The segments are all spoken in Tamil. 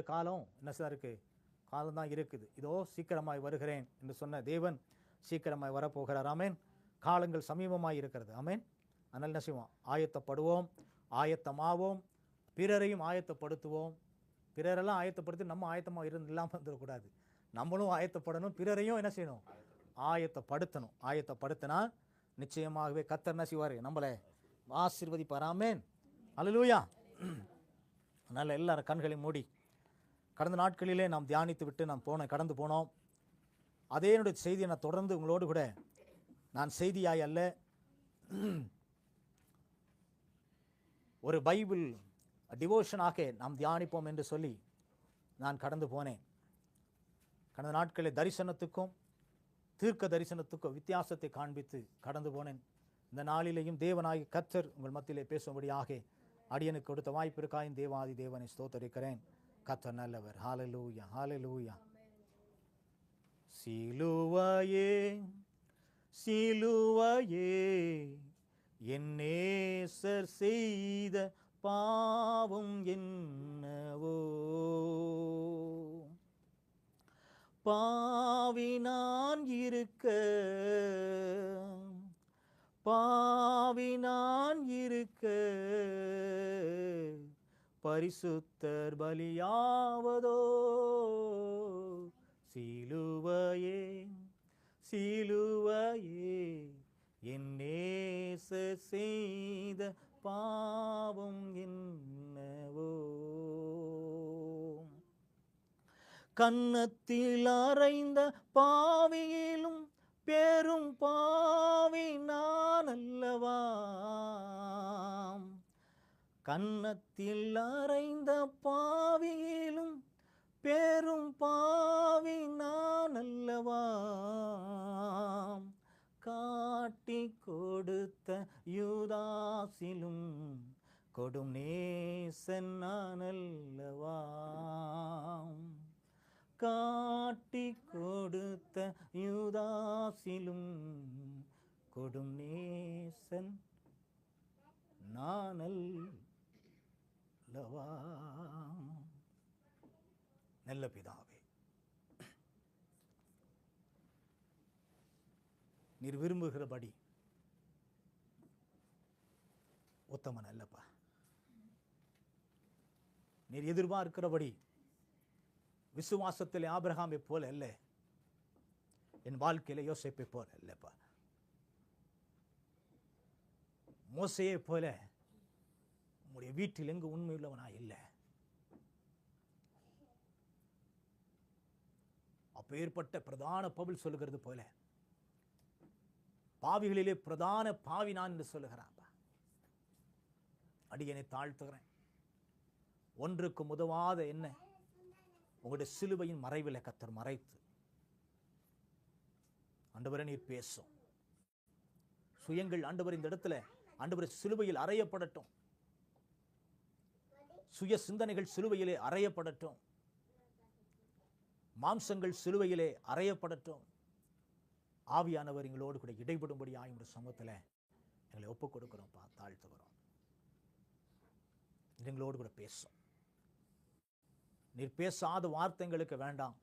காலம் என்ன சார் இருக்கு? காலம் தான் இருக்குது. இதோ சீக்கிரமாய் வருகிறேன் என்று சொன்ன தேவன் சீக்கிரமாய் வரப்போகிறார். ஆமேன். காலங்கள் சமீபமாய் இருக்கிறது. ஆமேன். அதனால் என்ன செய்வோம்? ஆயத்தப்படுவோம், ஆயத்தமாவோம், பிறரையும் ஆயத்தப்படுத்துவோம். பிறரெல்லாம் ஆயத்தப்படுத்தி நம்ம ஆயத்தமாக இல்லாமல் வந்துடக்கூடாது. நம்மளும் ஆயத்தப்படணும், பிறரையும் என்ன செய்யணும்? ஆயத்தப்படுத்தணும். ஆயத்தப்படுத்தினா நிச்சயமாகவே கர்த்தர் என்ன செய்வார்? நம்மளை ஆசீர்வதிப்பார். ஆமென். அல்லேலூயா. அதனால் எல்லாரும் கண்களை மூடி கடந்த நாட்களிலே நாம் தியானித்து விட்டு நாம் கடந்து போனோம். அதே என்னுடைய செய்தியை நான் தொடர்ந்து உங்களோடு கூட நான் செய்தியாய் அல்ல, ஒரு பைபிள் டிவோஷனாக நாம் தியானிப்போம் என்று சொல்லி நான் கடந்து போனேன். கடந்த நாட்களில் தரிசனத்துக்கும் தீர்க்க தரிசனத்துக்கும் வித்தியாசத்தை காண்பித்து கடந்து போனேன். இந்த நாளிலேயும் தேவனாகி கர்த்தர் உங்கள் மத்தியிலே பேசும்படியாக அடியனுக்கு கொடுத்த வாய்ப்பிற்காக தேவாதி தேவனை ஸ்தோத்தரிக்கிறேன். கர்த்தர் நல்லவர். ஹல்லேலூயா, ஹல்லேலூயா. சிலுவையே சிலுவையே என் நேசர் செய்த பாவம் என்னவோ, பாவி நான் இருக்க, பாவி நான் இருக்க, பரிசுத்தர் பலியாவதோ. சிலுவையே சிலுவையே என் நேசர் செய்த பாவம் என்னவோ, கன்னத்தில் அறைந்த பாவியிலும் பெரும் பாவி நான் அல்லவா, கன்னத்தில் அறைந்த பாவியிலும் பெரும் பாவி நான் அல்லவா, காட்டி கொடுத்த யூதாசிலும் கொடும் நேசன் நான் அல்லவா, காட்டி கொடுத்த யூதாசிலும் கொடும் நேசன் நான் அல்லவா. நல்ல பிதாவே, நீர் விரும்புகிறபடி உத்தமன் அல்லப்பா. நீர் எதிர்பார்க்கிறபடி விசுவாசத்தில் ஆபிரகாமை போல அல்ல, என் வாழ்க்கையில யோசேப்பை போல அல்லப்பா, மோசையை போல உங்களுடைய வீட்டில் எங்கு உண்மையுள்ளவனா இல்லை. அப்பேற்பட்ட பிரதான பவுல் சொல்லுகிறது போல பாவிகளிலே பிரதான பாவி நான் என்று சொல்லுகிறான். அடியனை தாழ்த்துகிறேன். ஒன்றுக்கும் உதவாத என்ன உங்களுடைய சிலுவையின் மறைவில் கர்த்தர் மறைத்து ஆண்டவரே நீர் பேசும். சுயங்கள் ஆண்டவர் இந்த இடத்துல ஆண்டவர் சிலுவையில் அறையப்படட்டும், சுய சிந்தனைகள் சிலுவையிலே அறையப்படட்டும், மாம்சங்கள் சிலுவையிலே அறையப்படட்டும். ஆவியானவர் எங்களோடு கூட இடைபடும்படி ஆயுடைய சமூகத்தில் எங்களை ஒப்புக் கொடுக்கிறோம்ப்பா, தாழ்த்துகிறோம். எங்களோடு கூட பேசும். நீர் பேசாத வார்த்தைகளுக்கு வேண்டாம்,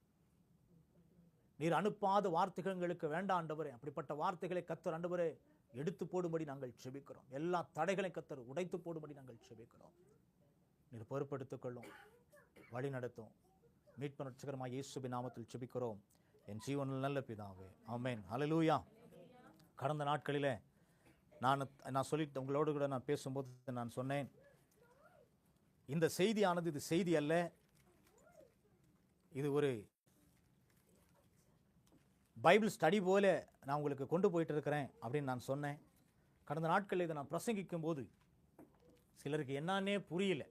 நீர் அனுப்பாத வார்த்தைகளுக்கு வேண்டாம் ஆண்டவரே. அப்படிப்பட்ட வார்த்தைகளை கர்த்தர் ஆண்டவரே எடுத்து போடும்படி நாங்கள் செபிக்கிறோம். எல்லா தடைகளை கர்த்தர் உடைத்து போடும்படி நாங்கள் செபிக்கிறோம். நீர் பொறுப்பெடுத்துக் கொள்ளும், வழி நடத்தும். மீட்பு ரட்சகராகிய இயேசுவின் நாமத்தில் செபிக்கிறோம் என் ஜீவனில் நல்ல பிதாவே, ஆமென். ஹல்லேலூயா. கடந்த நாட்களிலே நான் சொல்லிட்டு உங்களோடு கூட நான் பேசும்போது நான் சொன்னேன், இந்த செய்தியானது இது செய்தி அல்ல, இது ஒரு பைபிள் ஸ்டடி போல நான் உங்களுக்கு கொண்டு போயிட்டு இருக்கிறேன் அப்படின்னு நான் சொன்னேன். கடந்த நாட்களில் இதை நான் பிரசங்கிக்கும் போது சிலருக்கு என்னன்னே புரியல.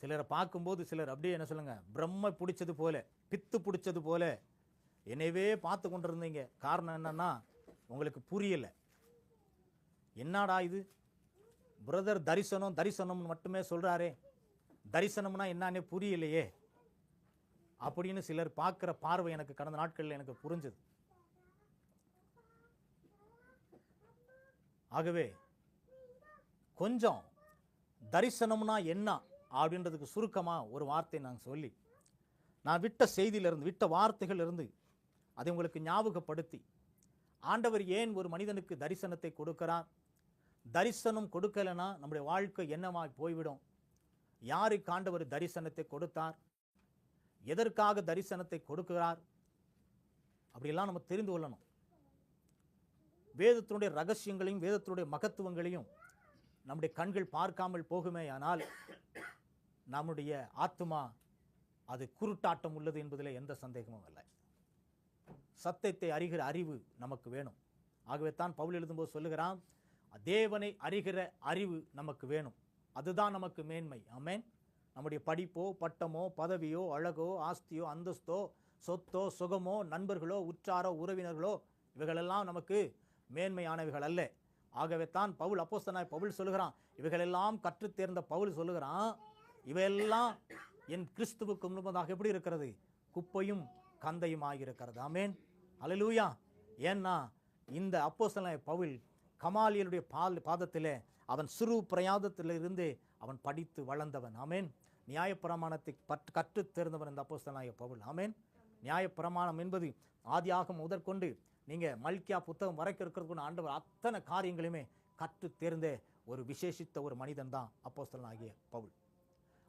சிலரை பார்க்கும்போது சிலர் அப்படியே என்ன சொல்லுங்க, பிரம்ம பிடிச்சது போல, பித்து பிடிச்சது போல என்னையவே பார்த்து கொண்டிருந்தீங்க. காரணம் என்னன்னா உங்களுக்கு புரியல. என்னடா இது பிரதர் தரிசனம் தரிசனம் மட்டுமே சொல்றாரே, தரிசனம்னா என்னன்னே புரியலையே அப்படின்னு சிலர் பார்க்கிற பார்வை எனக்கு கடந்த நாட்களில் எனக்கு புரிஞ்சது. ஆகவே கொஞ்சம் தரிசனம்னா என்ன அப்படின்றதுக்கு சுருக்கமாக ஒரு வார்த்தை நான் சொல்லி, நான் விட்ட செய்தியிலிருந்து, விட்ட வார்த்தைகள் இருந்து அதை உங்களுக்கு ஞாபகப்படுத்தி, ஆண்டவர் ஏன் ஒரு மனிதனுக்கு தரிசனத்தை கொடுக்கிறார், தரிசனம் கொடுக்கலைன்னா நம்முடைய வாழ்க்கை என்னமாய் போய்விடும், யாருக்கு ஆண்டவர் தரிசனத்தை கொடுத்தார், எதற்காக தரிசனத்தை கொடுக்கிறார், அப்படியெல்லாம் நம்ம தெரிந்து கொள்ளணும். வேதத்தினுடைய ரகசியங்களையும் வேதத்தினுடைய மகத்துவங்களையும் நம்முடைய கண்கள் பார்க்காமல் போகுமே ஆனால் நம்முடைய ஆத்மா அது குருட்டாட்டம் உள்ளது என்பதில் எந்த சந்தேகமும் இல்லை. சத்தியத்தை அறிகிற அறிவு நமக்கு வேணும். ஆகவே தான் பவுல் எழுதும்போது சொல்லுகிறான், தேவனை அறிகிற அறிவு நமக்கு வேணும், அதுதான் நமக்கு மேன்மை. ஆமென். நம்முடைய படிப்போ பட்டமோ பதவியோ அழகோ ஆஸ்தியோ அந்தஸ்தோ சொத்தோ சுகமோ நண்பர்களோ உற்றாரோ உறவினர்களோ இவைகளெல்லாம் நமக்கு மேன்மையானவைகள் அல்ல. ஆகவே தான் பவுல் அப்போஸ்தலனாய் பவுல் சொல்லுகிறான், இவைகளெல்லாம் கற்றுத் தேர்ந்த பவுல் சொல்லுகிறான், இவையெல்லாம் என் கிறிஸ்துவுக்கு முன்பதாக எப்படி இருக்கிறது, குப்பையும் கந்தையும் ஆகியிருக்கிறது. ஆமென், அல்லேலூயா. ஏன்னா இந்த அப்போஸ்தலனாய் பவுல் கமாலியலுடைய பாதத்திலே அவன் சிறு பிரயாதத்திலிருந்து அவன் படித்து வளர்ந்தவன். ஆமென். நியாயப்பிரமாணத்தை கற்றுத் தேர்ந்தவன் இந்த அப்போஸ்தலனாகிய பவுல். ஆமென். நியாயப்பிரமாணம் என்பது ஆதியாகமம் முதற்கொண்டு நீங்கள் மல்கியா புத்தகம் வரைக்கும் இருக்கிறதுக்கு ஆண்டவர் அத்தனை காரியங்களையுமே கற்றுத் தேர்ந்த ஒரு விசேஷித்த ஒரு மனிதன் தான் அப்போஸ்தலனாகிய பவுல்.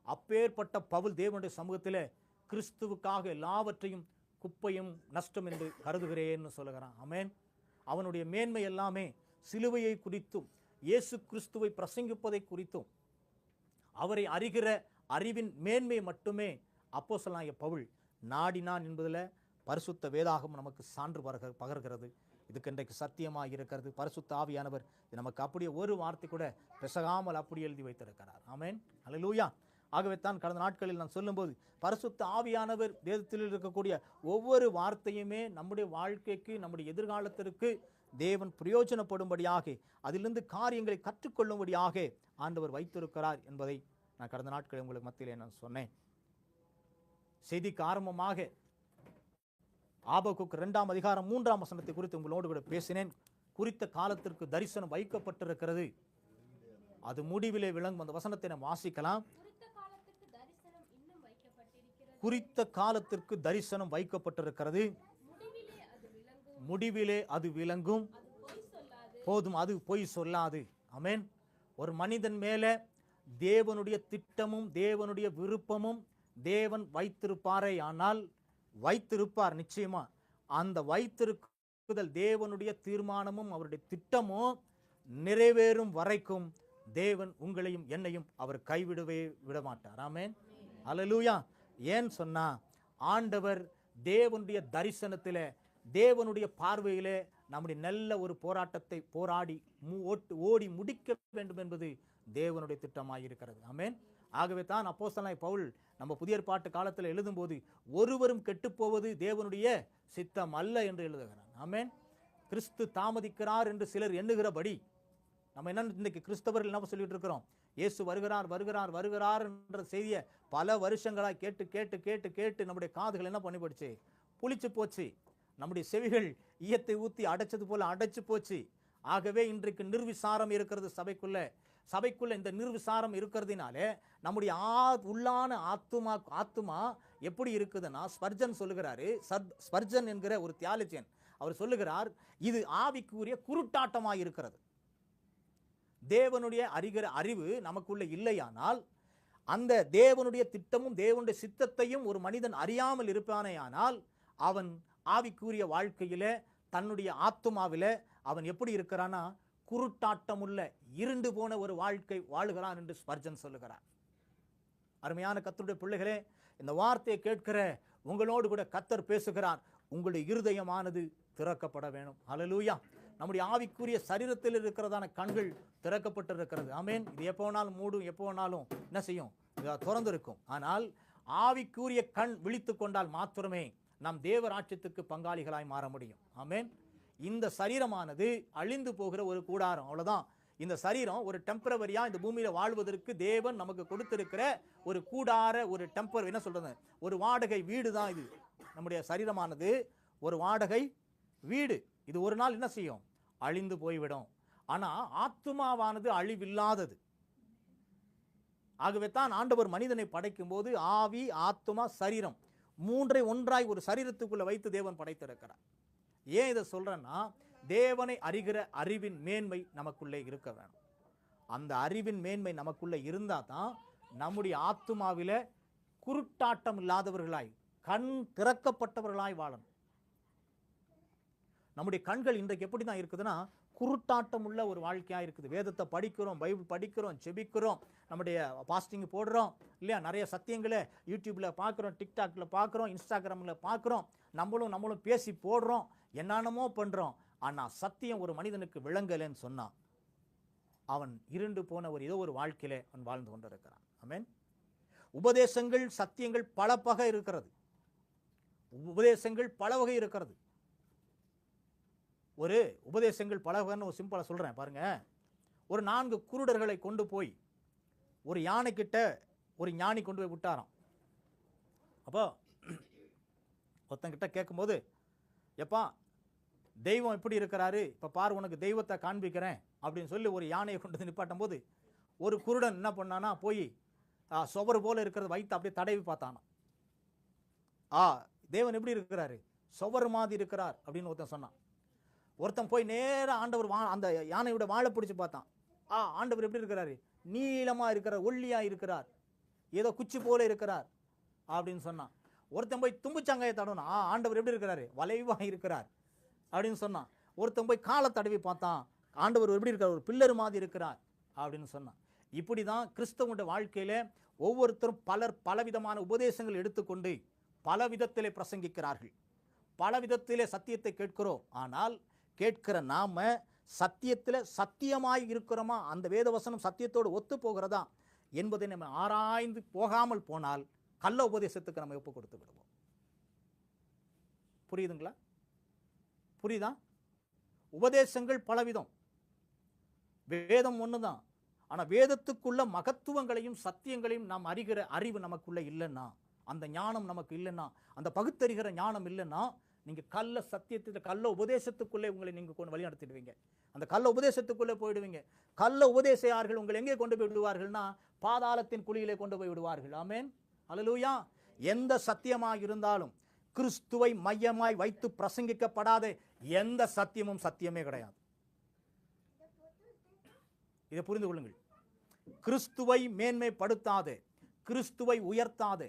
அப்பேற்பட்ட பவுல் தேவனுடைய சமூகத்தில் கிறிஸ்துவுக்காக எல்லாவற்றையும் குப்பையும் நஷ்டம் என்று கருதுகிறேன்னு சொல்லுகிறான். ஆமென். அவனுடைய மேன்மை எல்லாமே சிலுவையை குறித்தும் இயேசு கிறிஸ்துவை பிரசங்கிப்பதை குறித்தும் அவரை அறிகிற அறிவின் மேன்மை மட்டுமே அப்போஸ்தலனாகிய பவுல் நாடினான் என்பதில் பரிசுத்த வேதாகம் நமக்கு சான்று பகர்கிறது. இதுக்கு இன்றைக்கு சத்தியமாக இருக்கிறது. பரிசுத்த ஆவியானவர் நமக்கு அப்படியே ஒரு வார்த்தை கூட பிசகாமல் அப்படி எழுதி வைத்திருக்கிறார். ஆமென், அல்லேலூயா. ஆகவே தான் கடந்த நாட்களில் நான் சொல்லும்போது பரிசுத்த ஆவியானவர் வேதத்தில் இருக்கக்கூடிய ஒவ்வொரு வார்த்தையுமே நம்முடைய வாழ்க்கைக்கு நம்முடைய எதிர்காலத்திற்கு தேவன் பிரயோஜனப்படும்படியாக அதிலிருந்து காரியங்களை கற்றுக்கொள்ளும்படியாக ஆண்டவர் வைத்திருக்கிறார் என்பதை நான் கடந்த நாட்களில் உங்களுக்கு மத்தியிலே நான் சொன்னேன். செய்திக்கு ஆரம்பமாக ஆபகுக்கு 2ஆம் அதிகாரம் 3ஆம் வசனத்தை குறித்து உங்களோடு கூட பேசினேன். குறித்த காலத்திற்கு தரிசனம் வைக்கப்பட்டிருக்கிறது, அது முடிவிலே விளங்கும். அந்த வசனத்தை நாம் வாசிக்கலாம். குறித்த காலத்திற்கு தரிசனம் வைக்கப்பட்டிருக்கிறது, முடிவிலே அது விளங்கும், போதும், அது பொய் சொல்லாது. ஆமென். ஒரு மனிதன் மேலே தேவனுடைய திட்டமும் தேவனுடைய விருப்பமும் தேவன் வைத்திருப்பாரே ஆனால் வைத்திருப்பார் நிச்சயமா. அந்த வைத்திருக்குதல் தேவனுடைய தீர்மானமும் அவருடைய திட்டமும் நிறைவேறும் வரைக்கும் தேவன் உங்களையும் என்னையும் அவர் கைவிடவே விடமாட்டார். ஆமென், அல்லேலூயா. ஏன் சொன்னா ஆண்டவர் தேவனுடைய தரிசனத்திலே தேவனுடைய பார்வையிலே நம்முடைய நல்ல ஒரு போராட்டத்தை போராடி ஓடி முடிக்க வேண்டும் என்பது தேவனுடைய திட்டமாயிருக்கிறது. ஆமென். ஆகவே தான் அப்போஸ்தலனாகிய பவுல் நம்ம புதிய ஏற்பாட்டு காலத்தில் எழுதும்போது ஒருவரும் கெட்டுப்போவது தேவனுடைய சித்தம் அல்ல என்று எழுதுகிறார். ஆமென். கிறிஸ்து தாமதிக்கிறார் என்று சிலர் எண்ணுகிறபடி நம்ம என்ன இன்னைக்கு கிறிஸ்தவர்கள் என்ன சொல்லிட்டு இருக்கிறோம், இயேசு வருகிறார் வருகிறார் வருகிறார் என்ற செய்தியை பல வருஷங்களாக கேட்டு கேட்டு கேட்டு கேட்டு நம்முடைய காதுகள் என்ன பண்ணி போச்சு, புளிச்சு போச்சு. நம்முடைய செவிகள் ஈயத்தை ஊற்றி அடைச்சது போல அடைச்சு போச்சு. ஆகவே இன்றைக்கு நிர்விசாரம் இருக்கிறது சபைக்குள்ள இந்த நிர்விசாரம் இருக்கிறதுனாலே நம்முடைய உள்ளான ஆத்துமா எப்படி இருக்குதுன்னா, ஸ்பர்ஜன் சொல்லுகிறாரு, ஸ்பர்ஜன் என்கிற ஒரு தியாலஜியன் அவர் சொல்லுகிறார், இது ஆவிக்குரிய குருட்டாட்டமாக இருக்கிறது. தேவனுடைய அறிகிற அறிவு நமக்குள்ள இல்லையானால் அந்த தேவனுடைய திட்டமும் தேவனுடைய சித்தத்தையும் ஒரு மனிதன் அறியாமல் இருப்பானேயானால் அவன் ஆவிக்குரிய வாழ்க்கையில தன்னுடைய ஆத்துமாவில அவன் எப்படி இருக்கிறான்னா குருட்டாட்டமுள்ள இருண்டு போன ஒரு வாழ்க்கை வாழுகிறான் என்று ஸ்பர்ஜன் சொல்லுகிறார். அருமையான கர்த்தருடைய பிள்ளைகளே, இந்த வார்த்தையை கேட்கிற உங்களோடு கூட கர்த்தர் பேசுகிறார். உங்களுடைய இருதயமானது திறக்கப்பட வேணும். அல்லேலூயா. நம்முடைய ஆவிக்குரிய சரீரத்தில் இருக்கிறதான கண்கள் திறக்கப்பட்டிருக்கிறது. ஆமென். இது எப்போ வேணாலும் மூடும், எப்போ வேணாலும் என்ன செய்யும், திறந்திருக்கும். ஆனால் ஆவிக்குரிய கண் விழித்து கொண்டால் மாத்திரமே நாம் தேவராட்சியத்துக்கு பங்காளிகளாய் மாற முடியும். ஆமென். இந்த சரீரமானது அழிந்து போகிற ஒரு கூடாரம், அவ்வளவுதான். இந்த சரீரம் ஒரு டெம்பரவரியா இந்த பூமியில வாழ்வதற்கு தேவன் நமக்கு கொடுத்திருக்கிற ஒரு கூடார, ஒரு என்ன சொல்றது, ஒரு வாடகை வீடு தான் இது. நம்முடைய சரீரமானது ஒரு வாடகை வீடு. இது ஒரு நாள் என்ன செய்யும், அழிந்து போய்விடும். ஆனா ஆத்துமாவானது அழிவில்லாதது. ஆகவே தான் ஆண்டவர் மனிதனை படைக்கும் போது ஆவி, ஆத்துமா, சரீரம் மூன்றை ஒன்றாய் ஒரு சரீரத்துக்குள்ள வைத்து தேவன் படைத்திருக்கிறார். ஏன் இதை சொல்றேன்னா, தேவனை அறிகிற அறிவின் மேன்மை நமக்குள்ளே இருக்க வேணும். அந்த அறிவின் மேன்மை நமக்குள்ளே இருந்தா தான் நம்முடைய ஆத்துமாவில குருட்டாட்டம் இல்லாதவர்களாய், கண் திறக்கப்பட்டவர்களாய் வாழணும். நம்முடைய கண்கள் இன்றைக்கு எப்படி தான் இருக்குதுன்னா, குருட்டாட்டம் உள்ள ஒரு வாழ்க்கையாக இருக்குது. வேதத்தை படிக்கிறோம், பைபிள் படிக்கிறோம், செபிக்கிறோம், நம்முடைய பாஸ்டிங் போடுறோம் இல்லையா, நிறைய சத்தியங்களை யூடியூப்பில் பார்க்குறோம், டிக்டாக்ல பார்க்குறோம், இன்ஸ்டாகிராமில் பார்க்குறோம், நம்மளும் பேசி போடுறோம், என்னென்னமோ பண்ணுறோம். ஆனால் சத்தியம் ஒரு மனிதனுக்கு விளங்கலைன்னு சொன்னான், அவன் இருண்டு போன ஏதோ ஒரு வாழ்க்கையில அவன் வாழ்ந்து கொண்டிருக்கிறான். ஆமென். உபதேசங்கள், சத்தியங்கள் பல வகை இருக்கிறது. உபதேசங்கள் பல வகை இருக்கிறது. ஒரு உபதேசங்கள் பல வகைன்னு ஒரு சிம்பிளா சொல்றேன் பாருங்க. ஒரு 4 குருடர்களை கொண்டு போய் ஒரு யானை கிட்ட ஒரு ஞானி கொண்டு போய் விட்டாராம். அப்போ ஒருத்தங்கிட்ட கேட்கும்போது, எப்பா தெய்வம் எப்படி இருக்கிறாரு, இப்போ பாரு உனக்கு தெய்வத்தை காண்பிக்கிறேன் அப்படின்னு சொல்லி ஒரு யானையை கொண்டு வந்து நிப்பாட்டும் போது, ஒரு குருடன் என்ன பண்ணானா, போய் சுவர் போல இருக்கிறத வைத்து அப்படியே தடவி பார்த்தானா. தேவன் எப்படி இருக்கிறாரு, சுவர் மாதிரி இருக்கிறார் அப்படின்னு ஒருத்தன் சொன்னான். ஒருத்தன் போய் நேராக ஆண்டவர் அந்த யானையோட வாழை பிடிச்சி பார்த்தான். ஆண்டவர் எப்படி இருக்கிறாரு, நீளமா இருக்கிறார், ஒல்லியா இருக்கிறார், ஏதோ குச்சி போல இருக்கிறார் அப்படின்னு சொன்னான். ஒருத்தன் போய் தும்புச்சாங்காயை தடவினா, ஆண்டவர் எப்படி இருக்கிறாரு, வளைவா இருக்கிறார் அப்படின்னு சொன்னான். ஒருத்தன் போய் காலை தடவி பார்த்தான், ஆண்டவர் எப்படி இருக்கிறார், ஒரு பில்லர் மாதிரி இருக்கிறார் அப்படின்னு சொன்னான். இப்படி தான் கிறிஸ்தவனுடைய வாழ்க்கையில ஒவ்வொருத்தரும் பலவிதமான உபதேசங்கள் எடுத்துக்கொண்டு பல விதத்திலே பிரசங்கிக்கிறார்கள். பல விதத்திலே சத்தியத்தை கேட்கிறோம். ஆனால் கேட்கிற நாம சத்தியத்தில் சத்தியமாய் இருக்கிறோமா, அந்த வேதவசனம் சத்தியத்தோடு ஒத்து போகிறதா என்பதை நம்ம ஆராய்ந்து போகாமல் போனால் கள்ள உபதேசத்துக்கு நம்ம ஒப்பு கொடுத்து விடுவோம். புரியுதுங்களா? புரியுதா? உபதேசங்கள் பலவிதம், வேதம் ஒண்ணுதான். ஆனா வேதத்துக்குள்ள மகத்துவங்களையும் சத்தியங்களையும் நாம் அறிகிற அறிவு நமக்குள்ள இல்லைன்னா, அந்த ஞானம் நமக்கு இல்லைன்னா, அந்த பகுத்தறிகிற ஞானம் இல்லைன்னா, நீங்க கள்ள சத்தியத்துக்கு, கள்ள உபதேசத்துக்குள்ளே உங்களை நீங்க கொண்டு வழி நடத்திடுவீங்க. அந்த கள்ள உபதேசத்துக்குள்ளே போயிடுவீங்க. கள்ள உபதேசையார்கள் உங்களை எங்கே கொண்டு போய் விடுவார்கள்னா, பாதாளத்தின் குழியிலே கொண்டு போய் விடுவார்கள். ஆமென், அல்லேலூயா. எந்த சத்தியமாக இருந்தாலும் கிறிஸ்துவை மையமாய் வைத்து பிரசங்கிக்கப்படாத எந்த சத்தியமும் சத்தியமே கிடையாது. இதை புரிந்து கொள்ளுங்கள். கிறிஸ்துவை மேன்மைப்படுத்தாத, கிறிஸ்துவை உயர்த்தாத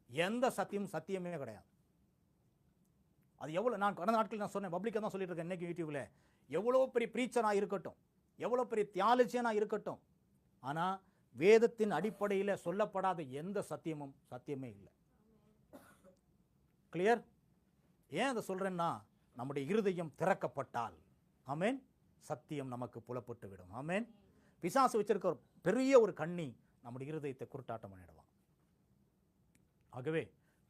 எந்த சத்தியமும் சத்தியமே கிடையாது. அது எவ்வளவு, நான் கடந்த நாட்கள் நான் சொன்னேன், பப்ளிக்காக தான் சொல்லிட்டு இருக்கேன், இன்னைக்கு யூடியூப்ல எவ்வளோ பெரிய பிரீச்சராக இருக்கட்டும், எவ்வளோ பெரிய தியாலஜியனாக இருக்கட்டும், ஆனால் வேதத்தின் அடிப்படையில் சொல்லப்படாத எந்த சத்தியமும் சத்தியமே இல்லை. கிளியர்? ஏன் அதை சொல்றேன்னா, நம்முடைய இருதயம் திறக்கப்பட்டால் ஆமென், சத்தியம் நமக்கு புலப்பட்டு விடும். ஆமென். பிசாசு வச்சிருக்க ஒரு பெரிய ஒரு கண்ணி நம்முடைய இருதயத்தை குருட்டாட்டம் பண்ணிடுவான். ஆகவே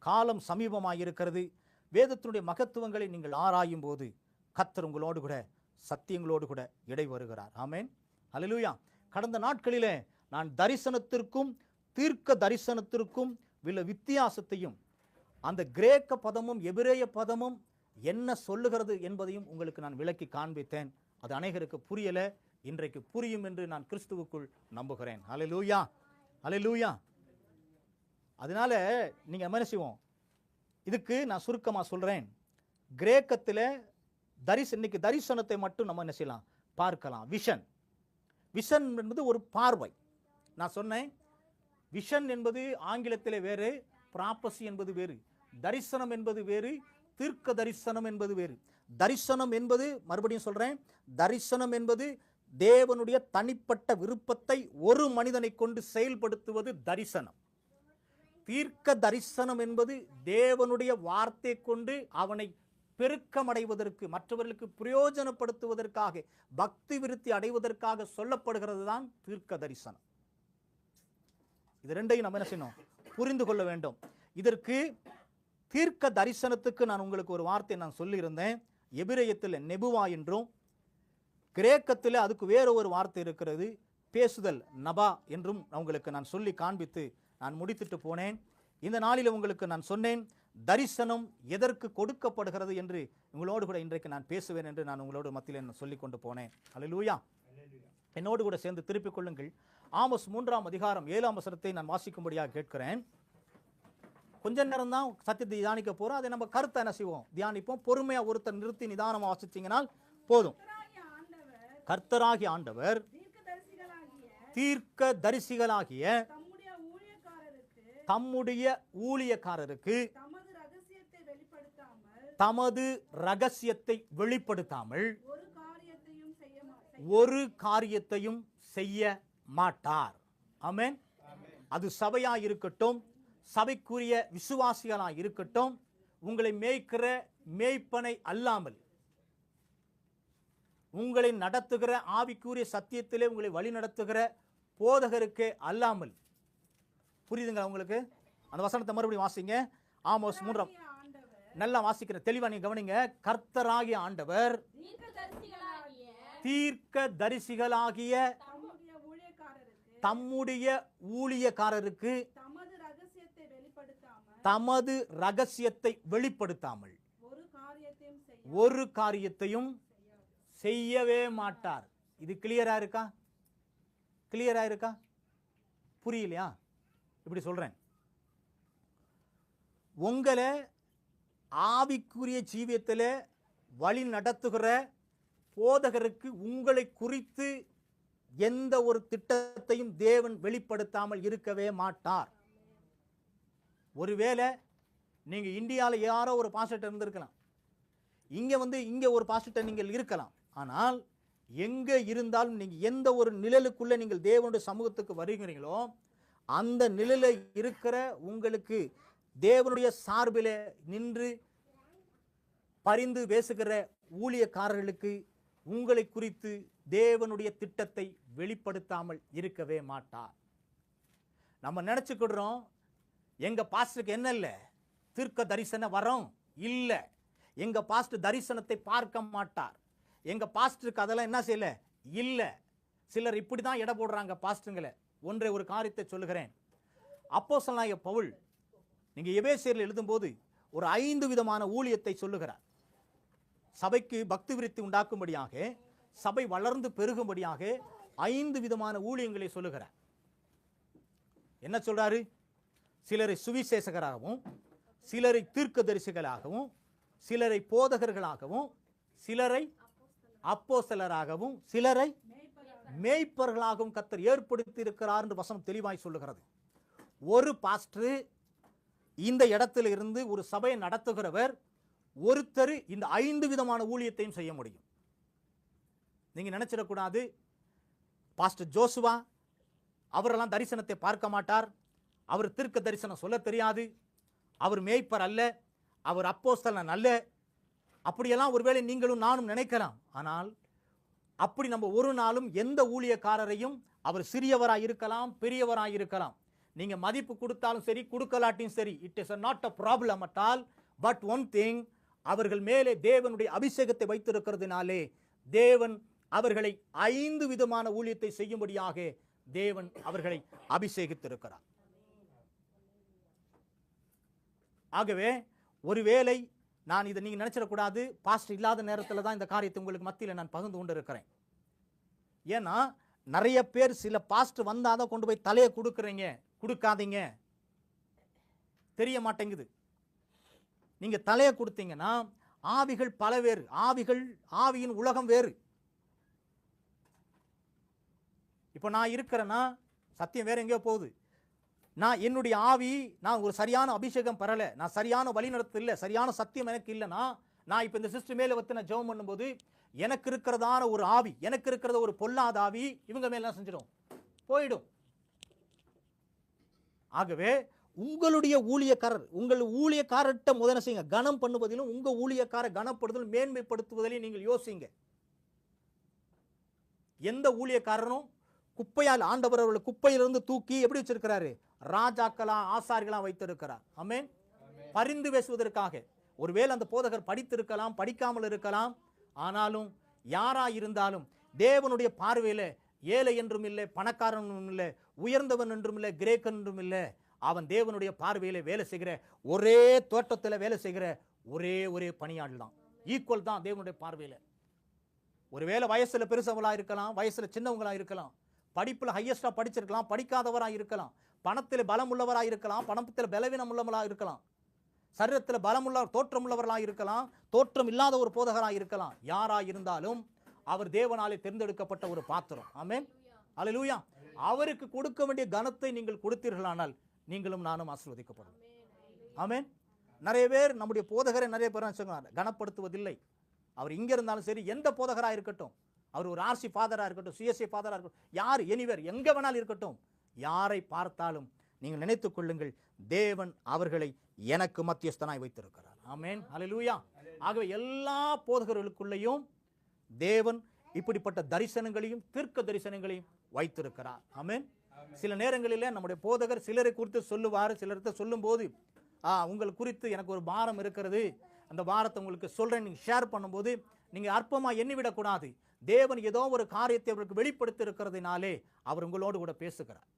காலம் சமீபமாக இருக்கிறது. வேதத்தினுடைய மகத்துவங்களை நீங்கள் ஆராயும் போது கர்த்தர் உங்களோடு கூட சத்தியங்களோடு கூட இடை வருகிறார். ஆமென், அல்லேலூயா. கடந்த நாட்களிலே நான் தரிசனத்திற்கும் தீர்க்க தரிசனத்திற்கும் உள்ள வித்தியாசத்தையும், அந்த கிரேக்க பதமும் எபிரேய பதமும் என்ன சொல்லுகிறது என்பதையும் உங்களுக்கு நான் விளக்கி காண்பித்தேன். அது அநேகருக்கு புரியல, இன்றைக்கு புரியும் என்று நான் கிறிஸ்துவுக்குள் நம்புகிறேன். அல்லேலூயா, அல்லேலூயா. அதனால நீங்க என்ன செய்வோம், இதுக்கு நான் சுருக்கமாக சொல்றேன். கிரேக்கத்தில் இன்னைக்கு தரிசனத்தை மட்டும் நம்ம என்ன செய்யலாம், பார்க்கலாம். விஷன், விஷன் என்பது ஒரு பார்வை. நான் சொன்னேன், விஷன் என்பது ஆங்கிலத்தில் வேறு, ப்ராப்பசி என்பது வேறு, தரிசனம் என்பது வேறு, தீர்க்க தரிசனம் என்பது வேறு. தரிசனம் என்பது, மறுபடியும் சொல்றேன், தரிசனம் என்பது தேவனுடைய தனிப்பட்ட விருப்பத்தை ஒரு மனிதனை கொண்டு செயல்படுத்துவது தரிசனம். தீர்க்க தரிசனம் என்பது தேவனுடைய வார்த்தை கொண்டு அவனை பெருக்கமடைவதற்கு, மற்றவர்களுக்கு பிரயோஜனப்படுத்துவதற்காக, பக்தி விருத்தி அடைவதற்காக சொல்லப்படுகிறது தான் தீர்க்க தரிசனம். இது ரெண்டையும் நம்ம என்ன செய்யணும், புரிந்து கொள்ள வேண்டும். இதற்கு தீர்க்க தரிசனத்துக்கு நான் உங்களுக்கு ஒரு வார்த்தை நான் சொல்லியிருந்தேன். எபிரேயத்தில் நெபுவா என்றும், கிரேக்கத்தில் அதுக்கு வேற ஒரு வார்த்தை இருக்கிறது, பேசுதல், நபா என்றும் உங்களுக்கு நான் சொல்லி காண்பித்து நான் முடித்துட்டு போனேன். இந்த நாளில் உங்களுக்கு நான் சொன்னேன், தரிசனம் எதற்கு கொடுக்கப்படுகிறது என்று உங்களோடு கூட இன்றைக்கு நான் பேசுவேன் என்று நான் உங்களோடு மத்தியில் சொல்லிக் கொண்டு போனேன். அல்லேலூயா. என்னோடு கூட சேர்ந்து திருப்பிக் கொள்ளுங்கள். ஆமோஸ் 3ஆம் அதிகாரம் 7ஆம் வசனத்தை நான் வாசிக்கும்படியாக கேட்கிறேன். கொஞ்ச நேரம் தான் சத்தியத்தை தியானிக்க போறோம். அதை நம்ம கருத்தை என்ன செய்வோம், தியானிப்போம். பொறுமையா ஒருத்தர் நிறுத்தி நிதானமா வாசிச்சீங்கன்னா போதும். கர்த்தராகிய ஆண்டவர் தீர்க்க தரிசிகளாகிய தம்முடைய ஊழியக்காரருக்கு தமது ரகசியத்தை வெளிப்படுத்தாமல் ஒரு காரியத்தையும் செய்ய மாட்டார். ஆமென். அது சபையா இருக்கட்டும், சபைக்குரிய விசுவாசிகளாக இருக்கட்டும், உங்களை மேய்க்கிற மேய்ப்பனை அல்லாமல், உங்களை நடத்துகிற ஆவிக்குரிய சத்தியத்திலே உங்களை வழி நடத்துகிற போதகருக்கே அல்லாமல். புரியுதுங்களா உங்களுக்கு? அந்த வசனத்தை மறுபடியும் வாசிங்க. ஆமோஸ் 3. நல்லா வாசிக்கிற, தெளிவா நீங்க கவனிங்க. கர்த்தராகிய ஆண்டவர் தீர்க்க தரிசிகளாகிய தம்முடைய ஊழியக்காரருக்கு தமது ரகசியத்தை வெளிப்படுத்தாமல் ஒரு காரியத்தையும் செய்யவே மாட்டார். இது கிளியரா இருக்கா? கிளியரா இருக்கா? புரியலையா? இப்படி சொல்றேன், உங்களை ஆவிக்குரிய ஜீவியத்தில் வழி நடத்துகிற போதகருக்கு உங்களை குறித்து எந்த ஒரு திட்டத்தையும் தேவன் வெளிப்படுத்தாமல் இருக்கவே மாட்டார். ஒருவேளை நீங்க இந்தியாவில் யாரோ ஒரு பாஸ்டர் இருந்திருக்கலாம், இங்க ஒரு பாஸ்டர் நீங்கள் இருக்கலாம். ஆனால் எங்க இருந்தாலும் நீங்க எந்த ஒரு நிழலுக்குள்ள நீங்கள் தேவனுடைய சமூகத்துக்கு வருகிறீங்களோ அந்த நிழல இருக்கிற உங்களுக்கு தேவனுடைய சார்பில் நின்று பரிந்து பேசுகிற ஊழியக்காரர்களுக்கு உங்களை குறித்து தேவனுடைய திட்டத்தை வெளிப்படுத்தாமல் இருக்கவே மாட்டார். நம்ம நினைச்சுக்கிடுறோம், எங்க பாஸ்டருக்கு என்ன இல்லை, தீர்க்க தரிசன வரம் இல்லை, எங்க பாஸ்டர் தரிசனத்தை பார்க்க மாட்டார், எங்க பாஸ்டருக்கு அதெல்லாம் என்ன செய்யல இல்லை. சிலர் இப்படிதான் எடை போடுறாங்க பாஸ்டருங்களை. ஒன்றை ஒரு காரியத்தை சொல்லுகிறேன். அப்போஸ்தலனாகிய பவுல் நீங்க எபேசியரில் எழுதும்போது ஒரு 5 விதமான ஊழியத்தை சொல்லுகிறார். சபைக்கு பக்தி விருத்தி உண்டாக்கும்படியாக, சபை வளர்ந்து பெருகும்படியாக 5 விதமான ஊழியங்களை சொல்லுகிறார். என்ன சொல்றாரு? சிலரை சுவிசேஷகராகவும், சிலரை தீர்க்கதரிசிகளாகவும், சிலரை போதகர்களாகவும், சிலரை அப்போஸ்தலராகவும், சிலரை மேய்ப்பர்களாகவும் கர்த்தர் ஏற்படுத்தி இருக்கிறார் என்று வசனம் தெளிவாய் சொல்லுகிறது. ஒரு பாஸ்டர் இந்த இடத்துல இருந்து ஒரு சபையை நடத்துகிறவர் ஒருத்தர் இந்த 5 விதமான ஊழியத்தையும் செய்ய முடியும். நீங்க நினைச்சிடக்கூடாது, பாஸ்டர் ஜோசுவா அவரெல்லாம் தரிசனத்தை பார்க்க மாட்டார், அவர் தீர்க்க தரிசனம் சொல்ல தெரியாது, அவர் மேய்ப்பர் அல்ல, அவர் அப்போஸ்தலன் அல்ல, அப்படியெல்லாம் ஒருவேளை நீங்களும் நானும் நினைக்கலாம். ஆனால் அப்படி நம்ம ஒரு நாளும் எந்த ஊழியக்காரரையும், அவர் சிறியவராய் இருக்கலாம், பெரியவராய் இருக்கலாம், நீங்க மதிப்பு கொடுத்தாலும் சரி கொடுக்கலாட்டியும் சரி, it is not a problem at all. But one thing, அவர்கள் மேலே தேவனுடைய அபிஷேகத்தை வைத்திருக்கிறதுனாலே தேவன் அவர்களை 5 விதமான ஊழியத்தை செய்யும்படியாக தேவன் அவர்களை அபிஷேகித்திருக்கிறார். ஆகவே ஒருவேளை நான் இதை நீங்க நினைச்சிடக்கூடாது, பாஸ்டர் இல்லாத நேரத்தில் தான் இந்த காரியத்தை உங்களுக்கு மத்தியில் நான் பகிர்ந்து கொண்டு இருக்கிறேன். ஏன்னா நிறைய பேர் சில பாஸ்டர் வந்தாதான் கொண்டு போய் தலையை கொடுக்குறீங்க, கொடுக்காதீங்க, தெரிய மாட்டேங்குது. நீங்க தலையை கொடுத்தீங்கன்னா ஆவிகள் பல வேறு, ஆவியின் உலகம் வேறு. இப்போ நான் இருக்கிறேன்னா சத்தியம் வேற எங்கேயோ போகுது. நான் என்னுடைய ஆவி, நான் ஒரு சரியான அபிஷேகம் பெறலை, நான் சரியான வழிநடத்து இல்லை, சரியான சத்தியம் எனக்கு இல்லைன்னா, நான் இப்போ இந்த சிஸ்டம் மேலே வச்சு நான் ஜெபம் பண்ணும்போது எனக்கு இருக்கிறதான ஒரு ஆவி, எனக்கு இருக்கிறத ஒரு பொல்லாத ஆவி இவங்க மேல என்ன செஞ்சிடும், போயிடும். ஆகவே உங்களுடைய ஊழியக்காரர், உங்கள் ஊழியக்காரர்கிட்ட முதல்ல செய்யுங்க, கனம் பண்ணுவதிலும் உங்க ஊழியக்கார கனப்படுதலும் மேன்மைப்படுத்துவதிலும் நீங்கள் யோசிங்க. எந்த ஊழியக்காரனும் குப்பையால் ஆண்டவர் அவர்களை குப்பையிலிருந்து தூக்கி எப்படி வச்சிருக்கிறாரு, ராஜாக்களா ஆசாரிகளா வைத்திருக்கிறார். ஆமென். பரிந்து பேசுவதற்காக. ஒருவேளை அந்த போதகர் படித்திருக்கலாம், படிக்காமல் இருக்கலாம், ஆனாலும் யாரா இருந்தாலும் தேவனுடைய பார்வையில ஏழை என்றும் இல்லை, பணக்காரன் இல்லை, உயர்ந்தவன் என்றும் இல்லை, கிரேக்கன் என்றும் இல்லை, அவன் தேவனுடைய பார்வையில வேலை செய்கிற, ஒரே தோட்டத்தில் வேலை செய்கிற ஒரே பணியாள் தான், ஈக்குவல் தான் தேவனுடைய பார்வையில. ஒருவேளை வயசுல பெருசவங்களா இருக்கலாம், வயசுல சின்னவங்களா இருக்கலாம், படிப்பில் ஹையஸ்டாக படிச்சிருக்கலாம், படிக்காதவராக இருக்கலாம், பணத்தில் பலம் உள்ளவராக இருக்கலாம், பணத்தில் பலவீனம் உள்ளவராக இருக்கலாம், சரீரத்தில் பலமுள்ள தோற்றம் உள்ளவர்களாக இருக்கலாம், தோற்றம் இல்லாத ஒரு போதகராக இருக்கலாம். யாராக இருந்தாலும் அவர் தேவனாலே தேர்ந்தெடுக்கப்பட்ட ஒரு பாத்திரம். ஆமென், அல்லேலூயா. அவருக்கு கொடுக்க வேண்டிய கனத்தை நீங்கள் கொடுத்தீர்களானால் நீங்களும் நானும் ஆசீர்வதிக்கப்படும். ஆமென். நிறைய பேர் நம்முடைய போதகரை நிறைய பேர் கனப்படுத்துவதில்லை. அவர் இங்கே இருந்தாலும் சரி, எந்த போதகராக இருக்கட்டும், அவர் ஒரு ஆர்சி ஃபாதராக இருக்கட்டும், சிஎஸ்சி ஃபாதராக இருக்கட்டும், யார் எனிவர் எங்கே வேணாலும் இருக்கட்டும், யாரை பார்த்தாலும் நீங்கள் நினைத்துக் கொள்ளுங்கள், தேவன் அவர்களை எனக்கு மத்தியஸ்தனாய் வைத்திருக்கிறார். ஆமென், அல்லேலூயா. ஆகவே எல்லா போதகர்களுக்குள்ளேயும் தேவன் இப்படிப்பட்ட தரிசனங்களையும் தீர்க்க தரிசனங்களையும் வைத்திருக்கிறார். ஆமென். சில நேரங்களிலே நம்முடைய போதகர் சிலரை குறித்து சொல்லுவார். சிலர்கிட்ட சொல்லும் போது உங்கள் குறித்து எனக்கு ஒரு பாரம் இருக்கிறது, அந்த பாரத்தை உங்களுக்கு சொல்றேன், நீங்க ஷேர் பண்ணும்போது நீங்க அற்பமா எண்ணிவிடக்கூடாது. தேவன் ஏதோ ஒரு காரியத்தை அவருக்கு வெளிப்படுத்தி இருக்கிறதுனாலே அவர் உங்களோடு கூட பேசுகிறார்.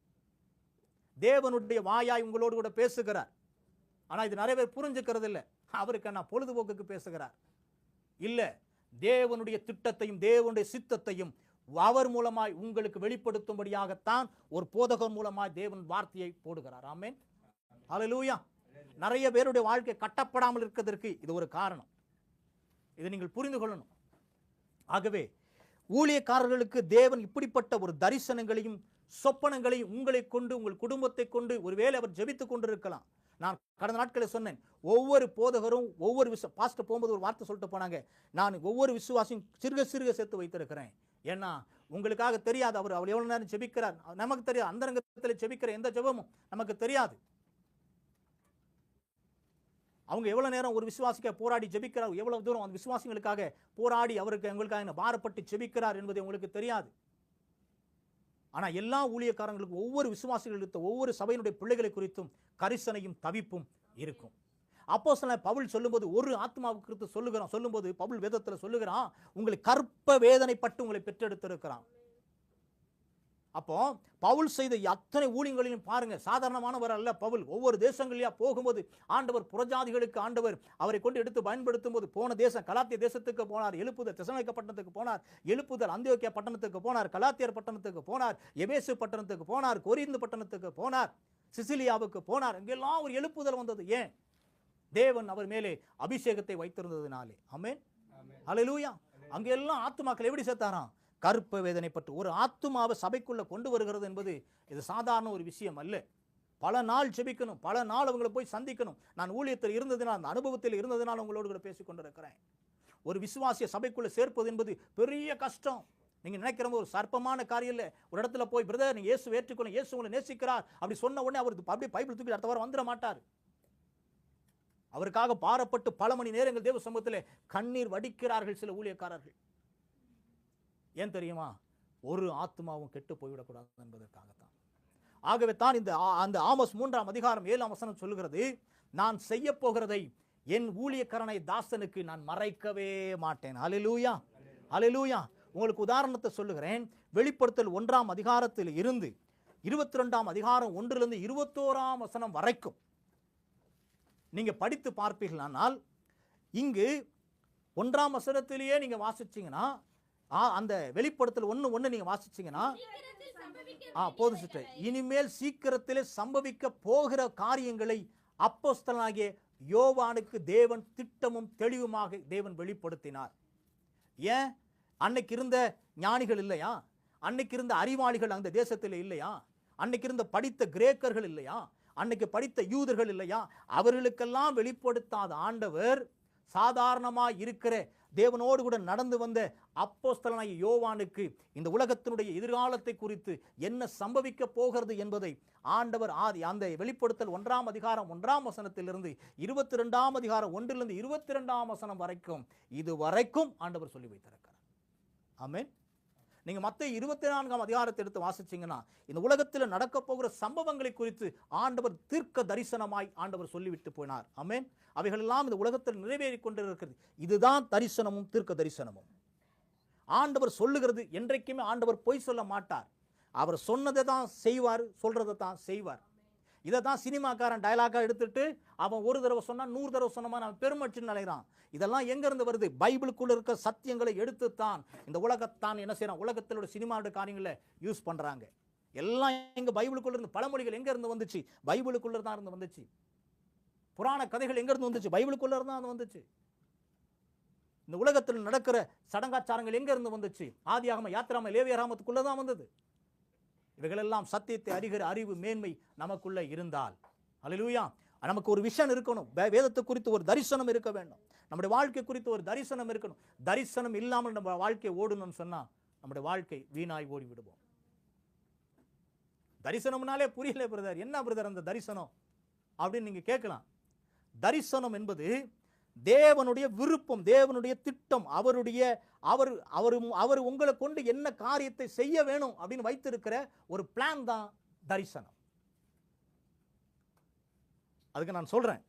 தேவனுடைய வாயாய் உங்களோடு கூட பேசுகிறார். ஆனா இது நிறைய பேர் புரிஞ்சுக்கிறது இல்லை. அவருக்கு நான் பொழுதுபோக்குக்கு பேசுகிறார் இல்ல, தேவனுடைய திட்டத்தையும் தேவனுடைய சித்தத்தையும் அவர் மூலமாய் உங்களுக்கு வெளிப்படுத்தும்படியாகத்தான் ஒரு போதகர் மூலமாய் தேவன் வார்த்தையை போடுகிறார். ஆமென், அல்லேலூயா. நிறைய பேருடைய வாழ்க்கை கட்டப்படாமல் இருக்கிறதற்கு இது ஒரு காரணம். இதை நீங்கள் புரிந்து கொள்ளணும். ஆகவே ஊழியக்காரர்களுக்கு தேவன் இப்படிப்பட்ட ஒரு தரிசனங்களையும் சொப்பனங்களையும் உங்களை கொண்டு உங்கள் குடும்பத்தை கொண்டு ஒருவேளை அவர் ஜெபித்துக் கொண்டிருக்கலாம். நான் கடந்த நாட்களில் சொன்னேன், ஒவ்வொரு போதகரும் ஒவ்வொரு பாஸ்டர் போகும்போது ஒரு வார்த்தை சொல்லிட்டு போனாங்க, நான் ஒவ்வொரு விசுவாசியும் சிறுக சிறுக சேர்த்து வைத்திருக்கிறேன். ஏன்னா உங்களுக்காக தெரியாது அவர் எவ்வளவு நேரம் ஜெபிக்கிறார், நமக்கு தெரியாது. அந்தரங்கத்தில் ஜெபிக்கிற எந்த ஜெபமும் நமக்கு தெரியாது. அவங்க எவ்வளவு நேரம் ஒரு விசுவாசிக்க போராடி ஜெபிக்கிறார், எவ்வளவு தூரம் அந்த விசுவாசிகளுக்காக போராடி அவருக்கு எங்களுக்காக பாரப்பட்டு ஜெபிக்கிறார் என்பது உங்களுக்கு தெரியாது. ஆனா எல்லா ஊழியக்காரங்களுக்கும் ஒவ்வொரு விசுவாசிகளுக்கு ஒவ்வொரு சபையினுடைய பிள்ளைகளை குறித்தும் கரிசனையும் தவிப்பும் இருக்கும். அப்போஸ்தலன் பவுல் சொல்லும்போது ஒரு ஆத்மாவுக்கு குறித்து சொல்லும்போது பவுல் வேதத்தில் சொல்லுகிறான், உங்களை கற்ப வேதனைப்பட்டு உங்களை பெற்றெடுத்திருக்கிறான். அப்போ பவுல் செய்த அத்தனை ஊழியங்களையும் பாருங்க, சாதாரணமானவர் அல்ல பவுல். ஒவ்வொரு தேசங்களியா போகும்போது ஆண்டவர் புறஜாதிகளுக்கு ஆண்டவர் அவரை கொண்டு எடுத்து பயன்படுத்தும் போது போன தேசம் கலாத்திய தேசத்துக்கு போனார், எழுப்புதல் தெசலோனிக்க பட்டணத்துக்கு போனார், எழுப்புதல் அந்தியோக்கியா பட்டணத்துக்கு போனார், கலாத்தியர் பட்டணத்துக்கு போனார், எபேசு பட்டணத்துக்கு போனார், கொரிந்து பட்டணத்துக்கு போனார், சிசிலியாவுக்கு போனார். இங்கெல்லாம் ஒரு எழுப்புதல் வந்தது. ஏன்? தேவன் அவர் மேலே அபிஷேகத்தை வைத்திருந்ததுனாலே. ஆமென், அல்லேலூயா. அங்கெல்லாம் ஆத்துமாக்கள் எப்படி சேர்த்தாராம்? கற்ப வேதனைப்பட்டு. ஒரு ஆத்துமாவை சபைக்குள்ள கொண்டு வருகிறது என்பது இது சாதாரண ஒரு விஷயம் அல்ல. பல நாள் ஜெபிக்கணும், பல நாள் அவங்களை போய் சந்திக்கணும். நான் ஊழியத்தில் இருந்ததுனால், அந்த அனுபவத்தில் இருந்ததுனால் உங்களோடு கூட பேசிக் கொண்டிருக்கிறேன். ஒரு விசுவாசிய சபைக்குள்ள சேர்ப்பது என்பது பெரிய கஷ்டம். நீங்க நினைக்கிற ஒரு சர்ப்பமான காரியம் இல்லை. ஒரு இடத்துல போய் பிரதர் நீங்க இயேசு ஏற்றுக்கணும், இயேசு உங்களை நேசிக்கிறார் அப்படி சொன்ன உடனே அவர் அப்படியே பைபிள் தூக்கி அடுத்த வாரம் வந்துட மாட்டார். அவருக்காக பாரப்பட்டு பல மணி நேரங்கள் தேவ சமூகத்தில் கண்ணீர் வடிக்கிறார்கள் சில ஊழியக்காரர்கள். ஏன் தெரியுமா? ஒரு ஆத்மாவும் கெட்டு போய்விடக்கூடாது என்பதற்காகத்தான். ஆகவே தான் அந்த ஆமோஸ் 3ஆம் அதிகாரம் 7ஆம் வசனம் சொல்லுகிறது, நான் செய்ய போகிறதை என் ஊழியக்காரனை தாசனுக்கு நான் மறைக்கவே மாட்டேன். அல்லேலூயா, அல்லேலூயா. உங்களுக்கு உதாரணத்தை சொல்லுகிறேன். வெளிப்படுத்தல் 1ஆம் அதிகாரத்தில் இருந்து 22ஆம் அதிகாரம் 1லிருந்து 21ஆம் வசனம் வரைக்கும் நீங்க படித்து பார்ப்பீர்களானால், இங்கு 1ஆம் வசனத்திலேயே நீங்க வாசிச்சீங்கன்னா, அந்த வெளிப்படுத்தல் 1:1 நீங்க வாசிச்சீங்கன்னா போதும் சிஸ்டர். இனிமேல் சீக்கிரத்திலே சம்பவிக்க போகிற காரியங்களை அப்போஸ்தலனாகிய யோவானுக்கு தேவன் திட்டமும் தெளிவுமாக தேவன் வெளிப்படுத்தினார். ஏன்? அன்னைக்கு இருந்த ஞானிகள் இல்லையா? அன்னைக்கு இருந்த அறிவாளிகள் அந்த தேசத்தில் இல்லையா? அன்னைக்கு இருந்த படித்த கிரேக்கர்கள் இல்லையா? அன்னைக்கு படித்த யூதர்கள் இல்லையா? அவர்களுக்கெல்லாம் வெளிப்படுத்தாத ஆண்டவர் சாதாரணமாக இருக்கிற தேவனோடு கூட நடந்து வந்த அப்போஸ்தலனாகிய யோவானுக்கு இந்த உலகத்தினுடைய எதிர்காலத்தை குறித்து என்ன சம்பவிக்க போகிறது என்பதை ஆண்டவர் அந்த வெளிப்படுத்தல் 1ஆம் அதிகாரம் 1ஆம் வசனத்திலிருந்து 22ஆம் அதிகாரம் 1லிருந்து 22ஆம் வசனம் வரைக்கும் இதுவரைக்கும் ஆண்டவர் சொல்லி வைத்திருக்கிறார். ஆமென். நீங்க மத்தேயு 24ஆம் அதிகாரத்தை எடுத்து வாசிச்சீங்கன்னா, இந்த உலகத்தில் நடக்க போகிற சம்பவங்களை குறித்து ஆண்டவர் தீர்க்க தரிசனமாய் ஆண்டவர் சொல்லிவிட்டு போனார். ஆமென். அவைகள் எல்லாம் இந்த உலகத்தில் நிறைவேறி கொண்டிருக்கிறது. இதுதான் தரிசனமும் தீர்க்க தரிசனமும். ஆண்டவர் சொல்லுகிறது என்றைக்குமே ஆண்டவர் பொய் சொல்ல மாட்டார். அவர் சொன்னதை தான் செய்வார், சொல்றதை தான் செய்வார். இதை தான் சினிமாக்காரன் டயலாக்காக எடுத்துட்டு அவன் ஒரு தடவை சொன்னா 100 தடவை சொன்னமா அவன் பெருமச்சுன்னு நினைக்கிறான். இதெல்லாம் எங்கேருந்து வருது? பைபிளுக்குள்ள இருக்க சத்தியங்களை எடுத்துத்தான் இந்த உலகத்தான் என்ன செய்யறான், உலகத்திலோட சினிமாவோட காரியங்களை யூஸ் பண்றாங்க. எல்லாம் எங்க பைபிளுக்குள்ள இருந்து. பழமொழிகள் எங்க இருந்து வந்துச்சு? பைபிளுக்குள்ள தான் இருந்து வந்துச்சு. புராண கதைகள் எங்க இருந்து வந்துச்சு? பைபிளுக்குள்ள இருந்தா வந்துச்சு. இந்த உலகத்தில் நடக்கிற சடங்காச்சாரங்கள் எங்க இருந்து வந்துச்சு? ஆதியாகம, யாத்திராம, லேவியராமத்துக்குள்ள தான் வந்தது. இவைகளெல்லாம் சத்தியத்தை அறிகிற அறிவு மேன்மை நமக்குள்ள இருந்தால், அல்லேலூயா, நமக்கு ஒரு விஷன் இருக்கணும். வேதத்தை குறித்து ஒரு தரிசனம் இருக்க வேண்டும். நம்முடைய வாழ்க்கை குறித்து ஒரு தரிசனம் இருக்கணும். தரிசனம் இல்லாமல் நம்ம வாழ்க்கை ஓடணும்னு சொன்னா நம்முடைய வாழ்க்கை வீணாய் ஓடி விடுவோம். தரிசனம்னாலே புரியல பிரதர், என்ன பிரதர் அந்த தரிசனம் அப்படின்னு நீங்க கேட்கலாம். தரிசனம் என்பது தேவனுடைய விருப்பம், தேவனுடைய திட்டம், அவர் உங்களை கொண்டு என்ன காரியத்தை செய்ய வேணும் அப்படின்னு வைத்திருக்கிற ஒரு பிளான் தான் தரிசனம். அதுக்கு நான் சொல்றேன்.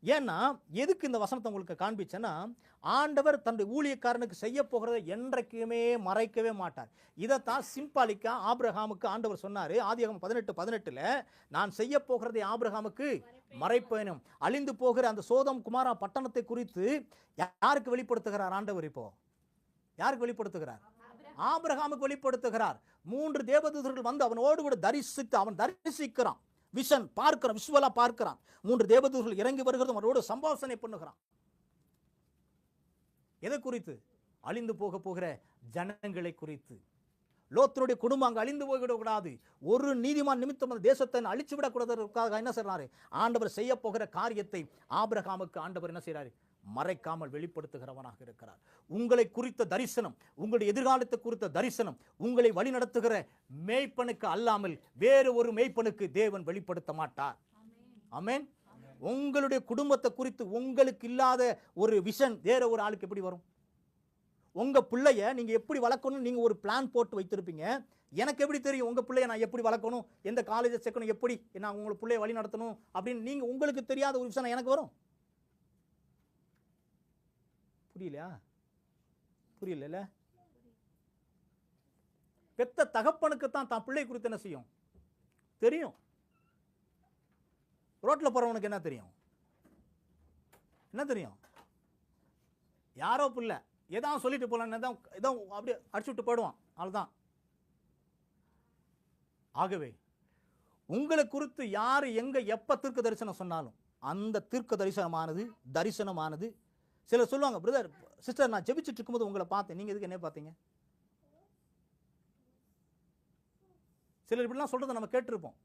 ஏன்னா எதுக்கு இந்த வசனத்தை உங்களுக்கு காண்பிச்சேன்னா, ஆண்டவர் தன்னுடைய ஊழியக்காரனுக்கு செய்ய போகிறதை என்றைக்குமே மறைக்கவே மாட்டார். இதைத்தான் சிம்பாலிக்கா ஆபிரகாமுக்கு ஆண்டவர் சொன்னாரு. ஆதியாகமம் 18:18 நான் செய்ய போகிறதை ஆபிரகாமுக்கு மறைப்பேனும். அழிந்து போகிற அந்த சோதம் குமாரா பட்டணத்தை குறித்து யாருக்கு வெளிப்படுத்துகிறார் ஆண்டவர்? இப்போ யாருக்கு வெளிப்படுத்துகிறார்? ஆபிரகாமுக்கு வெளிப்படுத்துகிறார். 3 தேவதூதர்கள் வந்து அவனோடு கூட தரிசித்து, அவன் தரிசிக்கிறான், விஷன் பார்க்கிறான், விஷுவலா பார்க்கிறான். 3 தேவதூதர்கள் இறங்கி வருகிறது, அவனோடு சம்பாஷணை பண்ணுகிறான். எதை குறித்து? அழிந்து போகிற ஜனங்களை குறித்து. லோத்தனுடைய குடும்பம் அங்கு அழிந்து போய்விடக்கூடாது, ஒரு நீதிமான் நிமித்தம் அந்த தேசத்தை அழிச்சு விடக்கூடாதற்காக என்ன செய்றாரு? ஆண்டவர் செய்ய போகிற காரியத்தை ஆபிரகாமுக்கு ஆண்டவர் என்ன செய்றாரு? மறைக்காமல் வெளிப்படுத்துகிறவனாக இருக்கிறார். உங்களை குறித்த தரிசனம், உங்களுடைய எதிர்காலத்தை குறித்த தரிசனம் உங்களை வழி நடத்துகிற மேய்ப்பனுக்கு அல்லாமல் வேறு ஒரு மேய்ப்பனுக்கு தேவன் வெளிப்படுத்த மாட்டார். ஆமென். உங்களுடைய குடும்பத்தை குறித்து உங்களுக்கு இல்லாத ஒரு விஷன் வேற ஒரு ஆளுக்கு எப்படி வரும்? உங்க பிள்ளைய நீங்க எப்படி வளர்க்கணும் நீங்க ஒரு பிளான் போட்டு வைத்திருப்பீங்க. எனக்கு எப்படி தெரியும் உங்க பிள்ளைய நான் எப்படி வளர்க்கணும், எந்த காலேஜை சேர்க்கணும், எப்படி நான் உங்க பிள்ளைய வழி நடத்தணும் அப்படின்னு நீங்க உங்களுக்கு தெரியாத ஒரு விஷயம் எனக்கு வரும்? புரியலையா? புரியல. பெத்த தகப்பனுக்கு தான் பிள்ளை குறித்து என்ன செய்யும் தெரியும். ரோட்ல போறவனுக்கு என்ன தெரியும்? என்ன தெரியும்? யாரோ பிள்ளை ஏதாவது சொல்லிட்டு போலாம், ஏதோ அப்படியே அடிச்சுட்டு போயிடுவான், அவ்வளவுதான். ஆகவே உங்களை குறித்து யாரு எங்க எப்ப தீர்க்க தரிசனம் சொன்னாலும் அந்த தீர்க்க தரிசனமானது சிலர் சொல்லுவாங்க, பிரதர் சிஸ்டர் நான் ஜெபிச்சுட்டு இருக்கும்போது உங்களை பார்த்தேன், நீங்க எதுக்கு என்ன பார்த்தீங்க? சிலர் இப்படிலாம் சொல்றதை நம்ம கேட்டிருப்போம்.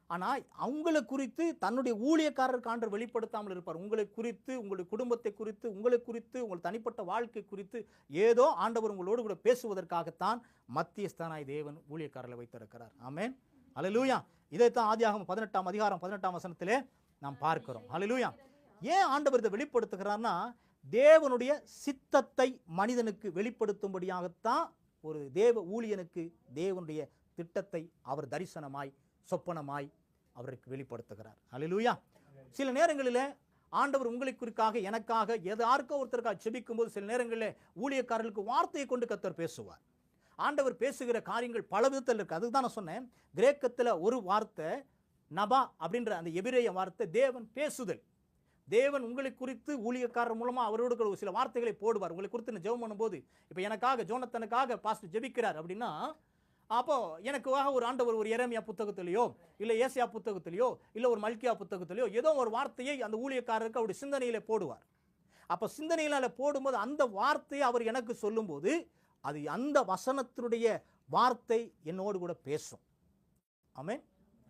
ஆனால் அவங்களை குறித்து தன்னுடைய ஊழியக்காரருக்கு ஆண்டவர் வெளிப்படுத்தாமல் இருப்பார். உங்களை குறித்து, உங்களுடைய குடும்பத்தை குறித்து, உங்களை குறித்து, உங்கள் தனிப்பட்ட வாழ்க்கை குறித்து ஏதோ ஆண்டவர் உங்களோடு கூட பேசுவதற்காகத்தான் மத்தியஸ்தானாய் தேவன் ஊழியக்காரர்களை வைத்திருக்கிறார். ஆமென். அல்லேலூயா. இதைத்தான் ஆதியாகமம் 18 வசனத்திலே நாம் பார்க்கிறோம். அல்லேலூயா. ஏன் ஆண்டவர் இதை வெளிப்படுத்துகிறார்னா, தேவனுடைய சித்தத்தை மனிதனுக்கு வெளிப்படுத்தும்படியாகத்தான் ஒரு தேவ ஊழியனுக்கு தேவனுடைய திட்டத்தை அவர் தரிசனமாய் சொப்பனமாய் அவருக்கு வெளிப்படுத்துகிறார். அல்லேலூயா. சில நேரங்களில் ஆண்டவர் உங்களை குறிக்காக, எனக்காக, யாருக்கோ ஒருத்தருக்காக செபிக்கும் போது சில நேரங்களில் ஊழியக்காரர்களுக்கு வார்த்தையை கொண்டு கர்த்தர் பேசுவார். ஆண்டவர் பேசுகிற காரியங்கள் பல விதத்தில் இருக்கு. அதுதான் நான் சொன்னேன், கிரேக்கத்தில் ஒரு வார்த்தை நபா அப்படின்ற அந்த எபிரேய வார்த்தை தேவன் பேசுதல். தேவன் உங்களை குறித்து ஊழியக்காரர் மூலமா அவரோடு சில வார்த்தைகளை போடுவார். உங்களை குறித்து ஜெபம் பண்ணும்போது, இப்போ எனக்காக ஜோனத்தனுக்காக பாஸ்டர் ஜெபிக்கிறார் அப்படின்னா, அப்போ எனக்காக ஒரு ஆண்டவர் ஒரு எரேமியா புத்தகத்திலேயோ இல்லை ஏசியா புத்தகத்திலேயோ இல்லை ஒரு மல்கியா புத்தகத்திலேயோ ஏதோ ஒரு வார்த்தையை அந்த ஊழியக்காரருக்கு அவருடைய சிந்தனையில போடுவார். அப்போ சிந்தனையில போடும்போது அந்த வார்த்தையை அவர் எனக்கு சொல்லும்போது அது அந்த வசனத்தினுடைய வார்த்தை என்னோடு கூட பேசும். ஆமென்.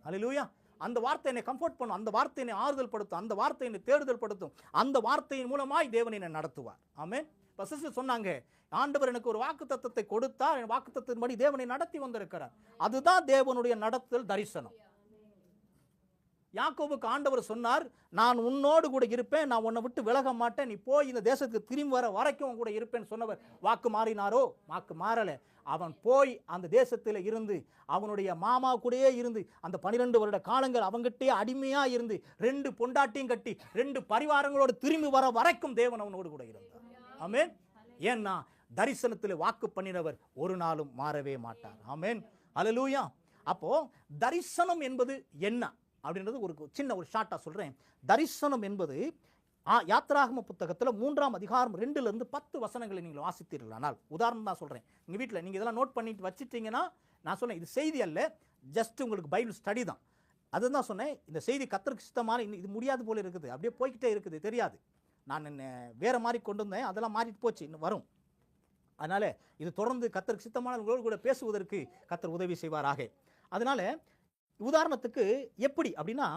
அல்லேலூயா. அந்த வார்த்தை என்னை கம்ஃபர்ட் பண்ணும், அந்த வார்த்தை என்னை ஆறுதல் படுத்தும், அந்த வார்த்தை என்னை தேடுதல் படுத்தும், அந்த வார்த்தையின் மூலமாய் தேவன் என்னை நடத்துவார். ஆமென். இப்போ சிஸ்டர் சொன்னாங்க, ஆண்டவர் எனக்கு ஒரு வாக்குத்தத்தத்தை கொடுத்தார், என் வாக்குத்தத்தின்படி தேவனை நடத்தி வந்திருக்கிறார். அதுதான் தேவனுடைய நடத்தல் தரிசனம். யாக்கோபுக்கு ஆண்டவர் சொன்னார், நான் உன்னோடு கூட இருப்பேன், நான் உன்னை விட்டு விலக மாட்டேன், நீ போய் இந்த தேசத்துக்கு திரும்பி வர வரைக்கும் கூட இருப்பேன்னு சொன்னவர் வாக்கு மாறினாரோ? வாக்கு மாறல. அவன் போய் அந்த தேசத்தில் இருந்து அவனுடைய மாமா கூடயே இருந்து அந்த 12 வருட காலங்கள் அவங்கிட்டே அடிமையா இருந்து 2 பொண்டாட்டியும் கட்டி 2 பரிவாரங்களோடு திரும்பி வர வரைக்கும் தேவன் அவனோடு கூட இருந்தார். ஆமென். ஏன்னா தரிசனத்தில் வாக்கு பண்ணினவர் ஒரு நாளும் மாறவே மாட்டார். ஆமென். அல்லேலூயா. அப்போ தரிசனம் என்பது என்ன அப்படின்றது ஒரு சின்ன ஒரு ஷார்ட்டாக சொல்கிறேன். தரிசனம் என்பது யாத்திராகம புத்தகத்தில் 3ஆம் அதிகாரம் 2லிருந்து 10 வசனங்களை நீங்கள் வாசித்தீர்கள். ஆனால் உதாரணம் தான் சொல்கிறேன். எங்கள் வீட்டில் நீங்கள் இதெல்லாம் நோட் பண்ணிட்டு வச்சுட்டீங்கன்னா, நான் சொன்னேன் இது செய்தி அல்ல, ஜஸ்ட் உங்களுக்கு பைபிள் ஸ்டடி தான். அதுதான் சொன்னேன். இந்த செய்தி கர்த்தருக்கு சித்தமான இது முடியாது போல இருக்குது, அப்படியே போய்கிட்டே இருக்குது, தெரியாது. நான் வேறு மாதிரி கொண்டு வந்தேன், அதெல்லாம் மாறிட்டு போச்சு, இன்னும் வரும். அதனால் இது தொடர்ந்து கர்த்தருக்கு சித்தமானவர்களோடு கூட பேசுவதற்கு கர்த்தர் உதவி செய்வாராக. அதனால் உதாரணத்துக்கு எப்படி அப்படின்னா,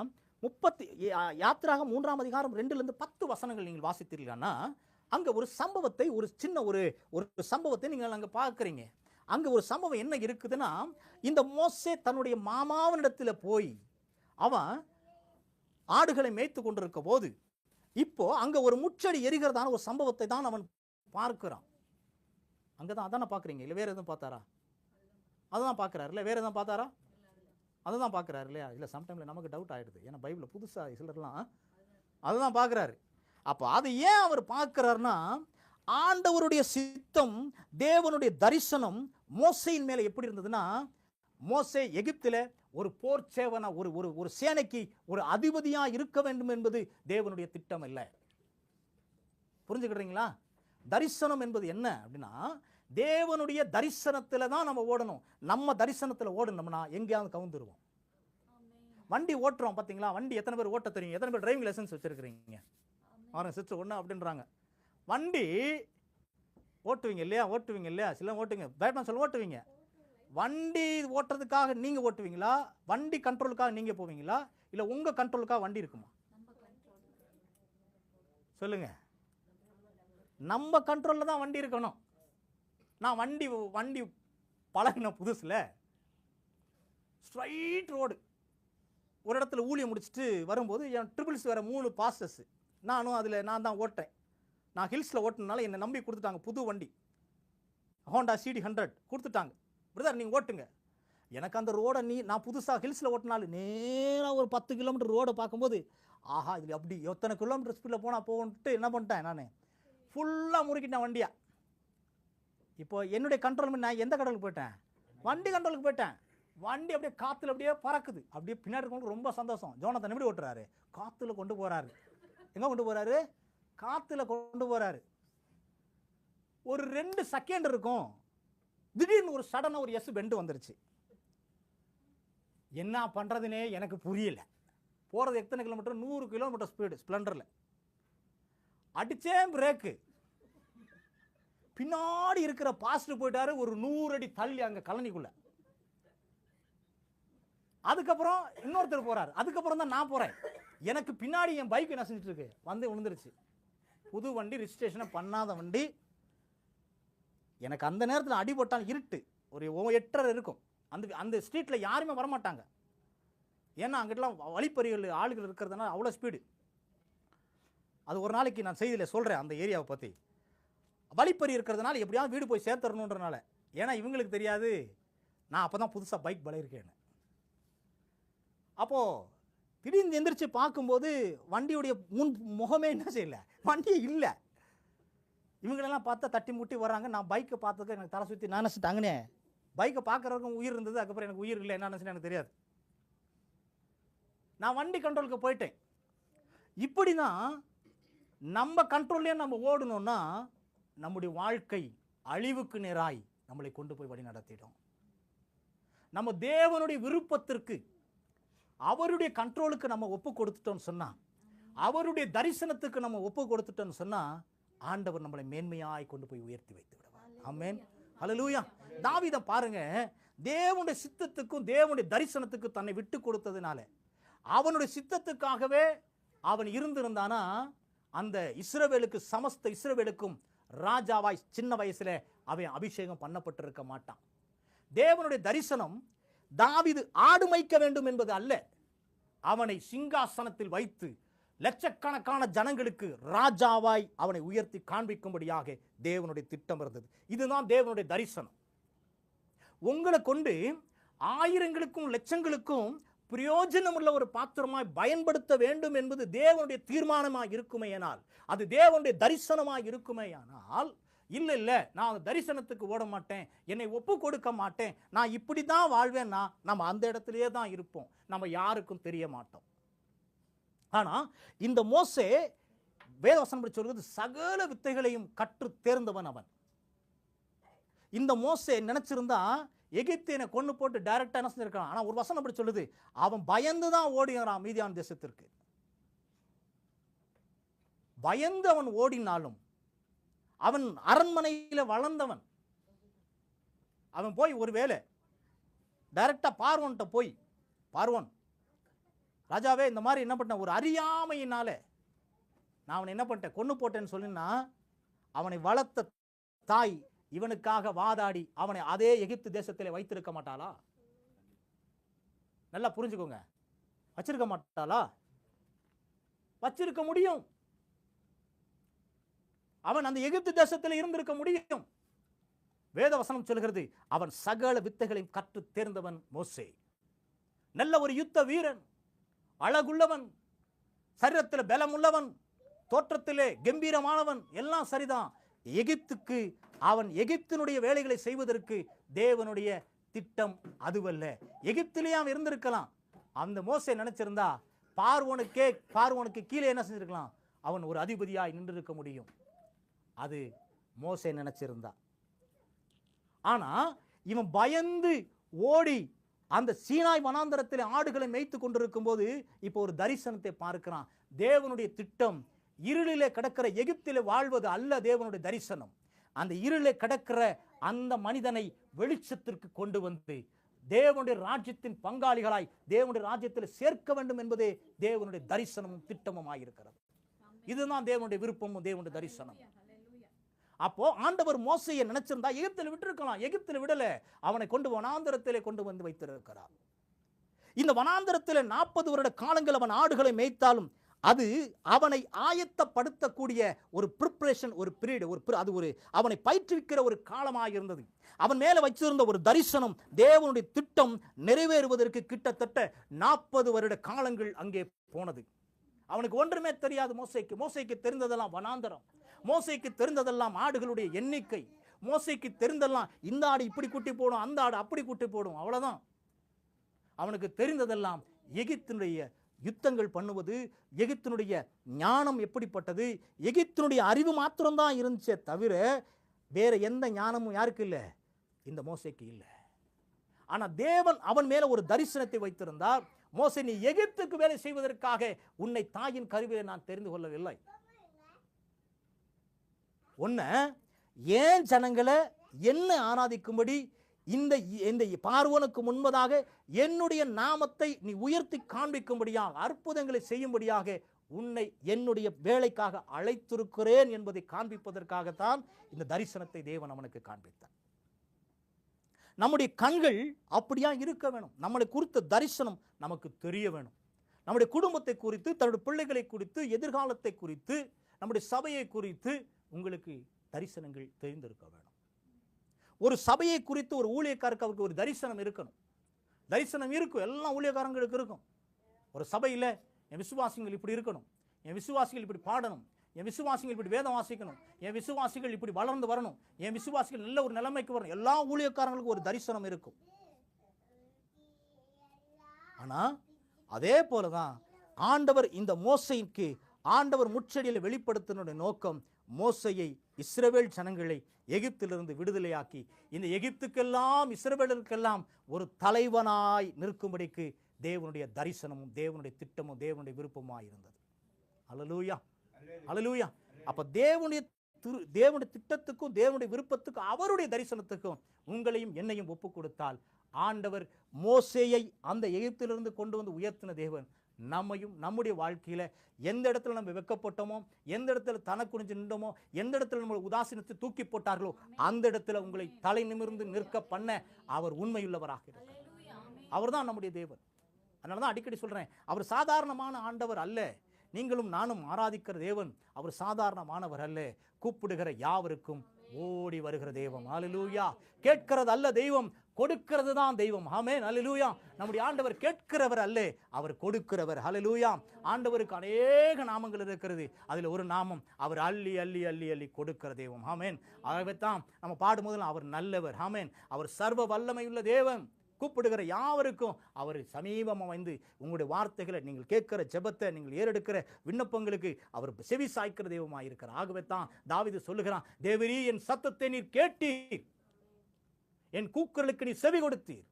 யாத்திராகமம் 3ஆம் அதிகாரம் 2லிருந்து 10 வசனங்கள் நீங்கள் வாசித்தீர்கள்னா, அங்கே ஒரு சம்பவத்தை, ஒரு சின்ன ஒரு சம்பவத்தை நீங்கள் அங்கே பார்க்குறீங்க. அங்கே ஒரு சம்பவம் என்ன இருக்குதுன்னா, இந்த மோசே தன்னுடைய மாமாவனிடத்தில் போய் அவன் ஆடுகளை மேய்த்து கொண்டிருக்க போது, இப்போ அங்கே ஒரு முச்செடி எரிகிறதான ஒரு சம்பவத்தை தான் அவன் பார்க்கிறான். அங்கே தான் அதானே பார்க்குறீங்க, இல்லை வேறு எதுவும் பார்த்தாரா? அதுதான் பார்க்குறாரு இல்லை, வேறு எதுவும் பார்த்தாரா? அதுதான் பார்க்குறாரு இல்லையா? இல்லை, சம்டைமில் நமக்கு டவுட் ஆகிடுது. ஏன்னா பைபிளில் புதுசாக சிலர்லாம் அதுதான் பார்க்குறாரு. அப்போ அது ஏன் அவர் பார்க்குறாருன்னா, ஆண்டவருடைய சித்தம், தேவனுடைய தரிசனம் மோசையின் மேலே எப்படி இருந்ததுன்னா, மோசே எகிப்தில் ஒரு போர் சேவனா, ஒரு சேனைக்கு ஒரு அதிபதியாக இருக்க வேண்டும் என்பது தேவனுடைய திட்டம் இல்லை. புரிஞ்சுக்கிட்டீங்களா? தரிசனம் என்பது என்ன அப்படின்னா, தேவனுடைய தரிசனத்தில் தான் நம்ம ஓடணும். நம்ம தரிசனத்தில் ஓடணும்னா எங்கேயாவது கவுந்துருவோம். வண்டி ஓட்டுறோம் பார்த்தீங்களா? வண்டி எத்தனை பேர் ஓட்ட தெரியும்? எத்தனை பேர் டிரைவிங் லைசன்ஸ் வச்சுருக்கிறீங்க? அவன் சிஸ்டர் ஒன்று அப்படின்றாங்க. வண்டி ஓட்டுவீங்க இல்லையா? ஓட்டுவீங்க இல்லையா? சில ஓட்டுவீங்க, பேட்மேன் சொல்ல ஓட்டுவீங்க. வண்டி ஓட்டுறதுக்காக நீங்கள் ஓட்டுவீங்களா? வண்டி கண்ட்ரோலுக்காக நீங்கள் போவீங்களா? இல்லை உங்கள் கண்ட்ரோலுக்காக வண்டி இருக்குமா? சொல்லுங்க. நம்ம கண்ட்ரோலில் தான் வண்டி இருக்கணும். நான் வண்டி பழகின புதுசில் ஸ்ட்ரைட் ரோடு, ஒரு இடத்துல ஊழியம் முடிச்சுட்டு வரும்போது என் ட்ரிபிள்ஸ் வேறு 3 பாஸ்டர்ஸ், நானும் அதில் நான் தான் ஓட்டேன். நான் ஹில்ஸில் ஓட்டினால என்னை நம்பி கொடுத்துட்டாங்க. புது வண்டி ஹோண்டா CD 100 கொடுத்துட்டாங்க. பிரதர் நீங்கள் ஓட்டுங்க. எனக்கு அந்த ரோடை நான் புதுசாக ஹில்ஸில் ஓட்டினாலும் நேராக ஒரு 10 கிலோமீட்டர் ரோடை பார்க்கும்போது, ஆஹா இதில் அப்படி எத்தனை கிலோமீட்டர் ஸ்பீடில் போகணுன்ட்டு என்ன பண்ணிட்டேன், நான் ஃபுல்லாக முறுக்கிட்டேன் வண்டியா. இப்போ என்னுடைய கண்ட்ரோல் நான் எந்த கண்ட்ரோலுக்கு போயிட்டேன்? வண்டி கண்ட்ரோலுக்கு போயிட்டேன். வண்டி அப்படியே காற்றுல அப்படியே பறக்குது. அப்படியே பின்னாடி இருக்கவங்களுக்கு ரொம்ப சந்தோஷம். ஜோனத்தன் எப்படி ஓட்டுறாரு? காற்றுல கொண்டு போகிறாரு. எங்கே கொண்டு போகிறாரு? காற்றுல கொண்டு போகிறாரு. ஒரு 2 செகண்ட் இருக்கும், திடீர்னு ஒரு சடனாக ஒரு பெண்டு வந்துருச்சு. என்ன பண்ணுறதுனே எனக்கு புரியல. போகிறது எத்தனை கிலோமீட்டர்? 100 kilometre speed ஸ்ப்ளெண்டரில். அடித்தேன் பிரேக்கு. பின்னாடி இருக்கிற பாஸ்டர் போயிட்டாரு ஒரு 100 அடி தள்ளி அங்கே கலனிக்குள்ள. அதுக்கப்புறம் இன்னொருத்தர் போறாரு. அதுக்கப்புறம் தான் நான் போறேன். எனக்கு பின்னாடி என் பைக் என்ன செஞ்சுட்டு இருக்கு, வந்து விழுந்துருச்சு. புது வண்டி, ரிஜிஸ்ட்ரேஷனை பண்ணாத வண்டி. எனக்கு அந்த நேரத்தில் அடிபட்டால் இருட்டு, ஒரு 8:30 இருக்கும். அந்த ஸ்ட்ரீட்டில் யாருமே வரமாட்டாங்க. ஏன்னா அங்கிட்டலாம் வழிப்பறிகள் ஆளுகள் இருக்கிறதுனால அவ்வளோ ஸ்பீடு. அது ஒரு நாளைக்கு நான் செய்தியில் சொல்கிறேன் அந்த ஏரியாவை பற்றி. வழிப்பறி இருக்கிறதுனால எப்படியாவது வீடு போய் சேர்த்துறணுன்றனால. ஏன்னா இவங்களுக்கு தெரியாது நான் அப்போ தான் புதுசாக பைக் பழகிருக்கேன்னு. அப்போது திடீர்னு எந்திரிச்சு பார்க்கும்போது வண்டியுடைய முகமே என்ன செய்யலை, வண்டியே இல்லை. இவங்களெல்லாம் பார்த்தா தட்டி முட்டி வர்றாங்க. நான் பைக்கை பார்த்ததுக்கு எனக்கு தலை சுற்றி நான் நினச்சிட்டாங்கன்னே. பைக்கை பார்க்குறவருக்கும் உயிர் இருந்தது, அதுக்கப்புறம் எனக்கு உயிர் இல்லை என்ன நினச்சுன்னு எனக்கு தெரியாது. நான் வண்டி கண்ட்ரோலுக்கு போயிட்டேன். இப்படி தான் நம்ம கண்ட்ரோல்லே நம்ம ஓடணும்னா நம்முடைய வாழ்க்கை அழிவுக்கு நேராய் நம்மளை கொண்டு போய் வழி நடத்திடும். நம்ம தேவனுடைய விருப்பத்திற்கு, அவருடைய கண்ட்ரோலுக்கு நம்ம ஒப்பு கொடுத்துட்டோம்னு சொன்னா, அவருடைய தரிசனத்துக்கு நம்ம ஒப்பு கொடுத்துட்டோம்னு சொன்னா, ஆண்டவர் நம்மளை மேன்மையாய் கொண்டு போய் உயர்த்தி வைத்து விடுவார். ஆமென், ஹல்லேலூயா. தாவீதை பாருங்க, தேவனுடைய சித்தத்துக்கும் தேவனுடைய தரிசனத்துக்கும் தன்னை விட்டு கொடுத்ததுனால, அவனுடைய சித்தத்துக்காகவே அவன் இருந்திருந்தானா அந்த இஸ்ரவேலுக்கு, சமஸ்த இஸ்ரவேலுக்கும் ராஜாவாய் சின்ன வயசுல அவன் அபிஷேகம் பண்ணப்பட்டிருக்க மாட்டான். தேவனுடைய தரிசனம் தாவீது ஆடு மேய்க்க வேண்டும் என்பது அல்ல, அவனை சிங்காசனத்தில் வைத்து லட்சக்கணக்கான ஜனங்களுக்கு ராஜாவாய் அவனை உயர்த்தி காண்பிக்கும்படியாக தேவனுடைய திட்டம் இருந்தது. இதுதான் தேவனுடைய தரிசனம். உங்களை கொண்டு ஆயிரங்களுக்கும் லட்சங்களுக்கும் பிரயோஜனம் உள்ள ஒரு பாத்திரமாய் பயன்படுத்த வேண்டும் என்பது தேவனுடைய தீர்மானமாய் இருக்குமேயானால், அது தேவனுடைய தரிசனமாய் இருக்குமேயானால், இல்லை நான் அந்த தரிசனத்துக்கு ஓட மாட்டேன், என்னை ஒப்பு கொடுக்க மாட்டேன், நான் இப்படி தான் வாழ்வேன்னா நம்ம அந்த இடத்துலயே தான் இருப்போம், நம்ம யாருக்கும் தெரிய மாட்டோம். ஆனா இந்த மோசே வேதவசனம் சொல்கிறது சகல வித்தைகளையும் கற்று தேர்ந்தவன் அவன். இந்த மோசே நினைச்சிருந்தா எகிப்தியனை கொண்டு போட்டு டைரக்டா என்ன செஞ்சிருக்கான். ஆனா ஒரு வசனம் அப்படி சொல்லுது, அவன் பயந்து தான் ஓடுகிறான் மீதியான் தேசத்திற்கு. பயந்து அவன் ஓடினாலும் அவன் அரண்மனையில வளர்ந்தவன். அவன் போய் ஒருவேளை டைரக்டா பார்வோன்ட்ட போய், பார்வோன் ராஜாவே இந்த மாதிரி என்ன பண்ண, ஒரு அறியாமையினால நான் அவனை என்ன பண்ணிட்டேன், கொண்டு போட்டேன்னு சொல்லினா, அவனை வளர்த்த தாய் இவனுக்காக வாதாடி அவனை அதே எகிப்து தேசத்திலே வைத்திருக்க மாட்டாளா? நல்லா புரிஞ்சுக்கோங்க, வச்சிருக்க மாட்டாளா? வச்சிருக்க முடியும். அவன் அந்த எகிப்து தேசத்தில் இருந்திருக்க முடியும். வேதவசனம் சொல்கிறது அவன் சகல வித்தைகளையும் கற்று தேர்ந்தவன் மோசே. நல்ல ஒரு யுத்த வீரன், அழகுள்ளவன், சரீரத்தில் பலமுள்ளவன், தோற்றத்திலே கம்பீரமானவன், எல்லாம் சரிதான். எகிப்துக்கு அவன் எகிப்தினுடைய வேலைகளை செய்வதற்கு தேவனுடைய திட்டம் அதுவல்ல. எகிப்திலேயே அவன் இருந்திருக்கலாம். அந்த மோசே நினைச்சிருந்தா பார்வோனுக்கு கீழே என்ன செஞ்சிருக்கலாம், அவன் ஒரு அதிபதியாய் நின்றிருக்க முடியும். அது மோசே நினைச்சிருந்தா. ஆனா இவன் பயந்து ஓடி அந்த சீனாய் வனாந்தரத்தில் ஆடுகளை மேய்த்து கொண்டிருக்கும் போது இப்போ ஒரு தரிசனத்தை பார்க்கிறான். தேவனுடைய திட்டம் இருளிலே கிடக்கிற எகிப்திலே வாழ்வது அல்ல தேவனுடைய தரிசனம். அந்த இருளிலே கிடக்கிற அந்த மனிதனை வெளிச்சத்திற்கு கொண்டு வந்து தேவனுடைய ராஜ்யத்தின் பங்காளிகளாய் தேவனுடைய ராஜ்யத்தில் சேர்க்க வேண்டும் என்பதே தேவனுடைய தரிசனமும் திட்டமும் ஆயிருக்கிறது. இதுதான் தேவனுடைய விருப்பமும் தேவனுடைய தரிசனம். அப்போ ஆண்டவர் மோசையை நினைச்சிருந்தா எகிப்தில் விட்டிருக்கலாம். எகிப்தில் விடல, அவனை கொண்டு வனாந்தரத்திலே கொண்டு வந்து வைத்திருக்கிறார். இந்த வனாந்தரத்தில் 40 வருட காலங்கள் அவன் ஆடுகளை மேய்த்தாலும் அது அவனை ஆயத்தப்படுத்தக்கூடிய ஒரு ப்ரிப்பரேஷன், ஒரு பீரியட், அது ஒரு அவனை பயிற்றுவிக்கிற ஒரு காலமாக இருந்தது. அவன் மேல வச்சிருந்த ஒரு தரிசனம், தேவனுடைய திட்டம் நிறைவேறுவதற்கு கிட்டத்தட்ட 40 வருட காலங்கள் அங்கே போனது. அவனுக்கு ஒன்றுமே தெரியாது. மோசைக்கு தெரிந்ததெல்லாம் வனாந்தரம், மோசைக்கு தெரிந்ததெல்லாம் ஆடுகளுடைய எண்ணிக்கை, மோசைக்கு தெரிந்ததெல்லாம் இந்த ஆடு இப்படி குட்டி போடும், அந்த ஆடு அப்படி குட்டி போடும், அவ்வளவுதான். அவனுக்கு தெரிந்ததெல்லாம் எகிப்தினுடைய யுத்தங்கள் பண்ணுவது, எகிப்தினுடைய ஞானம் எப்படிப்பட்டது, எகிப்தினுடைய அறிவு மாத்திரம்தான் இருந்துச்சே தவிர வேற எந்த ஞானமும் யாருக்கு இல்லை, இந்த மோசைக்கு இல்லை. ஆனா தேவன் அவன் மேல ஒரு தரிசனத்தை வைத்திருந்தார். மோசே, நீ எகிப்துக்கு வேலை செய்வதற்காக உன்னை தாயின் கருவிலே நான் தெரிந்து கொள்ளவில்லை. உன்னை ஏன் ஜனங்களை என்ன ஆராதிக்கும்படி இந்த பார்வோனுக்கு முன்பதாக என்னுடைய நாமத்தை நீ உயர்த்தி காண்பிக்கும்படியாக, அற்புதங்களை செய்யும்படியாக உன்னை என்னுடைய வேலைக்காக அழைத்திருக்கிறேன் என்பதை காண்பிப்பதற்காகத்தான் இந்த தரிசனத்தை தேவன் அவனுக்கு காண்பித்தார். நம்முடைய கண்கள் அப்படியா இருக்க வேணும். நம்மளை குறித்த தரிசனம் நமக்கு தெரிய வேணும். நம்முடைய குடும்பத்தை குறித்து, தன்னுடைய பிள்ளைகளை குறித்து, எதிர்காலத்தை குறித்து, நம்முடைய சபையை குறித்து உங்களுக்கு தரிசனங்கள் தெரிந்திருக்க வேணும். ஒரு சபையை குறித்து ஒரு ஊழியக்காரருக்கு அவருக்கு ஒரு தரிசனம் இருக்கணும். தரிசனம் இருக்கும், எல்லா ஊழியக்காரங்களுக்கு இருக்கும். ஒரு சபையில் என் விசுவாசிகள் இப்படி இருக்கணும், என் விசுவாசிகள் இப்படி பாடணும், என் விசுவாசிகள் இப்படி வேதம் வாசிக்கணும், என் விசுவாசிகள் இப்படி வளர்ந்து வரணும், என் விசுவாசிகள் நல்ல ஒரு நிலைமைக்கு வரணும். எல்லா ஊழியக்காரங்களுக்கும் ஒரு தரிசனம் இருக்கும். ஆனா அதே போலதான் ஆண்டவர் இந்த மோசைக்கு ஆண்டவர் முச்செடியில் வெளிப்படுத்தினுடைய நோக்கம், மோசையை, இஸ்ரவேல் ஜனங்களை எகிப்திலிருந்து விடுதலையாக்கி இந்த எகிப்துக்கெல்லாம் இஸ்ரவேலுக்கெல்லாம் ஒரு தலைவனாய் நிற்கும்படிக்கு தேவனுடைய தரிசனமும் தேவனுடைய திட்டமும் தேவனுடைய விருப்பமாய் இருந்தது. அல்லேலூயா, அல்லேலூயா. அப்ப தேவனுடைய திட்டத்துக்கும் தேவனுடைய விருப்பத்துக்கும் அவருடைய தரிசனத்துக்கும் உங்களையும் என்னையும் ஒப்பு கொடுத்தால், ஆண்டவர் மோசேயை அந்த எகிப்திலிருந்து கொண்டு வந்து உயர்த்தின தேவன் நம்மையும் நம்முடைய வாழ்க்கையில எந்த இடத்துல நம்ம வெக்கப்பட்டோமோ, எந்த இடத்துல தன குனிஞ்சு நின்றோமோ, எந்த இடத்துல நம்ம உதாசீனத்தை தூக்கி போட்டார்களோ அந்த இடத்துல உங்களை தலை நிமிர்ந்து நிற்க பண்ண அவர் உண்மையுள்ளவராக இருக்கிறார். அவர் தான் நம்முடைய தேவன். அதனாலதான் அடிக்கடி சொல்றேன், அவர் சாதாரணமான ஆண்டவர் அல்ல. நீங்களும் நானும் ஆராதிக்கிற தேவன் அவர் சாதாரணமானவர் அல்ல. கூப்பிடுகிற யாவருக்கும் ஓடி வருகிற தெய்வம். அல்லேலூயா. கேட்கிறது அல்ல தெய்வம், கொடுக்கிறது தான் தெய்வம். ஆமென், ஹல்லேலூயா. நம்முடைய ஆண்டவர் கேட்கிறவர் அல்ல, அவர் கொடுக்கிறவர். ஹல்லேலூயா. ஆண்டவருக்கு அநேக நாமங்கள் இருக்கிறது. அதில் ஒரு நாமம் அவர் அள்ளி அள்ளி அள்ளி அள்ளி கொடுக்கிற தெய்வம். ஆமென். ஆகவே தான் நம்ம பாடும்போது அவர் நல்லவர். ஆமென். அவர் சர்வ வல்லமையுள்ள தேவன். கூப்பிடுகிற யாவருக்கும் அவர் சமீபமாக வந்து உங்களுடைய வார்த்தைகளை, நீங்கள் கேட்கிற ஜெபத்தை, நீங்கள் ஏறெடுக்கிற விண்ணப்பங்களுக்கு அவர் செவி சாய்க்கிற தெய்வமாக இருக்கிறார். ஆகவே தான் தாவீது சொல்லுகிறான், தேவரீ என் சத்தத்தை நீர் கேட்டீர், என் கூக்குரலுக்கு நீ செவி கொடுத்தீர்.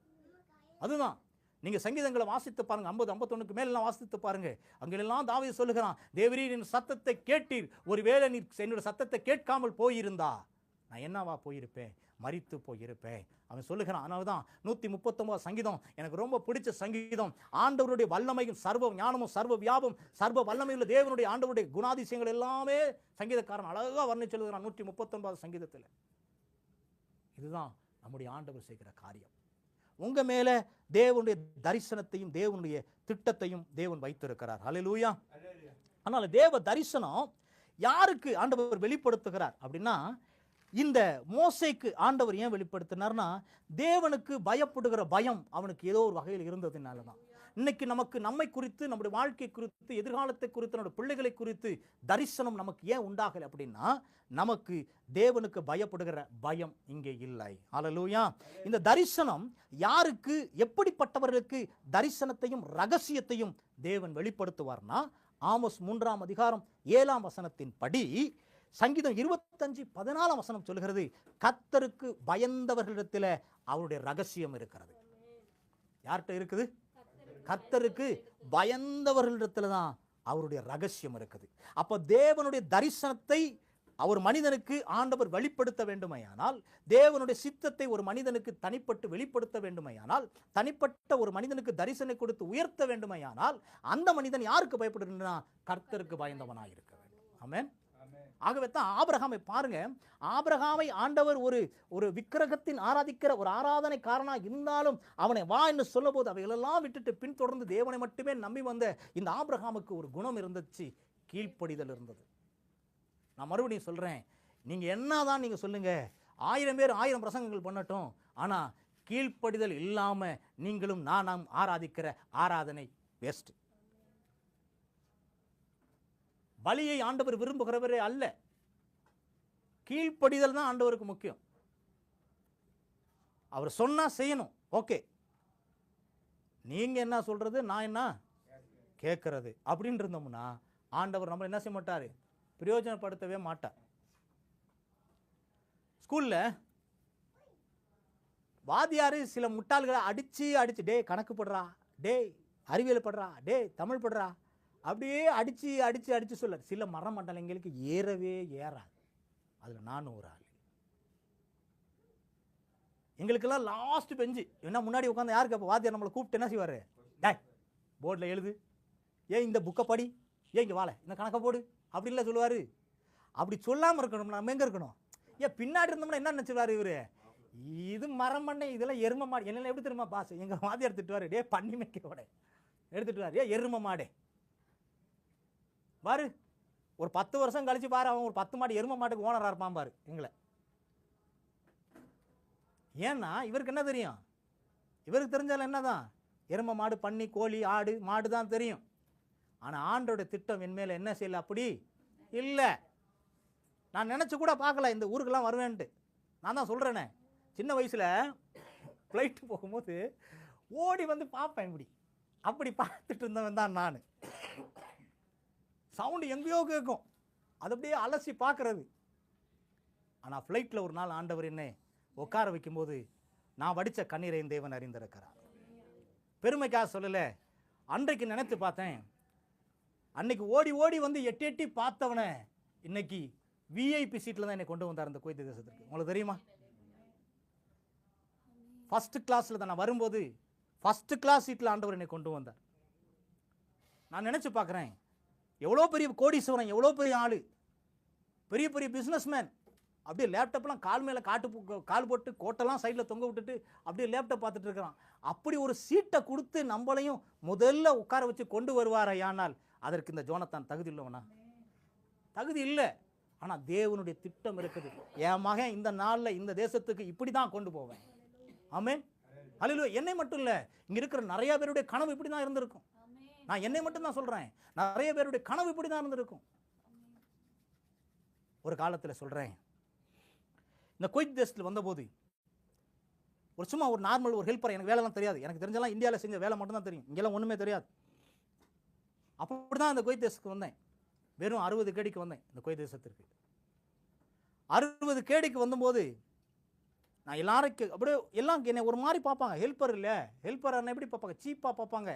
அதுதான் நீங்க சங்கீதங்களை வாசித்து பாருங்க, 50 51க்கு மேலாம் வாசித்து பாருங்க. அங்கெல்லாம் தாவீது சொல்லுகிறான், தேவரீர் என் சத்தத்தை கேட்டீர், ஒருவேளை நீர் என்னுடைய சத்தத்தை கேட்காமல் போயிருந்தா நான் என்னவா போயிருப்பேன், மரித்து போயிருப்பேன். அவன் சொல்லுகிறான். அதனால தான் 139 சங்கீதம் எனக்கு ரொம்ப பிடிச்ச சங்கீதம். ஆண்டவருடைய வல்லமையும் சர்வ ஞானமும் சர்வ வியாபம் சர்வ வல்லமையுள்ள தேவனுடைய ஆண்டவருடைய குணாதிசயங்கள் எல்லாமே சங்கீதக்காரன் அழகாக வர்ணிச்சு எழுதுகிறான் 139 சங்கீதத்தில். இதுதான் நம்முடைய ஆண்டவர் செய்கிற காரியம். உங்க மேல தேவனுடைய தரிசனத்தையும் தேவனுடைய திட்டத்தையும் தேவன் வைத்திருக்கிறார். ஹல்லேலூயா. அதனால தேவ தரிசனம் யாருக்கு ஆண்டவர் வெளிப்படுத்துகிறார் அப்படின்னா, இந்த மோசேக்கு ஆண்டவர் ஏன் வெளிப்படுத்தினார்னா, தேவனுக்கு பயப்படுகிற பயம் அவனுக்கு ஏதோ ஒரு வகையில் இருந்ததுனால தான். இன்னைக்கு நமக்கு நம்மை குறித்து, நம்முடைய வாழ்க்கை குறித்து, எதிர்காலத்தை குறித்து, நம்முடைய பிள்ளைகளை குறித்து தரிசனம் நமக்கு ஏன் உண்டாகலை அப்படின்னா, நமக்கு தேவனுக்கு பயப்படுகிற பயம் இங்கே இல்லை. ஹல்லேலூயா. இந்த தரிசனம் யாருக்கு, எப்படிப்பட்டவர்களுக்கு தரிசனத்தையும் ரகசியத்தையும் தேவன் வெளிப்படுத்துவார்னா, ஆமோஸ் 3ஆம் அதிகாரம் 7ஆம் வசனத்தின் படி சங்கீதம் 25:14 வசனம் சொல்கிறது, கர்த்தருக்கு பயந்தவர்களிடத்தில் அவருடைய ரகசியம் இருக்கிறது. யார்கிட்ட இருக்குது? கர்த்தருக்கு பயந்தவர்களிடத்தில் தான் அவருடைய ரகசியம் இருக்குது. அப்ப தேவனுடைய தரிசனத்தை ஒரு மனிதனுக்கு ஆண்டவர் வெளிப்படுத்த வேண்டுமையானால், தேவனுடைய சித்தத்தை ஒரு மனிதனுக்கு தனிப்பட்டு வெளிப்படுத்த வேண்டுமையானால், தனிப்பட்ட ஒரு மனிதனுக்கு தரிசனம் கொடுத்து உயர்த்த வேண்டுமையானால், அந்த மனிதன் யாருக்கு பயப்படுகிறான்னா, கர்த்தருக்கு பயந்தவனாக இருக்க வேண்டும். ஆமென். ஆகவே தான் ஆபிரகாமை பாருங்க, ஆபிரகாமை ஆண்டவர் ஒரு விக்கிரகத்தின் ஆராதிக்கிற ஒரு ஆராதனைக்காரனா இருந்தாலும் அவனை வா என்று சொல்ல போது அவைகளெல்லாம் விட்டுட்டு பின்தொடர்ந்து தேவனை மட்டுமே நம்பி வந்த இந்த ஆபிரகாமுக்கு ஒரு குணம் இருந்துச்சு, கீழ்ப்படிதல் இருந்தது. நான் மறுபடியும் சொல்றேன், நீங்க என்னதான் நீங்க சொல்லுங்க, 1000 பேர் 1000 பிரசங்கங்கள் பண்ணட்டும், ஆனா கீழ்ப்படிதல் இல்லாம நீங்களும் நாம் ஆராதிக்கிற ஆராதனை வேஸ்ட். பலியை ஆண்டவர் விரும்புகிறவரே அல்ல, கீழ்ப்படிதல் தான் ஆண்டவருக்கு முக்கியம். அவர் சொன்னா செய்யணும், ஓகே. நீங்க என்ன சொல்றது, நான் என்ன கேட்கறது அப்படின்னு இருந்தோம்னா ஆண்டவர் நம்மளை என்ன செய்ய மாட்டாரு, பிரயோஜனப்படுத்தவே மாட்டார். ஸ்கூல்ல வாத்தியாரு சில முட்டாள்களை அடிச்சு டே கணக்கு படுறா, டே அறிவியல் படுறா, டே தமிழ் படுறா, அப்படியே அடிச்சு அடிச்சு அடிச்சு சொல்ல சில மரமண்டலங்களுக்கு ஏறவே ஏறாது. அதுல நானும் ஒரு ஆள். எங்களுக்கெல்லாம் லாஸ்ட் பெஞ்சு என்ன முன்னாடி உட்காந்து யாருக்கு அப்போ வாத்தியார் நம்மளை கூப்பிட்டு என்ன செய்வாரு, டேய் போர்டில் எழுது, ஏன் இந்த புக்கை படி, ஏன் இங்கே வாழ இந்த கணக்கை போடு அப்படி இல்லை சொல்லுவார். அப்படி சொல்லாமல் இருக்கணும். நம்ம எங்கே இருக்கணும், ஏன் பின்னாடி இருந்தோம்னா என்ன நினச்சிவார் இவர், இது மரம் பண்ணை, இதெல்லாம் எரும மாடு. என்ன எப்படி தெரியுமா பாஸ், எங்கள் வாத்தியார் திட்டுவார், டே பண்ணி மேய்க்கோட எடுத்துட்டுவார், ஏன் எரும மாடு பாரு. ஒரு 10 வருஷம் கழிச்சு பாரு, அவன் ஒரு 10 மாடு எரும மாட்டுக்கு ஓனராக இருப்பான் பாரு எங்களை. ஏன்னா இவருக்கு என்ன தெரியும், இவருக்கு தெரிஞ்சாலும் என்னதான், எரும மாடு பண்ணி கோழி ஆடு மாடு தான் தெரியும். ஆனால் ஆண்டோட திட்டம் என் மேலே என்ன செய்யல, அப்படி இல்லை. நான் நினச்சி கூட பார்க்கல இந்த ஊருக்கெல்லாம் வருவேன்ட்டு. நான் தான் சொல்கிறேனே, சின்ன வயசில் ஃப்ளைட்டு போகும்போது ஓடி வந்து பார்ப்பேன், இப்படி அப்படி பார்த்துட்டு இருந்தவன் தான் நான். சவுண்டு எங்கேயோ கேட்கும், அது அப்படியே அலசி பார்க்கறது. ஆனால் ஃப்ளைட்டில் ஒரு நாள் ஆண்டவர் என்ன உட்கார வைக்கும்போது நான் வடித்த கண்ணீரையும் தேவன் அறிந்திருக்கிறார். பெருமைக்காக சொல்லலை, அன்றைக்கு நினைத்து பார்த்தேன். அன்னைக்கு ஓடி ஓடி வந்து எட்டி எட்டி பார்த்தவனை இன்னைக்கு விஐபி சீட்டில் தான் என்னை கொண்டு வந்தார் அந்த குவைத் தேசத்துக்கு. உங்களுக்கு தெரியுமா, ஃபர்ஸ்ட் கிளாஸில் தான் நான் வரும்போது ஃபர்ஸ்ட் கிளாஸ் சீட்டில் ஆண்டவர் என்னை கொண்டு வந்தார். நான் நினச்சி பார்க்குறேன், எவ்வளோ பெரிய கோடீஸ்வரன், எவ்வளோ பெரிய ஆள், பெரிய பெரிய பிஸ்னஸ்மேன், அப்படியே லேப்டாப்லாம் கால் மேலே கால் போட்டு கோட்டெல்லாம் சைடில் தொங்க விட்டுட்டு அப்படியே லேப்டாப் பார்த்துட்டு இருக்கிறான். அப்படி ஒரு சீட்டை கொடுத்து நம்மளையும் முதல்ல உட்கார வச்சு கொண்டு வருவாரையானால் அதற்கு இந்த ஜோனத்தான் தகுதி இல்லைவனா, தகுதி இல்லை. ஆனால் தேவனுடைய திட்டம் இருக்குது, என் மகன் இந்த நாளில் இந்த தேசத்துக்கு இப்படி தான் கொண்டு போவேன். ஆமென். அல்லேலூயா. என்னை மட்டும் இல்லை, இங்கே இருக்கிற நிறைய பேருடைய கனவு இப்படி தான் இருந்திருக்கும். நான் என்னை மட்டும் தான் சொல்கிறேன், நிறைய பேருடைய கனவு இப்படி தான் இருந்திருக்கும். ஒரு காலத்தில் சொல்கிறேன், இந்த குவைத் தேசத்தில் வந்தபோது ஒரு சும்மா ஒரு நார்மல் ஒரு ஹெல்ப்பர், எனக்கு வேலைலாம் தெரியாது, எனக்கு தெரிஞ்செல்லாம் இந்தியாவில் செஞ்ச வேலை மட்டும்தான் தெரியும், இங்கெல்லாம் ஒன்றுமே தெரியாது. அப்படி தான் இந்த குவைத் தேசத்துக்கு வந்தேன். வெறும் 60 கேடிக்கு வந்தேன் இந்த குவைத் தேசத்திற்கு. 60 கேடிக்கு வந்தபோது நான் எல்லாரும் அப்படியே எல்லாம் என்னை ஒரு மாதிரி பார்ப்பாங்க. ஹெல்ப்பர் இல்லை, ஹெல்ப்பர் என்ன எப்படி பார்ப்பாங்க, சீப்பாக பார்ப்பாங்க.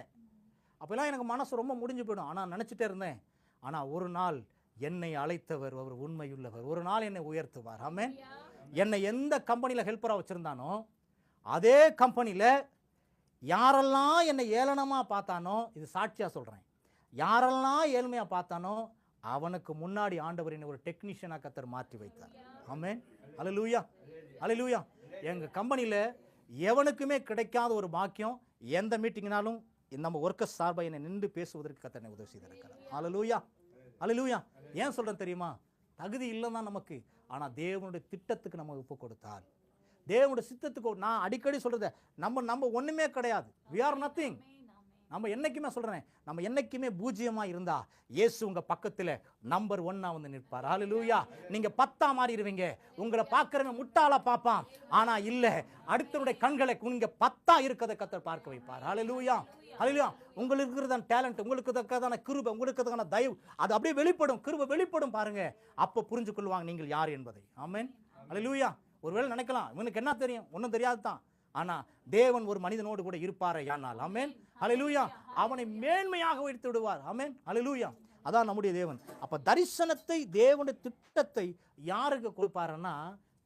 அப்போல்லாம் எனக்கு மனசு ரொம்ப முடிஞ்சு போயிடும். ஆனால் நினச்சிட்டே இருந்தேன், ஆனால் ஒரு நாள் என்னை அழைத்தவர் அவர் உண்மையுள்ளவர், ஒரு நாள் என்னை உயர்த்துவார். ஆமென். என்னை எந்த கம்பெனியில் ஹெல்ப்பராக வச்சுருந்தானோ அதே கம்பெனியில் யாரெல்லாம் என்னை ஏளனமாக பார்த்தானோ, இது சாட்சியாக சொல்கிறேன், யாரெல்லாம் ஏழ்மையாக பார்த்தானோ அவனுக்கு முன்னாடி ஆண்டவர் என்னை ஒரு டெக்னீஷியனாக கர்த்தர் மாற்றி வைத்தார். ஆமென். அல்லேலூயா, அல்லேலூயா. எங்கள் கம்பெனியில் எவனுக்குமே கிடைக்காத ஒரு பாக்கியம், எந்த மீட்டிங்னாலும் நம்ம ஒர்க்கர்ஸ் சார்பாக என்னை நின்று பேசுவதற்கு கர்த்தர் என்னை உதவி செய்திருக்கிறார். அல்லேலூயா, அல்லேலூயா. ஏன் சொல்கிறேன் தெரியுமா? தகுதி இல்லை தான் நமக்கு, ஆனால் தேவனுடைய திட்டத்துக்கு நம்ம ஒப்பு கொடுத்தால், தேவனுடைய சித்தத்துக்கு. நான் அடிக்கடி சொல்கிறத, நம்ம ஒன்றுமே கிடையாது, we are nothing. நம்ம என்னைக்குமே சொல்கிறேன், நம்ம என்னைக்குமே பூஜ்ஜியமாக இருந்தா இயேசு உங்கள் பக்கத்தில் நம்பர் 1 வந்து நிற்பார். ஹல்லேலூயா. நீங்கள் 10 மாறிடுவீங்க. உங்களை பார்க்குறவங்க முட்டாளா பார்ப்பான், ஆனால் இல்லை, அடுத்தவருடைய கண்களை நீங்கள் 10 இருக்கிறத கர்த்தர் பார்க்க வைப்பார். ஹல்லேலூயா, ஹல்லேலூயா. உங்களுக்கு இருக்கிறதான டேலண்ட், உங்களுக்கு இருக்கிறதான கிருபை, உங்களுக்கு இருக்கிறதான தயவு, அது அப்படியே வெளிப்படும், கிருபை வெளிப்படும் பாருங்க. அப்போ புரிஞ்சு கொள்வாங்க நீங்கள் யார் என்பதை. ஆமென். ஹல்லேலூயா. ஒருவேளை நினைக்கலாம், இவனுக்கு என்ன தெரியும், ஒன்றும் தெரியாது தான். ஆனால் தேவன் ஒரு மனிதனோடு கூட இருப்பாரே ஆனால், ஆமென், ஹல்லேலூயா, அவனை மேன்மையாக உயர்த்தி விடுவார். ஆமென், ஹல்லேலூயா. அதான் நம்முடைய தேவன். அப்போ தரிசனத்தை, தேவனுடைய திட்டத்தை யாருக்கு கொடுப்பாருன்னா,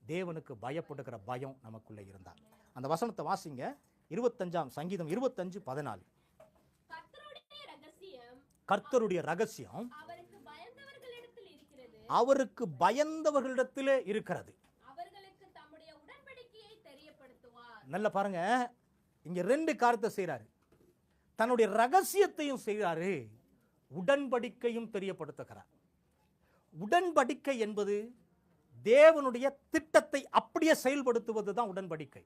தேவனுக்கு பயப்படுகிற பயம் நமக்குள்ளே இருந்தார். அந்த வசனத்தை வாசிங்க, 25 சங்கீதம் 25:14. கர்த்தருடைய ரகசியம் அவருக்கு பயந்தவர்களிடத்திலே இருக்கிறது. நல்ல பாருங்க, இங்க 2 காரியத்தை செய்யறாரு. தன்னுடைய ரகசியத்தையும் செய்கிறாரு, உடன்படிக்கையும் தெரியப்படுத்துகிறார். உடன்படிக்கை என்பது தேவனுடைய திட்டத்தை அப்படியே செயல்படுத்துவது தான் உடன்படிக்கை.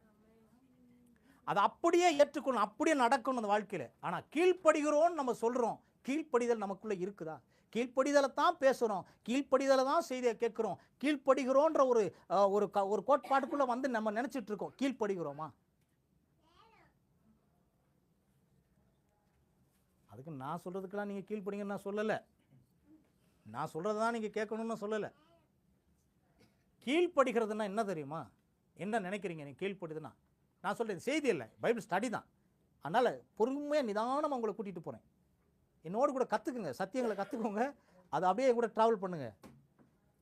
அதை அப்படியே ஏற்றுக்கணும், அப்படியே நடக்கணும் அந்த வாழ்க்கையில. ஆனா கீழ்ப்படுகிறோம் நம்ம சொல்றோம், கீழ்ப்படிதல் நமக்குள்ள இருக்குதா? கீழ்ப்படிதலை தான் பேசுகிறோம், கீழ்ப்படிதலை தான் செய்தியை கேட்குறோம், கீழ்ப்படுகிறோன்ற ஒரு கோட்பாட்டுக்குள்ளே வந்து நம்ம நினச்சிட்டு இருக்கோம். கீழ்ப்படுகிறோமா? அதுக்கு நான் சொல்கிறதுக்கெல்லாம் நீங்கள் கீழ்ப்படிங்கன்னு நான் சொல்லலை, நான் சொல்கிறது தான் நீங்கள் கேட்கணும்னு சொல்லலை. கீழ்ப்படுகிறதுனா என்ன தெரியுமா? என்ன நினைக்கிறீங்க நீங்கள் கீழ்ப்படுதுன்னா? நான் சொல்கிறேன் செய்தி இல்லை, பைபிள் ஸ்டடி தான். அதனால் பொறுமையாக நிதானமாக உங்களை கூட்டிகிட்டு போகிறேன். என்னோடு கூட கற்றுக்குங்க, சத்தியங்களை கற்றுக்கோங்க, அதை அப்படியே கூட ட்ராவல் பண்ணுங்கள்.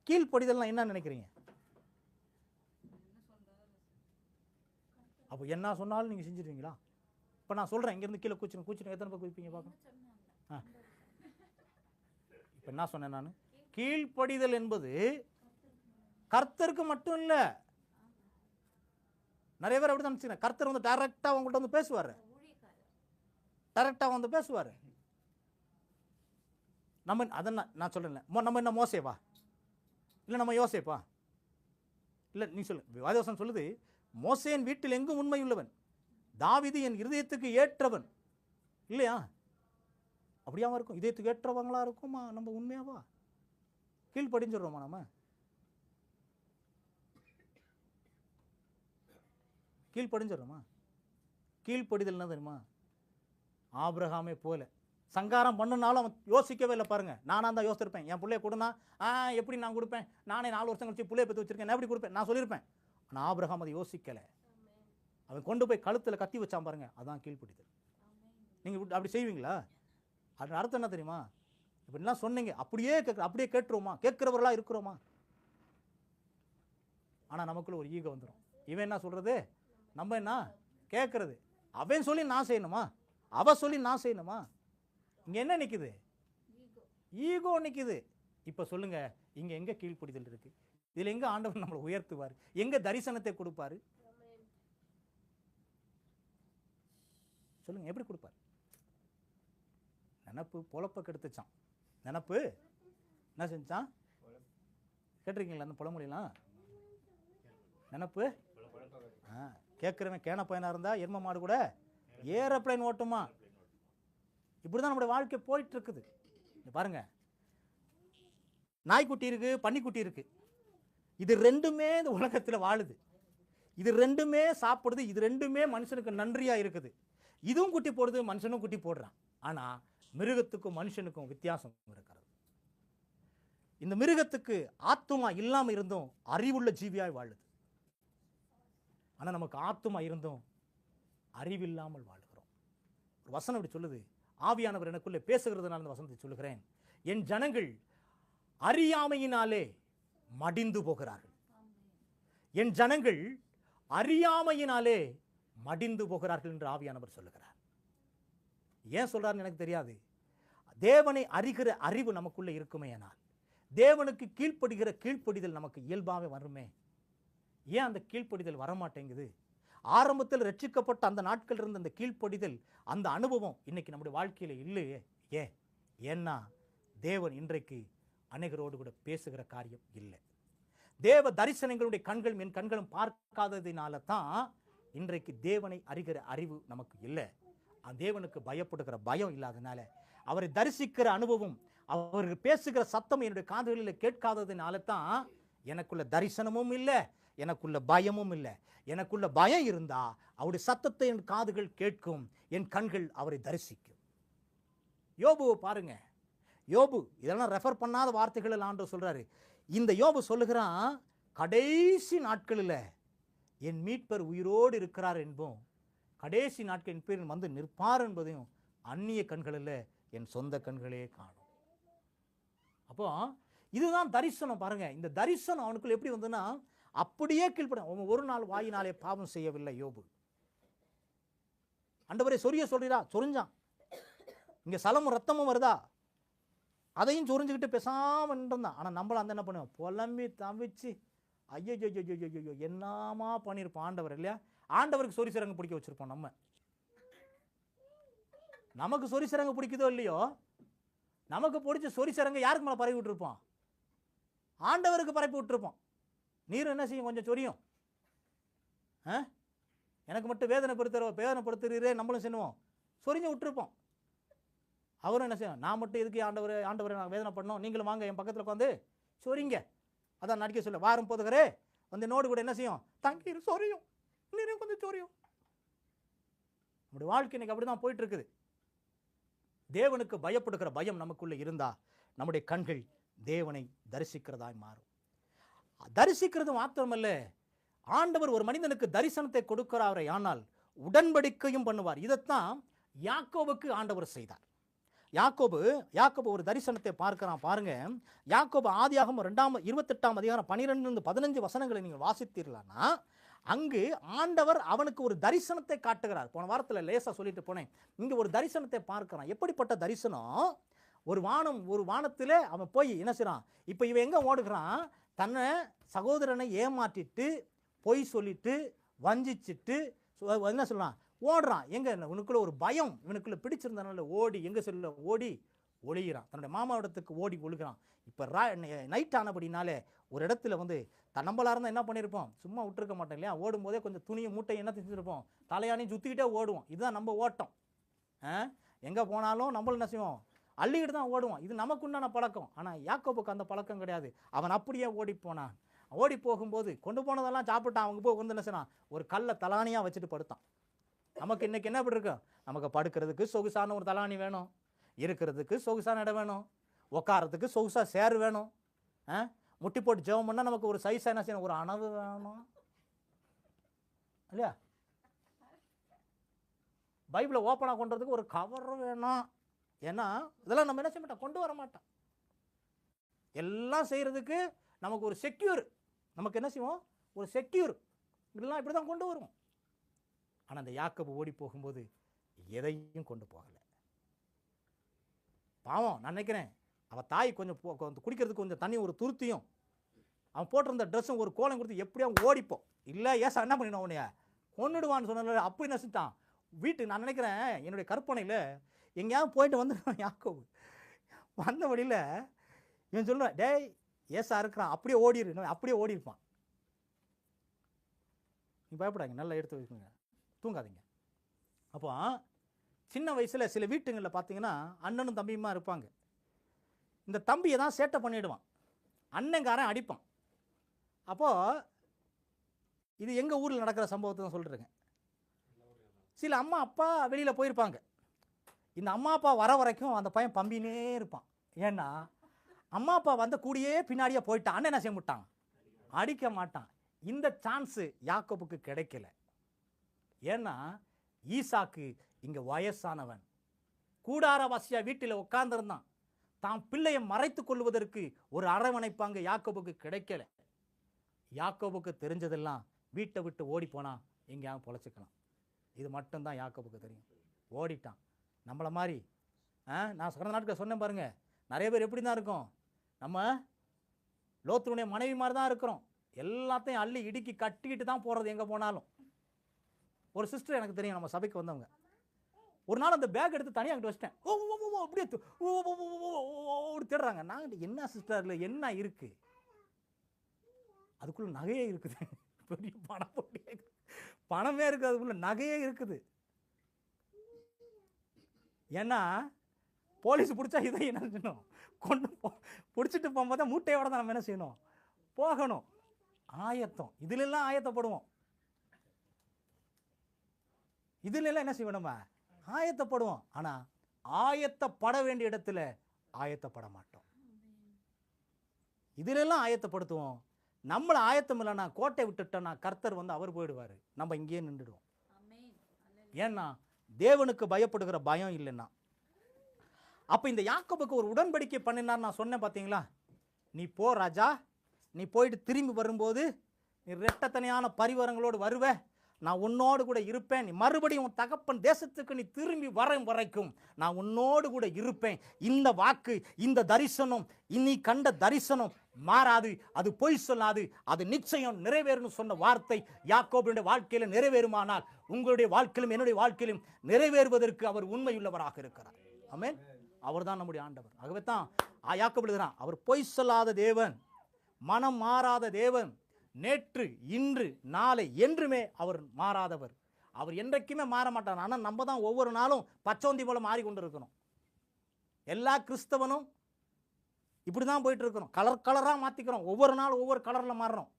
கீழ்ப்படிதல்னா என்ன நினைக்கிறீங்க? அப்போ என்ன சொன்னாலும் நீங்கள் செஞ்சிருவீங்களா? இப்போ நான் சொல்கிறேன், இங்கேருந்து கீழே கூச்சிடும் எத்தனை பேர் குதிப்பீங்க பார்க்கணும். இப்போ என்ன சொன்னேன் நான்? கீழ்ப்படிதல் என்பது கர்த்தருக்கு மட்டும் இல்லை. நிறைய பேர் அப்படி நினச்சிக்கிறேன், கர்த்தர் வந்து டைரெக்டாக அவங்கள்ட்ட வந்து பேசுவார், டைரெக்டாக வந்து பேசுவார். நம்ம அதெல்லாம் நான் சொல்கிறேன், நம்ம என்ன மோசேவா இல்லை நம்ம யோசேப்பா? இல்லை நீ சொல்லு. வேதவசனம் சொல்லுது, மோசேன் வீட்டில் எங்கும் உண்மை உள்ளவன், தாவீது என் இருதயத்துக்கு ஏற்றவன். இல்லையா? அப்படியாவா இருக்கும்? இதயத்துக்கு ஏற்றவங்களா இருக்குமா? நம்ம உண்மையாவா கீழ்ப்படிஞ்சிடுறோமா? நம்ம கீழ்ப்படிஞ்சிடுறோமா? கீழ்ப்படிதல் என்ன தெரியுமா? ஆபிரகாமே போல சங்காரம் பண்ணுனாலும் அவன் யோசிக்கவே இல்லை பாருங்க. நானாக தான் யோசிச்சிருப்பேன், என் பிள்ளைய கொடுனா எப்படி நான் கொடுப்பேன், நானே 4 வருஷம் கழிச்சு பிள்ளைய பற்றி வச்சிருக்கேன், நான் எப்படி கொடுப்பேன் நான் சொல்லியிருப்பேன். ஆனால் ஆபிரகாம் அதை யோசிக்கலை. அவன் கொண்டு போய் கழுத்தில் கத்தி வச்சான் பாருங்க, அதான் கீழ்ப்படிதல். நீங்கள் அப்படி செய்வீங்களா? அது அர்த்தம் என்ன தெரியுமா? இப்படிலாம் சொன்னீங்க, அப்படியே கேட்டுருவோமா? கேட்குறவர்களா இருக்கிறோமா? ஆனால் நமக்குள்ள ஒரு ஈகோ வந்துடும். இவன் என்ன சொல்கிறது, நம்ம என்ன கேட்குறது, அவன் சொல்லி நான் செய்யணுமா, அவ சொல்லி நான் செய்யணுமா? இங்கே என்ன நிற்குது? ஈகோ நிற்குது. இப்போ சொல்லுங்க, இங்கே எங்கே கீழ்ப்படிதல் இருக்கு? இதில் எங்கே ஆண்டவர் நம்மளை உயர்த்துவார்? எங்கே தரிசனத்தை கொடுப்பாரு? சொல்லுங்க, எப்படி கொடுப்பார்? நினப்பு பொழப்ப கெடுத்துச்சான். நினப்பு என்ன செஞ்சான் கேட்டிருக்கீங்களா? அந்த பழமொழியெல்லாம் நினப்பு கேட்குறவன் கேன பையனாக இருந்தால் எரும மாடு கூட ஏரோப்ளைன் ஓட்டுமா? இப்படி தான் நம்முடைய வாழ்க்கை போயிட்டு இருக்குது. பாருங்க, நாய்க்குட்டி இருக்கு, பன்னிக்குட்டி இருக்கு. இது ரெண்டுமே இந்த உலகத்தில் வாழுது. இது ரெண்டுமே சாப்பிடுது. இது ரெண்டுமே மனுஷனுக்கு நன்றியா இருக்குது. இதுவும் குட்டி போடுது, மனுஷனும் குட்டி போடுறான். ஆனா மிருகத்துக்கும் மனுஷனுக்கும் வித்தியாசம் இருக்கிறது. இந்த மிருகத்துக்கு ஆத்துமா இல்லாம இருந்தும் அறிவுள்ள ஜீவியாய் வாழுது. ஆனா நமக்கு ஆத்துமா இருந்தும் அறிவில்லாமல் வாழுகிறோம். ஒரு வசனம் இப்படி சொல்லுது, ஆவியானவர் எனக்குள்ளே பேசுகிறதுனால இந்த வசனத்தை சொல்லுகிறேன். என் ஜனங்கள் அறியாமையினாலே மடிந்து போகிறார்கள். என் ஜனங்கள் அறியாமையினாலே மடிந்து போகிறார்கள் என்று ஆவியானவர் சொல்லுகிறார். ஏன் சொல்றாருன்னு எனக்கு தெரியாது. தேவனை அறிகிற அறிவு நமக்குள்ளே இருக்குமே, ஆனால் தேவனுக்கு கீழ்ப்படுகிற கீழ்ப்படிதல் நமக்கு இயல்பாக வருமே. ஏன் அந்த கீழ்ப்படிதல் வரமாட்டேங்குது? ஆரம்பத்தில் ரட்சிக்கப்பட்ட அந்த நாட்கள் இருந்த அந்த கீழ்ப்படிதல், அந்த அனுபவம் இன்னைக்கு நம்முடைய வாழ்க்கையில் இல்லையே. ஏன்னா தேவன் இன்றைக்கு அநேகரோடு கூட பேசுகிற காரியம் இல்லை. தேவ தரிசனங்களுடைய கண்களும் என் கண்களும் பார்க்காததினால தான் இன்றைக்கு தேவனை அறிகிற அறிவு நமக்கு இல்லை. தேவனுக்கு பயப்படுகிற பயம் இல்லாதனால, அவரை தரிசிக்கிற அனுபவம், அவர்கள் பேசுகிற சத்தம் என்னுடைய காதுகளில் கேட்காததுனால தான் எனக்குள்ள தரிசனமும் இல்லை, எனக்குள்ள பயமும் இல்லை. எனக்குள்ள பயம் இருந்தா அவருடைய சத்தத்தை என் காதுகள் கேட்கும், என் கண்கள் அவரை தரிசிக்கும். யோபுவை பாருங்க. யோபு இதெல்லாம் ரெஃபர் பண்ணாத வார்த்தைகள் ஆண்டவர் சொல்றாரு. இந்த யோபு சொல்லுகிறான், கடைசி நாட்களில் என் மீட்பர் உயிரோடு இருக்கிறார் என்போம், கடைசி நாட்கள் என் பேரில் வந்து நிற்பார் என்பதையும் அந்நிய கண்களில் என் சொந்த கண்களே காணும். அப்போ இதுதான் தரிசனம். பாருங்க, இந்த தரிசனம் அவனுக்குள்ள எப்படி வந்ததுன்னா, அப்படியே கீழ்ப்பட. அவன் ஒரு நாள் வாயினாலே பாவம் செய்யவில்லை யோபு. ஆண்டவரே சொரிய சொல்றா, சொரிஞ்சான். இங்க சலமும் ரத்தமும் வருதா, அதையும் சொரிஞ்சுக்கிட்டு பேசாம இருந்தான். ஆனா நம்மள அந்த என்ன பண்ணுவோம், புலம்பி தவிச்சு ஐயோ என்னமா பண்ணியிருப்போம் ஆண்டவர் இல்லையா? ஆண்டவருக்கு சொரி சிறங்கு பிடிக்க வச்சிருப்போம். நமக்கு சொரி சிறங்கு பிடிக்குதோ இல்லையோ, நமக்கு பிடிச்ச சொரி சிறங்கு யாருக்கு மேலே பரப்பி விட்டுருப்போம்? ஆண்டவருக்கு பரப்பி விட்டுருப்போம். நீர் என்ன செய்யும், கொஞ்சம் சொரியும். எனக்கு மட்டும் வேதனைப்படுத்துறீரே நம்மளும் செய்வோம், சொரிஞ்சு விட்டுருப்போம். அவரும் என்ன செய்யும், நான் மட்டும் எதுக்கு ஆண்டவரை நான் வேதனை பண்ணோம், நீங்களும் வாங்க என் பக்கத்தில் உட்காந்து சொரிங்க. அதான் நடிக்க சொல்ல, வாரம் போதுகிறே வந்து நோடு கூட என்ன செய்யும், தங்கீர் சொரியும், நீரும் கொஞ்சம் சொரியும். நம்முடைய வாழ்க்கை இன்னைக்கு அப்படிதான் போயிட்டு இருக்குது. தேவனுக்கு பயப்படுகிற பயம் நமக்குள்ள இருந்தா நம்முடைய கண்கள் தேவனை தரிசிக்கிறதாய் மாறும். தரிசிக்கிறது மாத்திரமல்ல, ஆண்டவர் ஒரு மனிதனுக்கு தரிசனத்தை கொடுக்கிறாரே ஆனால் உடன்படிக்கையும் பண்ணுவார். இதைத்தான் யாக்கோபுக்கு ஆண்டவர் செய்தார். யாக்கோபு ஒரு தரிசனத்தை பார்க்கிறான். பாருங்க, யாக்கோபு ஆதியாகமம் 28ஆம் அதிகாரம் 12-15 வசனங்களை நீங்கள் வாசித்தீர்களானா, அங்கு ஆண்டவர் அவனுக்கு ஒரு தரிசனத்தை காட்டுகிறார். போன வாரத்தில் லேசா சொல்லிட்டு போனேன். இங்க ஒரு தரிசனத்தை பார்க்கிறான். எப்படிப்பட்ட தரிசனம்? ஒரு வானத்தில் அவன் போய் என்ன செய்றான், இப்போ இவன் எங்க ஓடுகிறான், தன்னை சகோதரனை ஏமாற்றிட்டு பொய் சொல்லிட்டு வஞ்சிச்சுட்டு என்ன சொல்றான், ஓடுறான். எங்க உனக்குள்ள ஒரு பயம் இவனுக்குள்ள பிடிச்சிருந்தனால ஓடி எங்க சொல்ல ஓடி ஒளிகிறான். தன்னுடைய மாமாவிடத்துக்கு ஓடி ஒழுகிறான். இப்போ நைட் ஆனபடினாலே ஒரு இடத்துல வந்து நம்மளா இருந்தால் என்ன பண்ணியிருப்போம், சும்மா விட்டுருக்க மாட்டோம் இல்லையா? ஓடும் போதே கொஞ்சம் துணியை மூட்டை என்ன செஞ்சுருப்போம், தலையானையும் சுற்றிக்கிட்டே ஓடுவோம். இதுதான் நம்ம ஓட்டம். எங்கே போனாலும் நம்மளும் என்ன செய்வோம், அள்ளிக்கிட்டு தான் ஓடுவோம். இது நமக்கு உண்டான பழக்கம். ஆனால் யாக்கோபுக்கு அந்த பழக்கம் கிடையாது. அவன் அப்படியே ஓடி போனான். ஓடி போகும்போது கொண்டு போனதெல்லாம் சாப்பிட்டான். அவங்க போய் வந்து என்ன செய்யலாம், ஒரு கல்லை தலானியாக வச்சுட்டு படுத்தான். நமக்கு இன்னைக்கு என்ன இப்படி இருக்கும், நமக்கு படுக்கிறதுக்கு சொகுசான ஒரு தலானி வேணும், இருக்கிறதுக்கு சொகுசான இடம் வேணும், உட்காரத்துக்கு சொகுசா சேர் வேணும், முட்டி போட்டு ஜெபம் பண்ணால் நமக்கு ஒரு சைஸாக என்ன செய்யணும், ஒரு அணவு வேணும் இல்லையா? பைபிளை ஓப்பனாக கொண்டுறதுக்கு ஒரு கவர் வேணும். ஏன்னா இதெல்லாம் நம்ம என்ன செய்ய மாட்டோம், கொண்டு வர மாட்டோம். எல்லாம் செய்கிறதுக்கு நமக்கு ஒரு செக்யூர், நமக்கு என்ன செய்வோம், ஒரு செக்யூர், இதெல்லாம் இப்படி தான் கொண்டு வருவோம். ஆனால் அந்த யாக்கோபு ஓடி போகும்போது எதையும் கொண்டு போகலை. பாவம், நான் நினைக்கிறேன் அவன் தாய் கொஞ்சம் குடிக்கிறதுக்கு கொஞ்சம் தண்ணி ஒரு துருத்தியும் அவன் போட்டிருந்த ட்ரெஸ்ஸும் ஒரு கோலம் கொடுத்து எப்படியா ஓடிப்போம். இல்லை ஏசா என்ன பண்ணினா உன்னைய கொன்னுடுவான்னு சொன்ன, அப்படி நசிட்டான் வீட்டுக்கு. நான் நினைக்கிறேன் என்னுடைய கற்பனையில் எங்கேயாவது போயிட்டு வந்துடுவான் யாக்கோபு. வந்த வழியில் இவன் சொல்லுவான், டேய் ஏசா இருக்கிறான், அப்படியே ஓடிடு, அப்படியே ஓடி இருப்பான். நீங்கள் பயப்படாதீங்க, நல்லா எடுத்து வைக்குங்க, தூங்காதீங்க. அப்போ சின்ன வயசில் சில வீட்டுங்களில் பார்த்தீங்கன்னா அண்ணனும் தம்பியுமா இருப்பாங்க. இந்த தம்பியை தான் சேட்டை பண்ணிவிடுவான், அண்ணங்காரன் அடிப்பான். அப்போது இது எங்கள் ஊரில் நடக்கிற சம்பவத்தை தான் சொல்கிறேங்க. சில அம்மா அப்பா வெளியில் போயிருப்பாங்க. இந்த அம்மா அப்பா வர வரைக்கும் அந்த பையன் பம்பினே இருப்பான். ஏன்னா அம்மா அப்பா வந்த கூடியே பின்னாடியே போயிட்டான். அண்ணன் என்ன செய்ய மாட்டான், அடிக்க மாட்டான். இந்த சான்ஸு யாக்கோபுக்கு கிடைக்கல. ஏன்னா ஈசாக்கு இங்கே வயசானவன், கூடாரவாசியா வீட்டில் உட்கார்ந்துருந்தான். தான் பிள்ளையை மறைத்து கொள்வதற்கு ஒரு அரவணைப்பாங்க யாக்கோபுக்கு கிடைக்கல. யாக்கோபுக்கு தெரிஞ்சதெல்லாம் வீட்டை விட்டு ஓடி போனா எங்கேயாவது பொழைச்சிக்கலாம். இது மட்டும்தான் யாக்கோபுக்கு தெரியும். ஓடிட்டான். நம்மளை மாதிரி நான் கடந்த நாட்கள் சொன்னேன் பாருங்க, நிறைய பேர் எப்படி தான் இருக்கும், நம்ம லோத்துடைய மனைவி மாதிரி தான் இருக்கிறோம். எல்லாத்தையும் அள்ளி இடுக்கி கட்டிக்கிட்டு தான் போகிறது எங்கே போனாலும். ஒரு சிஸ்டர் எனக்கு தெரியும், நம்ம சபைக்கு வந்தவங்க. ஒரு நாள் அந்த பேக் எடுத்து தனியாக அங்கிட்டு வச்சிட்டேன். அப்படியே தேடுறாங்க. நாங்கள் என்ன சிஸ்டர் இல்லை என்ன இருக்கு, அதுக்குள்ள நகையே இருக்குது, பெரிய பணம் போட்டு பணமே இருக்குது, அதுக்குள்ள நகையே இருக்குது. ஏன்னா போலீஸ் பிடிச்சா இதை என்ன செய்யணும், கொண்டு பிடிச்சிட்டு போகும்போது தான் மூட்டையோட தான் நம்ம என்ன செய்யணும், போகணும். ஆயத்தம், இதுலெல்லாம் ஆயத்தப்படுவோம். இதுலெல்லாம் என்ன செய்வோம், நம்ம ஆயத்தப்படுவோம். ஆனால் ஆயத்தப்பட வேண்டிய இடத்துல ஆயத்தப்பட மாட்டோம். இதுலெல்லாம் ஆயத்தப்படுத்துவோம். நம்மளை ஆயத்தம் இல்லைன்னா கோட்டை விட்டுட்டோன்னா கர்த்தர் வந்து அவர் போயிடுவார், நம்ம இங்கேயே நின்றுடுவோம். ஏன்னா தேவனுக்கு பயப்படுகிற பயம் இல்லைன்னா. அப்போ இந்த யாக்கோபுக்கு ஒரு உடன்படிக்கை பண்ணினார். நான் சொன்னேன் பார்த்தீங்களா, நீ போ ராஜா, நீ போயிட்டு திரும்பி வரும்போது நீ ரெட்டத்தனையான பரிவாரங்களோடு வருவ, நான் உன்னோடு கூட இருப்பேன். நீ மறுபடியும் உன் தகப்பன் தேசத்துக்கு நீ திரும்பி வரும் வரைக்கும் நான் உன்னோடு கூட இருப்பேன். இந்த வாக்கு, இந்த தரிசனம், நீ கண்ட தரிசனம் மாறாது, அது பொய் சொல்லாது, அது நிச்சயம் நிறைவேறும் சொன்ன வார்த்தை யாக்கோபுடைய வாழ்க்கையில் நிறைவேறுமானால் உங்களுடைய வாழ்க்கையிலும் என்னுடைய வாழ்க்கையிலும் நிறைவேறுவதற்கு அவர் உண்மையுள்ளவராக இருக்கிறார். ஆமென். அவர் தான் நம்முடைய ஆண்டவர். ஆகவே தான் யாக்கோபு எழுதுறான், அவர் பொய் சொல்லாத தேவன், மனம் மாறாத தேவன், நேற்று இன்று நாளை என்றுமே அவர் மாறாதவர். அவர் என்றைக்குமே மாற மாட்டார். ஆனால் நம்ம தான் ஒவ்வொரு நாளும் பச்சோந்தி போல மாறிக்கொண்டு இருக்கணும். எல்லா கிறிஸ்தவனும் இப்படி தான் போயிட்டு இருக்கிறோம், கலர் கலராக மாற்றிக்கிறோம். ஒவ்வொரு நாளும் ஒவ்வொரு கலரில் மாறுறோம்.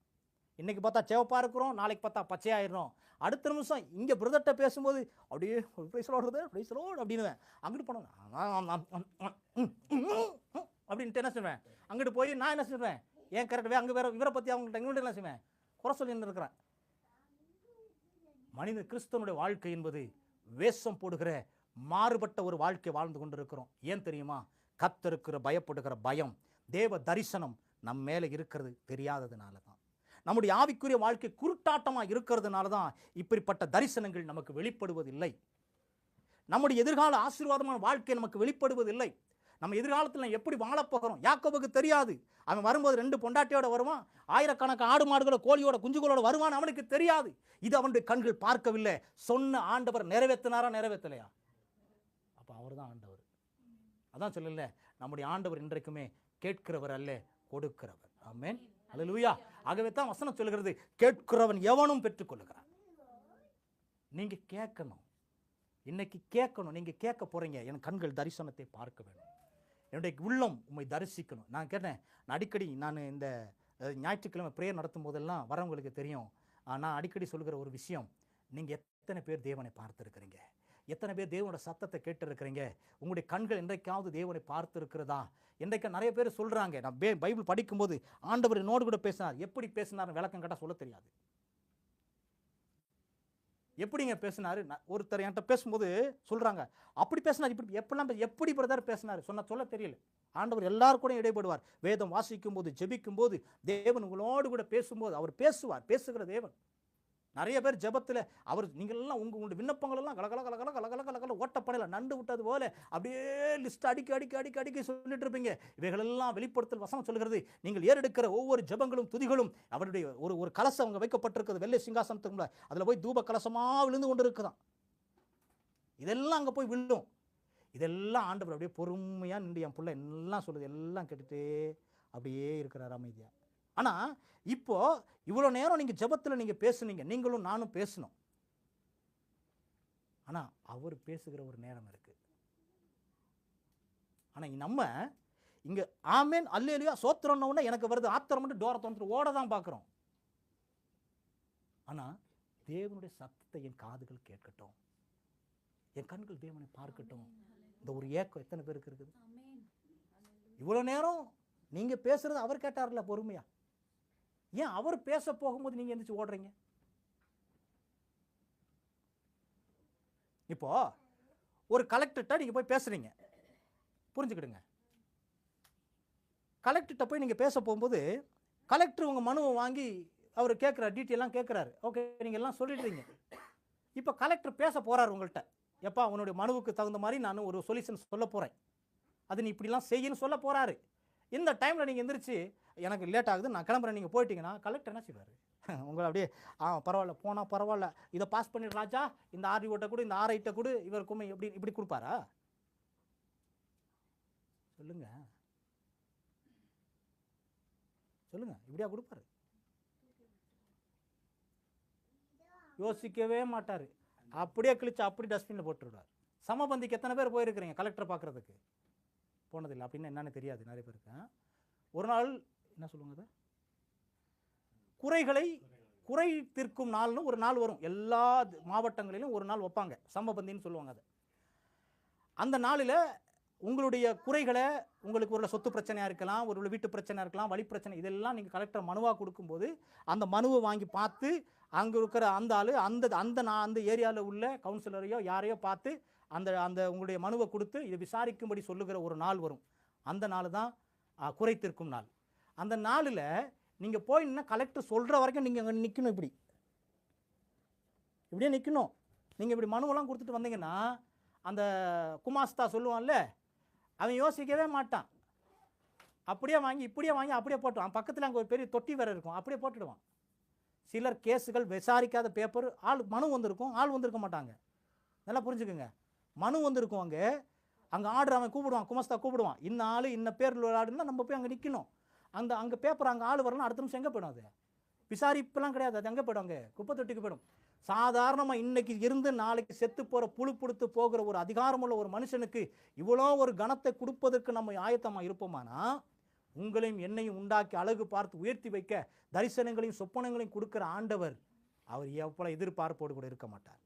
இன்றைக்கி பார்த்தா சிவப்பாக இருக்கிறோம், நாளைக்கு பார்த்தா பச்சையாயிடுறோம். அடுத்த நிமிஷம் இங்கே பிரதர்கிட்ட பேசும்போது அப்படியே பேசலோடுறது பேசலோடு அப்படின்னு அங்கிட்டு போனோம் அப்படின்ட்டு என்ன சொல்லுவேன், அங்கிட்டு போய் நான் என்ன சொல்லுவேன், ஏன் கரெக்டாக அங்கே வேற இவரை பற்றி அவங்கள்ட்ட இங்கிட்ட என்ன செய்வேன், குறை சொல்லி இருக்கிறேன். மனித கிறிஸ்தவனுடைய வாழ்க்கை என்பது வேஷம் போடுகிற மாறுபட்ட ஒரு வாழ்க்கை வாழ்ந்து கொண்டு இருக்கிறோம். ஏன் தெரியுமா, கர்த்தருக்கு பயப்படுகிற பயம், தேவ தரிசனம் நம் மேலே இருக்கிறது தெரியாததுனால தான். நம்முடைய ஆவிக்குரிய வாழ்க்கை குருட்டாட்டமாக இருக்கிறதுனால தான் இப்படிப்பட்ட தரிசனங்கள் நமக்கு வெளிப்படுவதில்லை. நம்முடைய எதிர்கால ஆசீர்வாதமான வாழ்க்கை நமக்கு வெளிப்படுவதில்லை. நம்ம எதிர்காலத்தில் எப்படி வாழப்போகிறோம் யாக்கோபுக்கு தெரியாது. அவன் வரும்போது 2 பொண்டாட்டியோட வருவான், ஆயிரக்கணக்கான ஆடு மாடுகளோட கோழியோட குஞ்சுகளோட வருவான், அவனுக்கு தெரியாது. இது அவனுடைய கண்கள் பார்க்கவில்லை. சொன்ன ஆண்டவர் நிறைவேற்றினாரா நிறைவேற்றலையா, அப்போ அவர் தான் ஆண்டவர். அதான் சொல்லல, நம்முடைய ஆண்டவர் இன்றைக்குமே கேட்கிறவர் அல்ல, கொடுக்கிறவர். ஆமென், அல்லேலூயா. ஆகவே தான் வசனம் சொல்கிறது, கேட்கிறவன் எவனும் பெற்றுக்கொள்ளுகிறான். நீங்க கேட்கணும், இன்னைக்கு கேட்கணும். நீங்க கேட்க போறீங்க, என் கண்கள் தரிசனத்தை பார்க்க வேண்டும், என்னுடைய உள்ளம் உண்மை தரிசிக்கணும். நான் கேட்டேன், அடிக்கடி நான் இந்த ஞாயிற்றுக்கிழமை பிரேயர் நடத்தும் போதெல்லாம் வரவங்களுக்கு தெரியும், நான் அடிக்கடி சொல்கிற ஒரு விஷயம், நீங்கள் எத்தனை பேர் தேவனை பார்த்துருக்கிறீங்க, எத்தனை பேர் தேவனோட சத்தத்தை கேட்டு இருக்கிறீங்க, உங்களுடைய கண்கள் என்றைக்காவது தேவனை பார்த்து இருக்கிறதா? என்றைக்கு நிறைய பேர் சொல்கிறாங்க, நான் பைபிள் படிக்கும்போது ஆண்டவர் என்னோடு கூட பேசினார், எப்படி பேசினார் விளக்கம் கேட்டால் சொல்ல தெரியாது. எப்படிங்க பேசினார், ஒருத்தர் என்கிட்ட பேசும்போது சொல்கிறாங்க, அப்படி பேசினார், இப்படி எப்படிலாம் எப்படி பிரதர் பேசினார் சொல்ல தெரியல. ஆண்டவர் எல்லாரும் கூட இடைப்படுவார். வேதம் வாசிக்கும் போது, ஜெபிக்கும் போது, தேவன் உங்களோடு கூட பேசும்போது அவர் பேசுவார். பேசுகிற தேவன். நிறைய பேர் ஜெபத்தில் அவர் நீங்கள்லாம் உங்களுடைய விண்ணப்பங்கள் எல்லாம் கலகல கலகல கலகல கலகல ஓட்டப்படையில் நண்டு விட்டது போல அப்படியே லிஸ்ட் அடிக்கி சொல்லிட்டு இருப்பீங்க. இவைகளெல்லாம் வெளிப்படுத்தல் வசனம் சொல்கிறது, நீங்கள் ஏறெடுக்கிற ஒவ்வொரு ஜெபங்களும் துதிகளும் அவருடைய ஒரு கலசம் அங்கே வைக்கப்பட்டிருக்கிறது, வெள்ளை சிங்காசனத்துக்குள்ள, அதில் போய் தூப கலசமாக விழுந்து கொண்டு இருக்குதான். இதெல்லாம் அங்கே போய் விழும். இதெல்லாம் ஆண்டவர் அப்படியே பொறுமையாக நின்று என் பிள்ளை எல்லாம் சொல்லுது எல்லாம் கேட்டுட்டு அப்படியே இருக்கிறார் அமைதியாக. ஆனால் இப்போது இவ்வளோ நேரம் நீங்கள் ஜெபத்தில் நீங்கள் பேசுனீங்க, நீங்களும் நானும் பேசணும். ஆனால் அவர் பேசுகிற ஒரு நேரம் இருக்குது. ஆனால் நம்ம இங்கே ஆமேன் அல்லேலூயா சோத்திரம்னு எனக்கு வருது ஆத்திரம் மட்டும் டோரை திறந்துட்டு ஓட தான் பார்க்குறோம். ஆனால் தேவனுடைய சத்தத்தை என் காதுகள் கேட்கட்டும், என் கண்கள் தேவனை பார்க்கட்டும். இந்த ஒரு ஏக்கம் எத்தனை பேருக்கு இருக்குது? இவ்வளோ நேரம் நீங்கள் பேசுறது அவர் கேட்டார்ல பொறுமையா, ஏன் அவர் பேச போகும்போது நீங்கள் எந்திரிச்சு ஓடுறீங்க? இப்போ ஒரு கலெக்டர்கிட்ட நீங்கள் போய் பேசுறீங்க, புரிஞ்சுக்கிடுங்க. கலெக்டர்கிட்ட போய் நீங்கள் பேச போகும்போது கலெக்டர் உங்கள் மனுவை வாங்கி அவர் கேட்குறாரு, டீட்டெயிலாம் கேட்குறாரு. ஓகே, நீங்கள் எல்லாம் சொல்லிடுறீங்க. இப்போ கலெக்டர் பேச போகிறார் உங்கள்கிட்ட, எப்பா உன்னுடைய மனுவுக்கு தகுந்த மாதிரி நான் ஒரு சொல்யூஷன் சொல்ல போகிறேன், அது நீ இப்படிலாம் செய்யன்னு சொல்ல போகிறாரு. இந்த டைமில் நீங்கள் எந்திரிச்சு எனக்கு லேட் ஆகுது நான் கிளம்புறேன் நீங்கள் போயிட்டீங்கன்னா கலெக்டர் என்ன செய்வார்? உங்களை அப்படியே பரவாயில்ல போனால் பரவாயில்ல, இதை பாஸ் பண்ணிடு ராஜா, இந்த ஆர்டிஓட்ட கூட இந்த ஆர்ஐட்ட கூட இவருக்குமே எப்படி இப்படி கொடுப்பாரா? சொல்லுங்க சொல்லுங்க, இப்படியா கொடுப்பாரு? யோசிக்கவே மாட்டார், அப்படியே கிழிச்சு அப்படி டஸ்ட்பினில் போட்டுவிடுவார். சமபந்திக்கு எத்தனை பேர் போயிருக்கிறீங்க கலெக்டரை பார்க்குறதுக்கு? போனதில்லை அப்படின்னு என்னன்னு தெரியாது நிறைய பேருக்கு. ஒரு நாள் என்ன சொல்லுவாங்க, குறை தீர்க்கும் நாள்னு ஒரு நாள் வரும், எல்லா மாவட்டங்களிலும் ஒரு நாள் வைப்பாங்க, சமபந்தின்னு சொல்லுவாங்க. அது அந்த நாளில் உங்களுடைய குறைகளை, உங்களுக்கு ஒரு சொத்து பிரச்சனையாக இருக்கலாம், ஒரு வீட்டு பிரச்சனை இருக்கலாம், வழி பிரச்சனை, இதெல்லாம் நீங்கள் கலெக்டர் மனுவாக கொடுக்கும்போது அந்த மனுவை வாங்கி பார்த்து அங்கே இருக்கிற அந்த ஆள் அந்த ஏரியாவில் உள்ள கவுன்சிலரையோ யாரையோ பார்த்து அந்த உங்களுடைய மனுவை கொடுத்து இதை விசாரிக்கும்படி சொல்லுகிற ஒரு நாள் வரும். அந்த நாள் தான் குறை தீர்க்கும் நாள். அந்த நாளில் நீங்கள் போயின்னா கலெக்டர் சொல்கிற வரைக்கும் நீங்கள் அங்கே நிற்கணும், இப்படியே நிற்கணும். நீங்கள் இப்படி மனுவெல்லாம் கொடுத்துட்டு வந்தீங்கன்னா அந்த குமாஸ்தா சொல்லுவான்ல, அவன் யோசிக்கவே மாட்டான், அப்படியே வாங்கி அப்படியே போட்டுவான். பக்கத்தில் அங்கே ஒரு பெரிய தொட்டி வேறு இருக்கும், அப்படியே போட்டுடுவான். சிலர் கேஸுகள் விசாரிக்காத பேப்பர் மனு வந்திருக்கும், ஆள் வந்திருக்க மாட்டாங்க. நல்லா புரிஞ்சுக்குங்க, மனு வந்திருக்கும், அங்கே ஆர்டர் அவன் கூப்பிடுவான், குமாஸ்தா கூப்பிடுவான், இன்ன ஆள் இன்ன பேரில் ஆடுன்னா நம்ம போய் அங்கே நிற்கணும். அங்கே பேப்பர் அங்கே ஆள் வரலாம், அடுத்த நிமிஷம் எங்கே போயிடும்? அது விசாரிப்புலாம் கிடையாது, அது எங்கே போய்டும்? அங்கே குப்பை தொட்டிக்கு போயிடும். சாதாரணமாக இன்னைக்கு இருந்து நாளைக்கு செத்து போகிற புழு புடுத்து போகிற ஒரு அதிகாரமுள்ள ஒரு மனுஷனுக்கு இவ்வளோ ஒரு கணத்தை கொடுப்பதற்கு நம்ம ஆயத்தமாக இருப்போமானா, உங்களையும் என்னையும் உண்டாக்கி அழகு பார்த்து உயர்த்தி வைக்க தரிசனங்களையும் சொப்பனங்களையும் கொடுக்குற ஆண்டவர் அவர் எவ்வளோ எதிர்பார்ப்போடு கூட இருக்க மாட்டார்.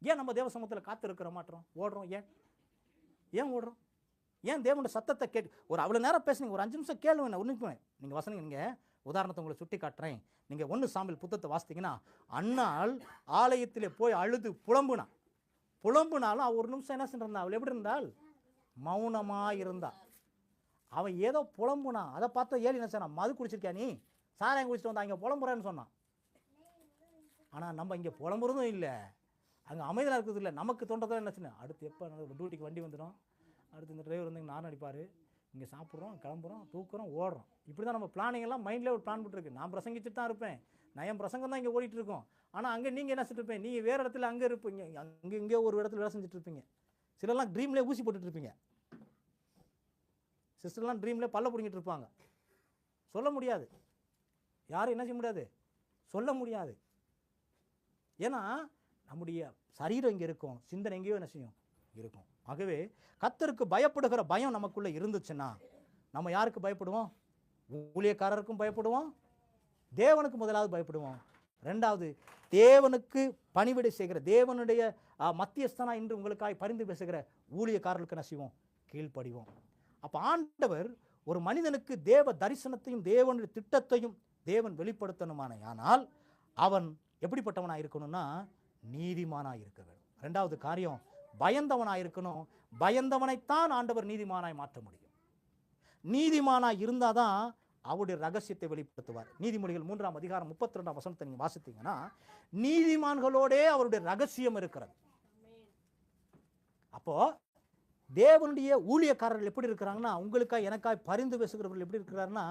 ஏன் நம்ம தேவ சமூகத்தில் காத்து இருக்கிற மாட்டோம், ஓடுறோம்? ஏன் ஓடுறோம்? ஏன் தேவனுடைய சத்தத்தை கேட்டு ஒரு அவ்வளோ நேரம் பேசுனீங்க, ஒரு 5 நிமிஷம் கேள்வி ஒன்று நீங்கள் வசனங்க. நீங்கள் உதாரணத்தை உங்களை சுட்டி காட்டுறேன். நீங்கள் 1 சாமுவேல் புத்தகத்தை வாசித்தீங்கன்னா, அன்னாள் ஆலயத்தில் போய் அழுது புலம்புனாலும் அவள் 1 நிமிஷம் என்ன செஞ்சிருந்தா? அவள் எப்படி இருந்தாள்? மௌனமாக இருந்தா. அவன் ஏதோ புலம்புனா, அதை பார்த்தா ஏழு என்ன சொன்னான்? மது குடிச்சிருக்கியா நீ, சாராயம் குடிச்சிட்டு வந்தா, இங்கே புலம்புறேன்னு சொன்னான். ஆனால் நம்ம இங்கே புலம்புறதும் இல்லை, அங்கே அமைதியாக இருக்கிறது இல்லை. நமக்கு தோன்றதான் என்ன சொன்னேன், அடுத்து எப்போ டியூட்டிக்கு வண்டி வந்துடும், அடுத்து இந்த டிரைவர் வந்து நானும் அடிப்பார், இங்கே சாப்பிட்றோம், கிளம்புறோம், தூக்குறோம், ஓடுறோம். இப்படி தான் நம்ம பிளானிங் எல்லாம் மைண்ட்லேயே ஒரு பிளான் போட்டுருக்கு. நான் பிரசங்கிச்சுட்டு தான் இருப்பேன், நான் பிரசங்கம் தான் இங்கே ஓடிட்டு இருக்கோம். ஆனால் அங்கே நீங்கள் என்ன செஞ்சுட்டு இருப்பேன், நீங்கள் வேறு இடத்துல அங்கே இருப்பீங்க, இங்கே ஒரு இடத்துல வேலை செஞ்சுட்டு இருப்பீங்க. சிலர்லாம் ட்ரீம்லேயே ஊசி போட்டுட்ருப்பீங்க, சிஸ்டர்லாம் ட்ரீம்லேயே பல்ல பிடிங்கிட்டு இருப்பாங்க. சொல்ல முடியாது, யாரும் என்ன செய்ய முடியாது, சொல்ல முடியாது. ஏன்னா நம்முடைய சரீரம் இங்கே இருக்கும், சிந்தனை எங்கேயோ என்ன செய்யும் இருக்கும். ஆகவே கர்த்தருக்கு பயப்படுகிற பயம் நமக்குள்ளே இருந்துச்சுன்னா நம்ம யாருக்கு பயப்படுவோம்? ஊழியக்காரருக்கும் பயப்படுவோம், தேவனுக்கு முதலாவது பயப்படுவோம். ரெண்டாவது, தேவனுக்கு பணிவிடை செய்கிற தேவனுடைய மத்தியஸ்தனா இன்று உங்களுக்காய் பரிந்து பேசுகிற ஊழியக்காரர்களுக்கு என்ன செய்வோம்? கீழ்ப்படிவோம். அப்போ ஆண்டவர் ஒரு மனிதனுக்கு தேவ தரிசனத்தையும் தேவனுடைய திட்டத்தையும் தேவன் வெளிப்படுத்தணுமான, ஆனால் அவன் எப்படிப்பட்டவனாக இருக்கணும்னா நீதிமானாக இருக்க வேண்டும். ரெண்டாவது காரியம், பயந்தவனாக இருக்கணும். பயந்தவனைத்தான் ஆண்டவர் நீதிமானாய் மாற்ற முடியும். நீதிமானாய் இருந்தால் தான் அவருடைய ரகசியத்தை வெளிப்படுத்துவார். நீதிமொழிகள் 3ஆம் அதிகாரம் 32ஆம் வசனத்தை நீங்கள் வாசித்தீங்கன்னா, நீதிமான்களோடே அவருடைய ரகசியம் இருக்கிறது. அப்போ தேவனுடைய ஊழியக்காரர்கள் எப்படி இருக்கிறாங்கன்னா, உங்களுக்காய் எனக்காய் பரிந்து பேசுகிறவர்கள் எப்படி இருக்கிறாருன்னா,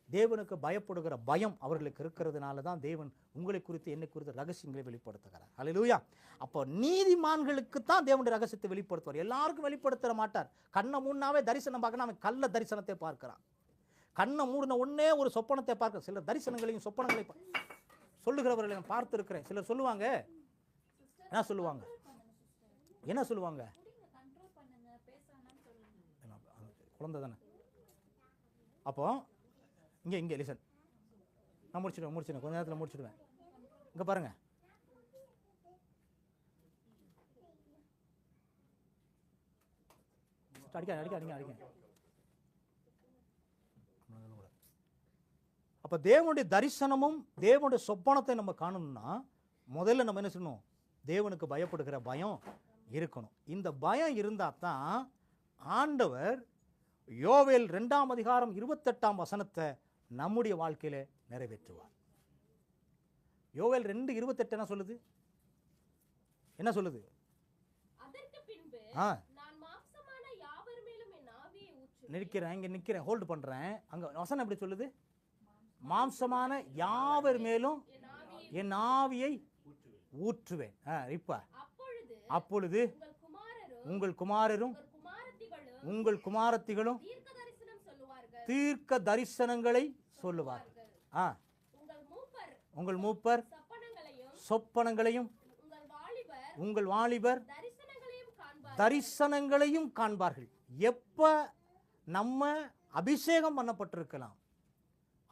தேவனுக்கு பயப்படுகிற பயம் அவர்களுக்கு இருக்கிறதுனால தான் தேவன் உங்களை குறித்து என்னை குறித்து ரகசியங்களை வெளிப்படுத்துகிறார். அல்லேலூயா. அப்போ நீதிமான்களுக்கு தான் தேவனுடைய ரகசியத்தை வெளிப்படுத்துவார், எல்லாருக்கும் வெளிப்படுத்த மாட்டார். கண்ணை முன்னாவே தரிசனம் பார்க்கணும், அவன் கள்ள தரிசனத்தை பார்க்கிறான். கண்ணை மூடின உடனே ஒரு சொப்பனத்தை பார்க்க, சிலர் தரிசனங்களையும் சொப்பனங்களை சொல்லுகிறவர்களை நான் பார்த்துருக்கிறேன். சிலர் சொல்லுவாங்க, என்ன சொல்லுவாங்க, என்ன சொல்லுவாங்க, குழந்தை தானே. அப்போ இங்கே லிசன், நான் முடிச்சிடுவேன் கொஞ்ச நேரத்தில் முடிச்சிடுவேன். இங்கே பாருங்க, அடிக்க. அப்போ தேவனுடைய தரிசனமும் தேவனுடைய சொப்பனத்தை நம்ம காணணும்னா முதல்ல நம்ம என்ன செய்யணும், தேவனுக்கு பயப்படுகிற பயம் இருக்கணும். இந்த பயம் இருந்தால் தான் ஆண்டவர் யோவேல் 2ஆம் அதிகாரம் 28ஆம் வசனத்தை நம்முடைய வாழ்க்கையில நிறைவேற்றுவார். யோவேல் 2:28 என்ன சொல்லுது, என்ன சொல்லுது? நிற்கிறேன் ஹோல்டு பண்றேன். அங்க வசனம் எப்படி சொல்லுது? மாம்சமான யாவர் மேலும் என் ஆவியை ஊற்றுவேன். இப்ப அப்பொழுது உங்கள் குமாரரும் உங்கள் குமாரத்திகளும் தீர்க்க தரிசனங்களை சொல்லுவார்கள். உங்கள் மூப்பர் சொப்பனங்களையும் உங்கள் வாலிபர் தரிசனங்களையும் காண்பார்கள். எப்ப நம்ம அபிஷேகம் பண்ணப்பட்டிருக்கலாம்,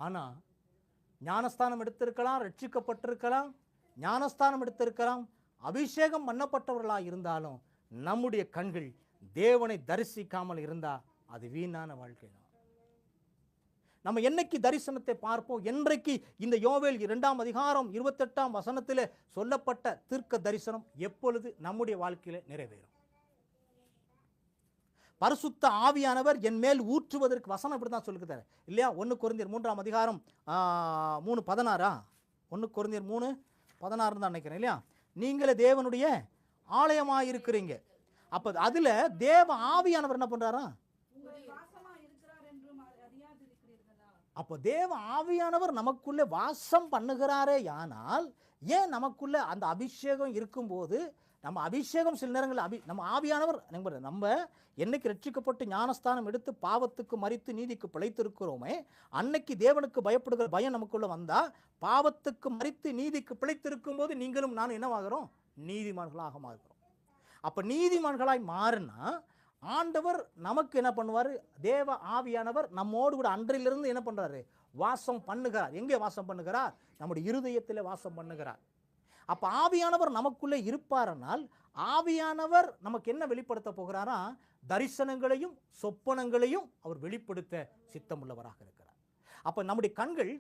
ஆனா ஞானஸ்தானம் எடுத்திருக்கலாம், ரட்சிக்கப்பட்டிருக்கலாம், ஞானஸ்தானம் எடுத்திருக்கலாம், அபிஷேகம் பண்ணப்பட்டவர்களாக இருந்தாலும் நம்முடைய கண்கள் தேவனை தரிசிக்காமல் இருந்தா அது வீணான வாழ்க்கை தான். நம்ம என்னைக்கு தரிசனத்தை பார்ப்போம்? என்றைக்கு இந்த யோவேல் 2ஆம் அதிகாரம் 28ஆம் வசனத்தில் சொல்லப்பட்ட தீர்க்க தரிசனம் எப்பொழுது நம்முடைய வாழ்க்கையில நிறைவேறும்? பரிசுத்த ஆவியானவர் என் மேல் ஊற்றுவதற்கு வசனம் இப்படி தான் சொல்லுகிறார் இல்லையா? 1 கொரிந்தியர் 3ஆம் அதிகாரம் 3:16 1 கொரிந்தியர் 3:16 தான் நினைக்கிறேன் இல்லையா? நீங்களே தேவனுடைய ஆலயமாக இருக்கிறீங்க. அப்ப அதுல தேவ ஆவியானவர் என்ன பண்றாரா? அப்போ தேவ ஆவியானவர் நமக்குள்ளே வாசம் பண்ணுகிறாரே. ஆனால் ஏன் நமக்குள்ள அந்த அபிஷேகம் இருக்கும்போது, நம்ம அபிஷேகம் சில நேரங்களில் நம்ம ஆவியானவர் நம்ம என்னைக்கு ரட்சிக்கப்பட்டு ஞானஸ்தானம் எடுத்து பாவத்துக்கு மரித்து நீதிக்கு பிழைத்திருக்கிறோமே, அன்னைக்கு தேவனுக்கு பயப்படுகிற பயம் நமக்குள்ள வந்தா, பாவத்துக்கு மரித்து நீதிக்கு பிழைத்திருக்கும் போது நீங்களும் நானும் என்னவாகிறோம்? நீதிமான்களாக மாறுகிறோம். அப்ப நீதிமான்களாய் மாறினா ஆண்டவர் நமக்கு என்ன பண்ணுவார்? தேவ ஆவியானவர் நம்மோடு கூட அன்றிலிருந்து என்ன பண்றாரு? வாசம் பண்ணுகிறார். எங்கே வாசம் பண்ணுகிறார்? நம்முடைய இருதயத்தில் வாசம் பண்ணுகிறார். அப்ப ஆவியானவர் நமக்குள்ளே இருப்பாரனால் ஆவியானவர் நமக்கு என்ன வெளிப்படுத்த போகிறாரா? தரிசனங்களையும் சொப்பனங்களையும் அவர் வெளிப்படுத்த சித்தமுள்ளவராக இருக்கிறார். அப்ப நம்முடைய கண்கள்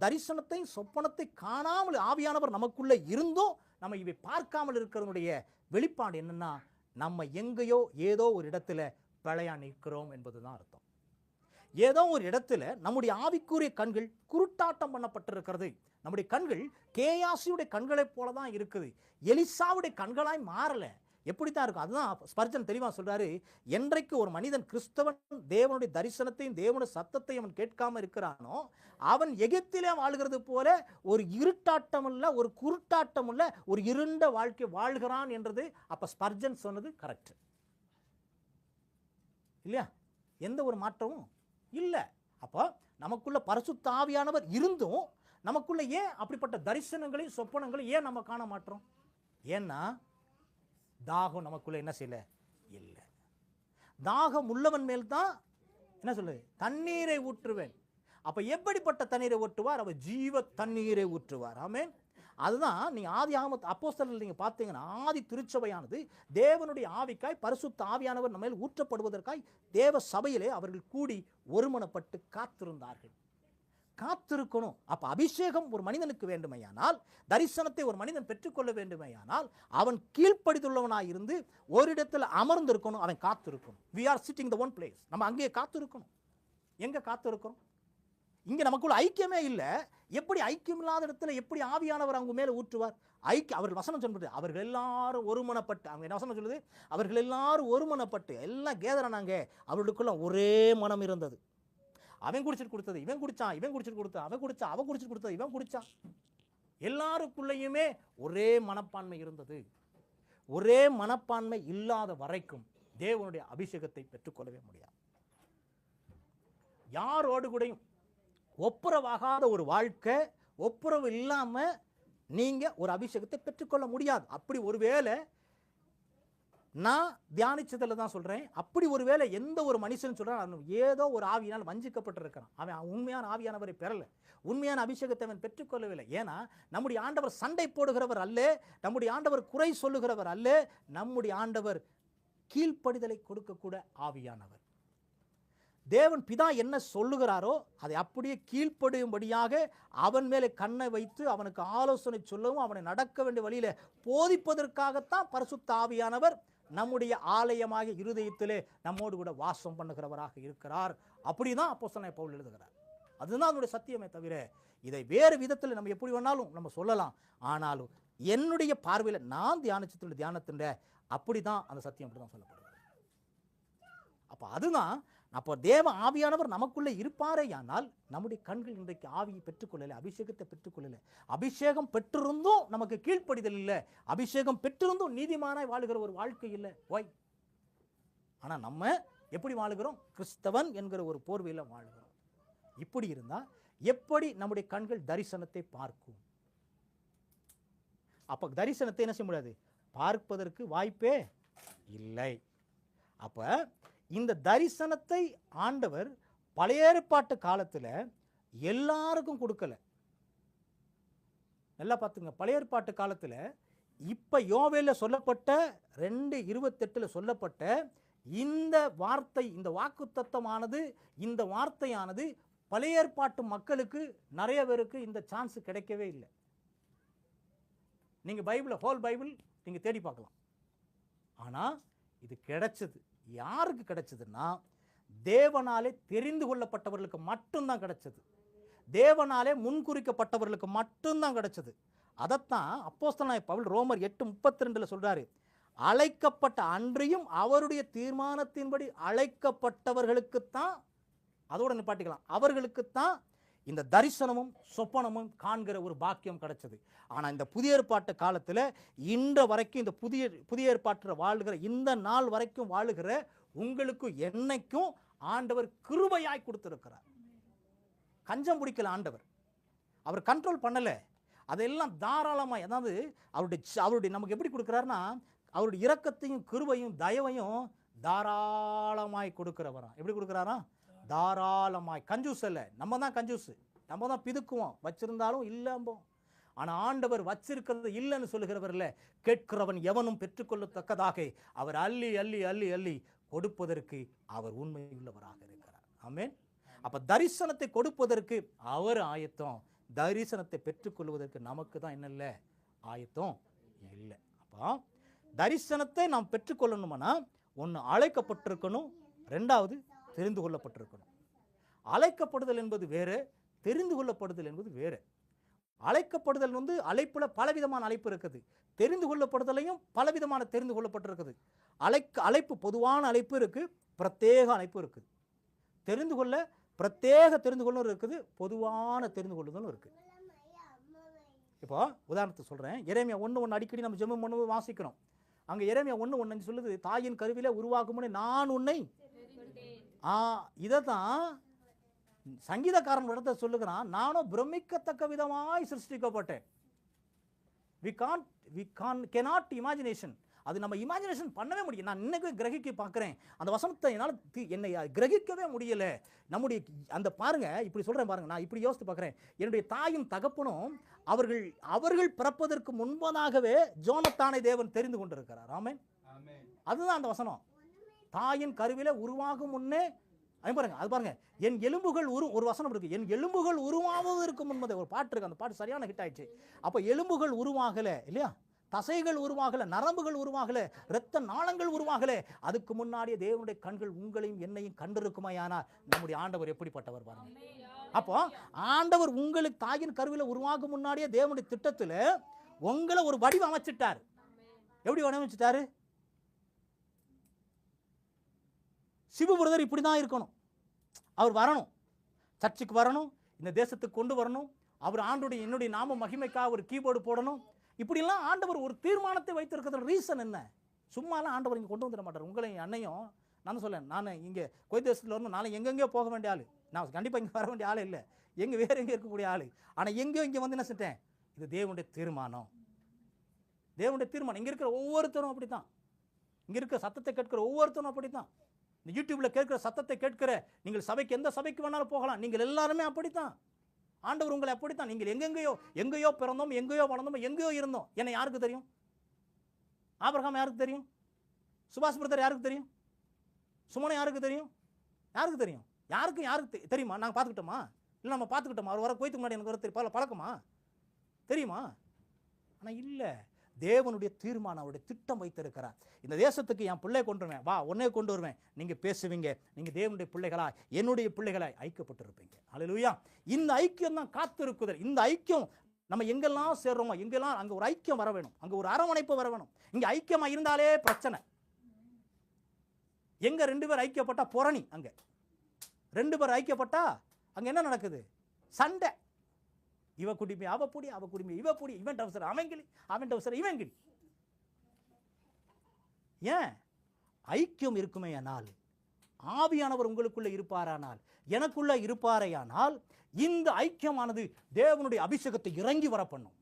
தரிசனத்தையும் சொப்பனத்தை காணாமல் ஆவியானவர் நமக்குள்ளே இருந்தும் நம்ம இவை பார்க்காமல் இருக்கிறதுடைய வெளிப்பாடு என்னன்னா, நம்ம எங்கேயோ ஏதோ ஒரு இடத்துல பிழையா நிற்கிறோம் என்பதுதான் அர்த்தம். ஏதோ ஒரு இடத்துல நம்முடைய ஆவிக்குரிய கண்கள் குருட்டாட்டம் பண்ணப்பட்டிருக்கிறது. நம்முடைய கண்கள் கேயாசியுடைய கண்களைப் போலதான் இருக்குது. எலிசாவுடைய கண்களாய் மாறல. எப்படித்தான் இருக்கும்? அதுதான் ஸ்பர்ஜன் தெளிவா சொல்றாரு, என்றைக்கு ஒரு மனிதன் கிறிஸ்தவன் தேவனுடைய தரிசனத்தையும் தேவனுடைய சத்தத்தையும் அவன் கேட்காம இருக்கிறானோ, அவன் எகிப்திலே வாழ்கிறது போல ஒரு இருட்டாட்டம் இல்ல, ஒரு குருட்டாட்டம் இல்ல, ஒரு இருண்ட வாழ்க்கை வாழ்கிறான் என்றது அப்ப ஸ்பர்ஜன் சொன்னது கரெக்ட் இல்லையா? எந்த ஒரு மாற்றமும் இல்ல. அப்போ நமக்குள்ள பரிசுத்த ஆவியானவர் இருந்தும் நமக்குள்ள ஏன் அப்படிப்பட்ட தரிசனங்களையும் சொப்பனங்களையும் ஏன் நம்ம காண மாட்டோம்? ஏன்னா தாகம் நமக்குள்ள என்ன செய்யல? இல்ல. தாகம் உள்ளவன் மேல் தான் என்ன சொல்லுது? தண்ணீரை ஊற்றுவேன். அப்ப எப்படிப்பட்ட தண்ணீரை ஊற்றுவார்? அவர் ஜீவ தண்ணீரை ஊற்றுவார். ஆமென். அதுதான் நீங்க ஆதியாகம அப்போஸ்தலர்கள் நீங்க பார்த்தீங்கன்னா, ஆதி திருச்சபையானது தேவனுடைய ஆவிக்காய் பரிசுத்த ஆவியானவர் நம்ம மேல் ஊற்றப்படுவதற்காய் தேவ சபையிலே அவர்கள் கூடி ஒருமனப்பட்டு காத்திருந்தார்கள். காத்திருக்கணும். அப்ப அபிஷேகம் ஒரு மனிதனுக்கு வேண்டுமையானால், தரிசனத்தை ஒரு மனிதன் பெற்றுக்கொள்ள வேண்டுமையானால், அவன் கீழ்ப்படிந்துள்ளவனாய் இருந்து ஒரு இடத்துல அமர்ந்திருக்கணும். அவன் காத்திருக்கணும். we are sitting the one place. நம்ம அங்கே காத்திருக்கணும். எங்க காத்திருக்கிறோம்? இங்க நமக்குள்ள ஐக்கியமே இல்லை. எப்படி ஐக்கியம் இல்லாத இடத்துல எப்படி ஆவியானவர் அவங்க மேல ஊற்றுவார்? அவர்கள் வசனம் சொல்றது, அவர்கள் எல்லாரும் ஒருமனப்பட்டு, அவங்க என்ன வசனம் சொல்லுது? அவர்கள் எல்லாரும் ஒருமனப்பட்டு எல்லாம் கேதரானாங்க. அவர்களுக்குள்ள ஒரே மனம் இருந்தது. அவன் குடிச்சிட்டு கொடுத்தது இவன் குடிச்சான், இவன் குடிச்சிட்டு கொடுத்தது அவன் குடிச்சா, அவன் குடிச்சிட்டு கொடுத்தது இவன் குடிச்சான். எல்லாருக்குள்ளேயுமே ஒரே மனப்பான்மை இருந்தது. ஒரே மனப்பான்மை இல்லாத வரைக்கும் தேவனுடைய அபிஷேகத்தை பெற்றுக்கொள்ளவே முடியாது. யாரோடு கூடயும் ஒப்புரவாகாத ஒரு வாழ்க்கை, ஒப்புரவு இல்லாமல் நீங்கள் ஒரு அபிஷேகத்தை பெற்றுக்கொள்ள முடியாது. அப்படி ஒருவேளை நான் தியானிச்சதில் தான் சொல்கிறேன், அப்படி ஒருவேளை எந்த ஒரு மனுஷன் சொல்கிறான் ஏதோ ஒரு ஆவியினால் வஞ்சிக்கப்பட்டிருக்கிறான், அவன் உண்மையான ஆவியானவரை பெறலை, உண்மையான அபிஷேகத்தை அவன் பெற்றுக்கொள்ளவில்லை. ஏன்னா நம்முடைய ஆண்டவர் சண்டை போடுகிறவர் அல்ல, நம்முடைய ஆண்டவர் குறை சொல்லுகிறவர் அல்ல, நம்முடைய ஆண்டவர் கீழ்ப்படிதலை கொடுக்கக்கூட ஆவியானவர். தேவன் பிதா என்ன சொல்லுகிறாரோ அதை அப்படியே கீழ்ப்படியும்படியாக அவன் மேலே கண்ணை வைத்து அவனுக்கு ஆலோசனை சொல்லவும் அவனை நடக்க வேண்டிய வழியில போதிப்பதற்காகத்தான் பரிசுத்த ஆவியானவர் நம்முடைய ஆலயமாக இருதயத்திலே நம்மோடு கூட வாசம் பண்ணுகிறவராக இருக்கிறார். அப்படிதான் அப்போஸ்தலனாகிய பவுல் எழுதுகிறார். அதுதான் அதனுடைய சத்தியமே தவிர இதை வேறு விதத்தில் நம்ம எப்படி வேணாலும் நம்ம சொல்லலாம். ஆனாலும் என்னுடைய பார்வையில் நான் தியானிச்சதுள்ள தியானத்தின் அப்படிதான் அந்த சத்தியம் அப்படிதான் சொல்லப்படுகிறது. அப்போ அதுதான், அப்போ தேவ ஆவியானவர் நமக்குள்ளே இருப்பாரே ஆனால் நம்முடைய கண்கள் இன்றைக்கு ஆவியை பெற்றுக்கொள்ளலை, அபிஷேகத்தை பெற்றுக்கொள்ளலை. அபிஷேகம் பெற்றிருந்தும் நமக்கு கீழ்ப்படிதல் இல்லை, அபிஷேகம் பெற்றிருந்தும் நீதிமானாய் வாழுகிற ஒரு வாழ்க்கை இல்லை. ஒய்? ஆனால் நம்ம எப்படி வாழுகிறோம்? கிறிஸ்தவன் என்கிற ஒரு போர்வையில் வாழுகிறோம். இப்படி இருந்தால் எப்படி நம்முடைய கண்கள் தரிசனத்தை பார்க்கும்? அப்போ தரிசனத்தை என்ன செய்ய முடியாது, பார்ப்பதற்கு வாய்ப்பே இல்லை. அப்போ இந்த தரிசனத்தை ஆண்டவர் பழைய ஏற்பாட்டு காலத்தில் எல்லாருக்கும் கொடுக்கல. நல்லா பார்த்துங்க, பழைய ஏற்பாட்டு காலத்தில் இப்போ யோவேலில் சொல்லப்பட்ட 2:28 சொல்லப்பட்ட இந்த வார்த்தை, இந்த வாக்குத்தத்தமானது, இந்த வார்த்தையானது பழைய ஏற்பாட்டு மக்களுக்கு நிறைய பேருக்கு இந்த சான்ஸ் கிடைக்கவே இல்லை. நீங்கள் பைபிளை ஹோல் பைபிள் நீங்கள் தேடி பார்க்கலாம். ஆனால் இது கிடைச்சது. யாருக்கு கிடைச்சதுன்னா தேவனாலே தெரிந்து கொள்ளப்பட்டவர்களுக்கு மட்டும்தான் கிடைச்சது, தேவனாலே முன்குறிக்கப்பட்டவர்களுக்கு மட்டும்தான் கிடைச்சது. அதைத்தான் அப்போஸ்தலனாகிய பவுல் ரோமர் 8:32 சொல்றாரு, அழைக்கப்பட்ட அன்றியும் அவருடைய தீர்மானத்தின்படி அழைக்கப்பட்டவர்களுக்குத்தான், அதோட நிப்பாட்டிக்கலாம், அவர்களுக்குத்தான் இந்த தரிசனமும் சொப்பனமும் காண்கிற ஒரு பாக்கியம் கிடைச்சது. ஆனால் இந்த புதிய ஏற்பாட்டு காலத்தில் இன்ற வரைக்கும் இந்த புதிய ஏற்பாட்டில் வாழுகிற இந்த நாள் வரைக்கும் வாழுகிற உங்களுக்கும் என்னைக்கும் ஆண்டவர் கிருபையாய் கொடுத்திருக்கிறார். கஞ்சம் பிடிக்கல ஆண்டவர், அவர் கண்ட்ரோல் பண்ணலை, அதெல்லாம் தாராளமாக. அதாவது அவருடைய நமக்கு எப்படி கொடுக்குறாருன்னா அவருடைய இரக்கத்தையும் கிருபையும் தயவையும் தாராளமாய் கொடுக்கிறவரா. எப்படி கொடுக்குறாரா? தாராளமாய். கஞ்சூஸ் இல்லை, நம்ம தான் கஞ்சூஸ், நம்ம தான் பிதுக்குவோம், வச்சிருந்தாலும் இல்லம்போம். ஆனால் ஆண்டவர் வச்சிருக்கிறது இல்லைன்னு சொல்லுகிறவர் இல்லை, கேட்கிறவன் எவனும் பெற்றுக்கொள்ளத்தக்கதாக அவர் அள்ளி அள்ளி அள்ளி அள்ளி கொடுப்பதற்கு அவர் உண்மையுள்ளவராக இருக்கிறார். ஆமென். அப்போ தரிசனத்தை கொடுப்பதற்கு அவர் ஆயத்தம், தரிசனத்தை பெற்றுக்கொள்வதற்கு நமக்கு தான் என்ன இல்லை, ஆயத்தம் இல்லை. அப்போ தரிசனத்தை நாம் பெற்றுக்கொள்ளணும்னா ஒன்று அழைக்கப்பட்டிருக்கணும், ரெண்டாவது தெரிந்து கொள்ளப்பட்டிருக்கணும். அழைக்கப்படுதல் என்பது வேறு, தெரிந்து கொள்ளப்படுதல் என்பது வேறு. அழைக்கப்படுதல் அழைப்புல பலவிதமான அழைப்பு இருக்குது, தெரிந்து கொள்ளப்படுதலையும் பலவிதமான தெரிந்து கொள்ளப்பட்டிருக்குது. அழைப்பு பொதுவான அழைப்பு இருக்கு, பிரத்யேக அழைப்பு இருக்குது. தெரிந்து கொள்ள பிரத்யேக தெரிந்து கொள்ளும் இருக்குது, பொதுவான தெரிந்து கொள்ளுதலும் இருக்கு. இப்போ உதாரணத்துக்கு சொல்றேன், எரேமியா 1:1 அடிக்கடி நம்ம ஜெபம் பண்ணும்போது வாசிக்கிறோம். அங்க எரேமியா 1:1 சொல்லுது, தாயின் கருவிலே உருவாக்கும் முன்னே நான் உன்னை. இதைதான் சங்கீதக்காரன் இடத்தை சொல்லுகிறான், நானும் பிரமிக்கத்தக்க விதமாய் சிருஷ்டிக்கப்பட்டேன். we cannot imagination, அது நம்ம இமேஜினேஷன் பண்ணவே முடியும். நான் இன்னைக்கு கிரகிக்க பார்க்குறேன் அந்த வசனத்தை, என்னால் என்னை கிரகிக்கவே முடியல. நம்முடைய அந்த பாருங்க, இப்படி சொல்றேன் பாருங்க, நான் இப்படி யோசித்து பார்க்குறேன். என்னுடைய தாயும் தகப்பனும் அவர்கள் பிறப்பதற்கு முன்பதாகவே ஜோனத்தானை தேவன் தெரிந்து கொண்டிருக்கிறார். ஆமென். அதுதான் அந்த வசனம். தாயின் கருவில உருவாகும் முன்னே பாருங்க, அது பாருங்க, என் எலும்புகள் ஒரு வசனம் இருக்கு, என் எலும்புகள் உருவாவதற்கு முன்பதே ஒரு பாட்டு இருக்கு. அந்த பாட்டு சரியான ஹிட் ஆயிடுச்சு. அப்ப எலும்புகள் உருவாகல இல்லையா, தசைகள் உருவாகல, நரம்புகள் உருவாகல, இரத்த நாளங்கள் உருவாகல, அதுக்கு முன்னாடியே தேவனுடைய கண்கள் உங்களையும் என்னையும் கண்டிருக்குமாயானால் நம்முடைய ஆண்டவர் எப்படிப்பட்டவர் பாருங்க. அப்போ ஆண்டவர் உங்களுக்கு தாயின் கருவில உருவாகும் முன்னாடியே தேவனுடைய திட்டத்துல உங்களை ஒரு வடிவம் அமைச்சிட்டார். எப்படி வடிவமைச்சிட்டாரு? சிவு பிரதர் இப்படி தான் இருக்கணும், அவர் வரணும், சர்ச்சுக்கு வரணும், இந்த தேசத்துக்கு கொண்டு வரணும், அவர் ஆண்டுடைய என்னுடைய நாம மகிமைக்காக ஒரு கீபோர்டு போடணும். இப்படிலாம் ஆண்டவர் ஒரு தீர்மானத்தை வைத்திருக்கிறது. ரீசன் என்ன? சும்மாலாம் ஆண்டவர் இங்கே கொண்டு வந்துட மாட்டார். உங்களையும் அன்னையும் நான் சொல்லேன், நான் இங்கே கோயில் தேசத்தில் வரணும், நாளை எங்கெங்கேயோ போக வேண்டிய ஆள், நான் கண்டிப்பாக இங்கே வர வேண்டிய ஆள் இல்லை, எங்கே வேறு எங்கே இருக்கக்கூடிய ஆள். ஆனால் எங்கேயோ இங்கே வந்து என்ன செஞ்சேன், இது தேவனுடைய தீர்மானம். தேவனுடைய தீர்மானம். இங்கே இருக்கிற ஒவ்வொருத்தரும் அப்படி தான். இங்கே இருக்கிற சத்தத்தை கேட்கிற ஒவ்வொருத்தரும் அப்படி தான். இந்த யூடியூப்பில் கேட்கிற சத்தத்தை கேட்கிற நீங்கள் சபைக்கு, எந்த சபைக்கு வேணாலும் போகலாம், நீங்கள் எல்லாருமே அப்படித்தான். ஆண்டவர் உங்களை அப்படித்தான். நீங்கள் எங்கேயோ பிறந்தோம், எங்கேயோ வளர்ந்தோம், எங்கேயோ இருந்தோம். என்ன யாருக்கு தெரியும்? ஆபிரகாம் யாருக்கு தெரியும்? சுபாஷ் பிரதர் யாருக்கு தெரியும்? சுமனை யாருக்கு தெரியும்? யாருக்கு தெரியும்? யாருக்கு தெரியுமா? நாங்கள் பார்த்துக்கிட்டோமா? இல்லை நம்ம பார்த்துக்கிட்டோமா? அவர் வர கோயத்துக்கு முன்னாடி எனக்கு வர பழக்கமா தெரியுமா? ஆனால் இல்லை, தேவனுடைய தீர்மானம், அவருடைய திட்டம் வைத்திருக்கிறார். இந்த தேசத்துக்கு என் பிள்ளை கொண்டு வருவேன், வா உடனே கொண்டு வருவேன், நீங்கள் பேசுவீங்க, நீங்கள் தேவனுடைய பிள்ளைகளாய், என்னுடைய பிள்ளைகளாய் ஐக்கியப்பட்டிருப்பீங்க. அல்லேலூயா. இந்த ஐக்கியம் தான் காத்திருக்குதல். இந்த ஐக்கியம் நம்ம எங்கெல்லாம் சேர்றோமோ எங்கெல்லாம் அங்கே ஒரு ஐக்கியம் வர வேணும், அங்கே ஒரு அரவணைப்பு வர வேணும். இங்கே ஐக்கியமாக இருந்தாலே பிரச்சனை. எங்கே 2 பேர் ஐக்கியப்பட்டா புரணி, அங்கே 2 பேர் ஐக்கியப்பட்டா அங்கே என்ன நடக்குது? சண்டை. இவ குடிமை அவ பொடி, அவ குடிமை இவ பொடி, இவன் டவுசர் அவன் கிளி, அவன் டவுசர் இவன் கிளி. ஏன்? ஐக்கியம் இருக்குமே ஆனால், ஆவியானவர் உங்களுக்குள்ள இருப்பாரானால், எனக்குள்ள இருப்பாரையானால், இந்த ஐக்கியமானது தேவனுடைய அபிஷேகத்தை இறங்கி வர பண்ணும்.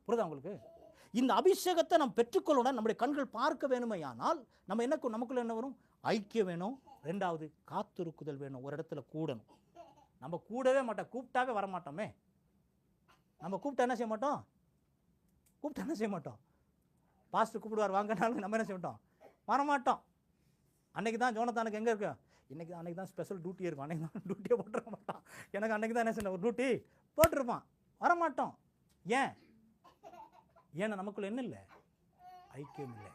புரியுதா உங்களுக்கு? இந்த அபிஷேகத்தை நாம் பெற்றுக்கொள்ளணும். நம்முடைய கண்கள் பார்க்க வேணுமே ஆனால் நம்ம நமக்குள்ள என்ன வரும்? ஐக்கியம் வேணும். 2வது காத்திருக்குதல் வேணும். ஒரு இடத்துல கூடணும். நம்ம கூடவே மாட்டோம், கூப்பிட்டாவே வரமாட்டோமே. நம்ம கூப்பிட்டா என்ன செய்ய மாட்டோம்? பாஸ்டர் கூப்பிடுவார் வாங்கினாலும் நம்ம என்ன செய்ய மாட்டோம்? வரமாட்டோம். அன்னைக்கு தான் ஜோனத்தானுக்கு எங்கே இருக்கு? அன்னைக்கு தான் ஸ்பெஷல் டியூட்டி இருக்கும். அன்னைக்கு தான் டியூட்டியை போட்டுருக்க மாட்டான். எனக்கு அன்னைக்கு தான் என்ன செய்யணும், ஒரு டியூட்டி போட்டிருப்பான். வரமாட்டோம். ஏன்னா நமக்குள்ள என்ன இல்லை? ஐக்கியம் இல்லை.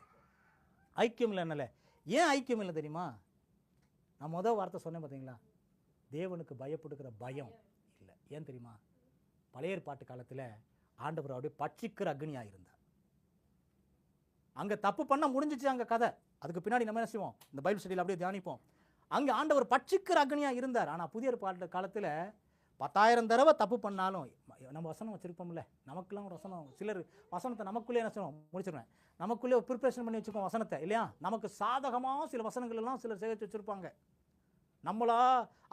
என்னல? ஏன் ஐக்கியம் இல்லை தெரியுமா? நான் முதல் வார்த்தை சொன்னேன் பார்த்தீங்களா, தேவனுக்கு பயப்படுகிற பயம் இல்லை. ஏன் தெரியுமா? பழைய ஏற்பாட்டு காலத்தில் ஆண்டவர் அப்படியே பட்சிக்கிற அக்னியாக இருந்தார். அங்கே தப்பு பண்ண முடிஞ்சிச்சு அங்கே கதை. அதுக்கு பின்னாடி நம்ம என்ன செய்வோம், இந்த பைபிள் ஸ்டடியில் அப்படியே தியானிப்போம். அங்கே ஆண்டவர் பட்சிக்கிற அக்னியாக இருந்தார். ஆனால் புதிய ஏற்பாட்டு காலத்தில் 10,000 தடவை தப்பு பண்ணாலும், நம்ம வசனம் வச்சுருப்போம்ல, நமக்குலாம் ஒரு வசனம், சிலர் வசனத்தை நமக்குள்ளே என்ன செய்வோம், முடிச்சிருவேன், நமக்குள்ளே ஒரு ப்ரிப்ரேஷன் பண்ணி வச்சுப்போம் வசனத்தை, இல்லையா? நமக்கு சாதகமாக சில வசனங்கள் எல்லாம் சிலர் சேகரித்து வச்சுருப்பாங்க. நம்மளா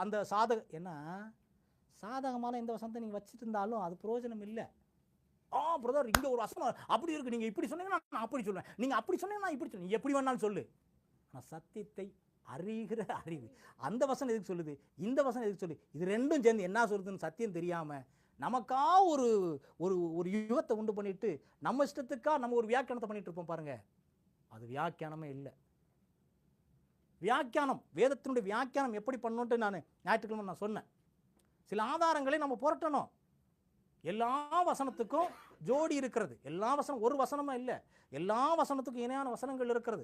அந்த சாதகமான இந்த வசனத்தை நீங்கள் வச்சுட்டு இருந்தாலும் அது பிரயோஜனம் இல்லை. பிரதர் இங்கே ஒரு வசனம் அப்படி இருக்குது, நீங்கள் இப்படி சொன்னீங்கன்னா நான் அப்படி சொல்லுவேன், நீங்கள் அப்படி சொன்னீங்கன்னா நான் இப்படி சொல்லுவேன், எப்படி வேணாலும் சொல்லு. ஆனால் சத்தியத்தை அறிகிற அறிவு, அந்த வசனம் எதுக்கு சொல்லுது, இந்த வசனம் எதுக்கு சொல்லு, இது ரெண்டும் சேர்ந்து என்ன சொல்லுதுன்னு சத்தியம் தெரியாமல் நமக்கா ஒரு ஒரு யுகத்தை உண்டு பண்ணிட்டு நம்ம இஷ்டத்துக்கா நம்ம ஒரு வியாக்கியானத்தை பண்ணிட்டு இருப்போம் பாருங்க. அது வியாக்கியானமே இல்லை. வியாக்கியானம், வேதத்தினுடைய வியாக்கியானம் எப்படி பண்ணணுன்ட்டு நான் ஞாயிற்றுக்கிழமை நான் சொன்னேன். சில ஆதாரங்களை நம்ம புரட்டணும். எல்லா வசனத்துக்கும் ஜோடி இருக்கிறது. எல்லா வசனம் ஒரு வசனமா இல்லை, எல்லா வசனத்துக்கும் இணையான வசனங்கள் இருக்கிறது.